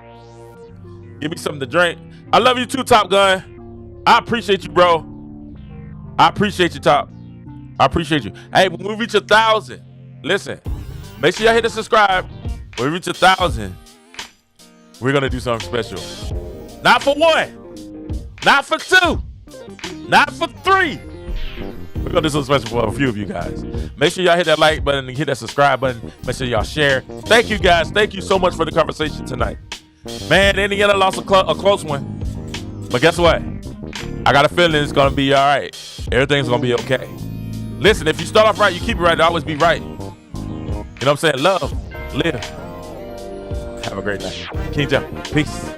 Give me something to drink. I love you too, Top Gun. I appreciate you, bro. I appreciate you, Top. I appreciate you. Hey, when we reach 1,000, listen, make sure y'all hit the subscribe. When we reach 1,000, we're gonna do something special. Not for 1, not for 2, not for 3. We're gonna do something special for a few of you guys. Make sure y'all hit that like button and hit that subscribe button. Make sure y'all share. Thank you guys. Thank you so much for the conversation tonight. Man, Indiana lost a close one. But guess what? I got a feeling it's gonna be all right. Everything's gonna be okay. Listen, if you start off right, you keep it right, it'll always be right. You know what I'm saying? Love, live. Have a great night. King Jeff, peace.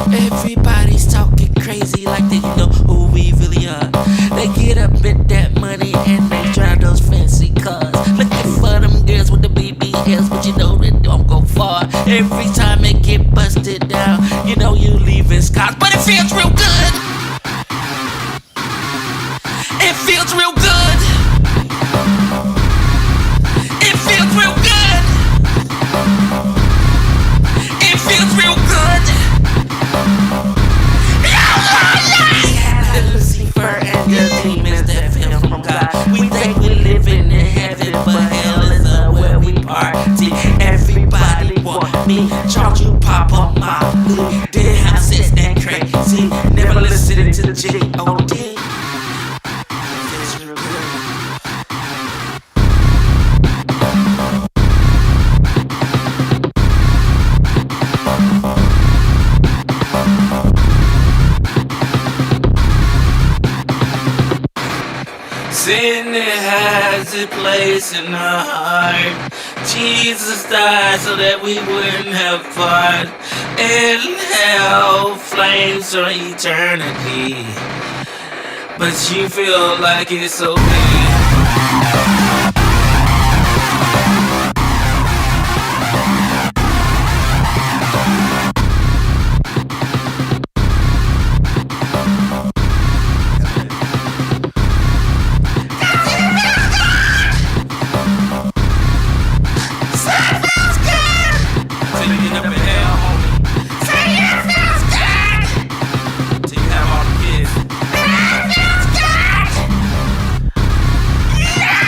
Everybody's talking crazy like they know who we really are. They get up with that money and they drive those fancy cars. Looking for them girls with the BBLs, but you know they don't go far. Every time it get busted down, you know you leaving scars. But it feels real good. It feels real good. It feels real good. It feels real good. Lucifer and the demons that fell from God. We think we living in heaven, but hell is where we party. Everybody want me, charge you pop on my hood. Did have sex and crazy, never listening to G.O.D. Sin has a place in our heart. Jesus died so that we wouldn't have part. In hell, flames for eternity. But you feel like it's okay. Yeah!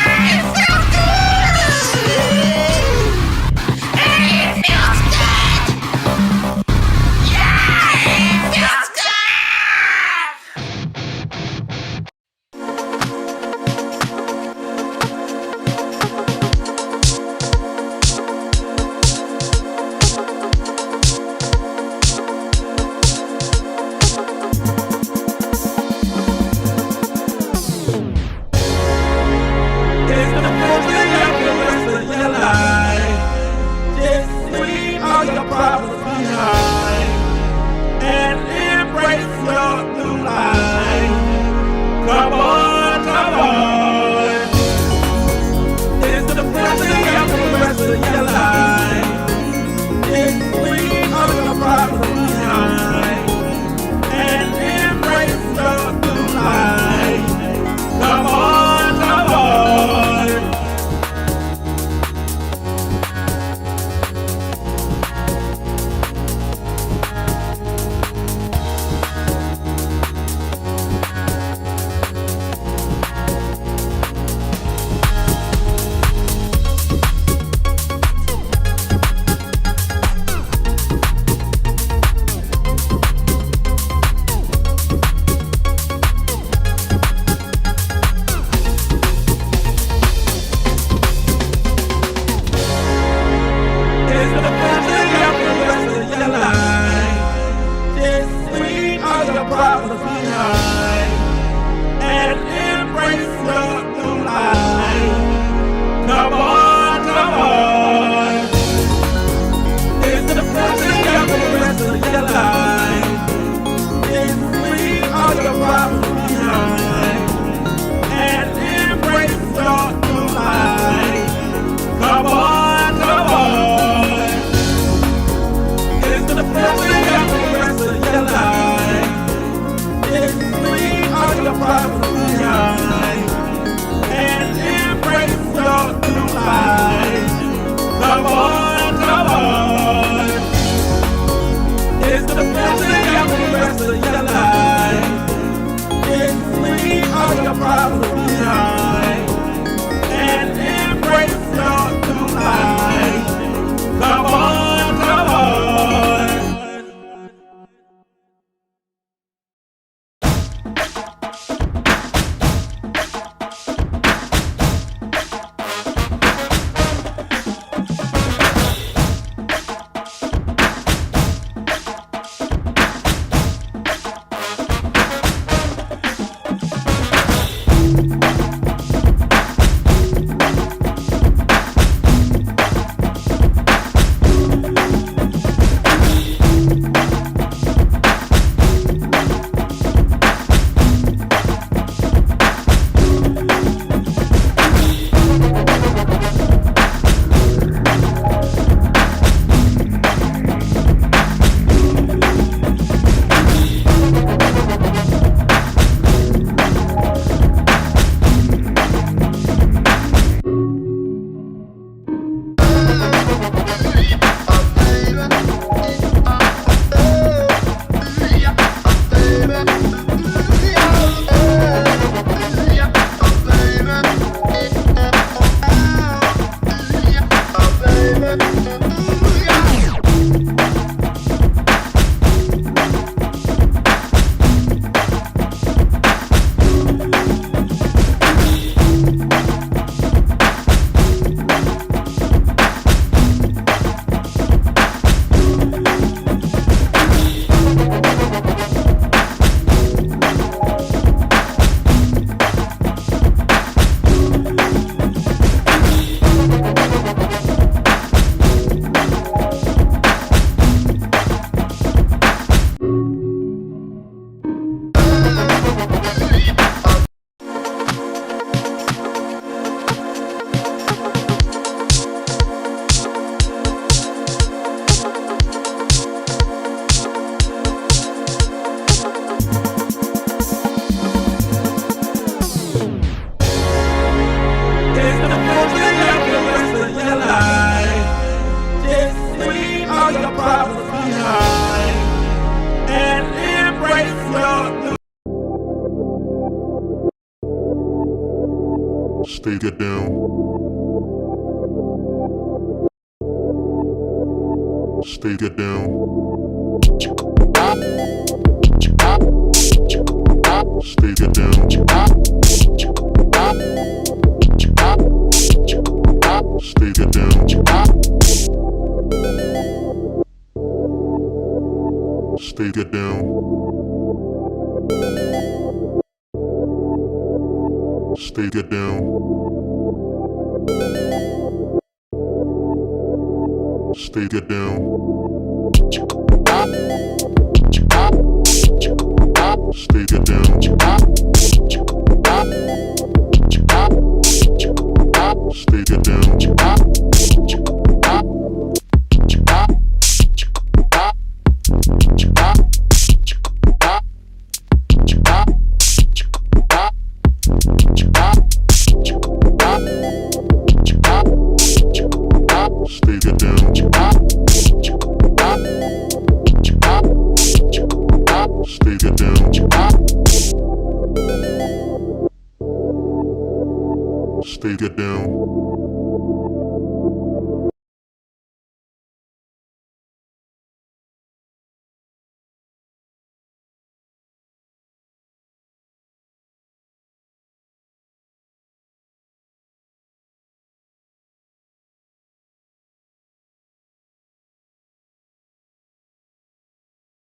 Stay get down. Stay get down. Stay get down. Stay get down. Stay get down. Stay get down. Stay get down. Stay get down. Stay get down. Stay get down. Stay get down. Stay get down.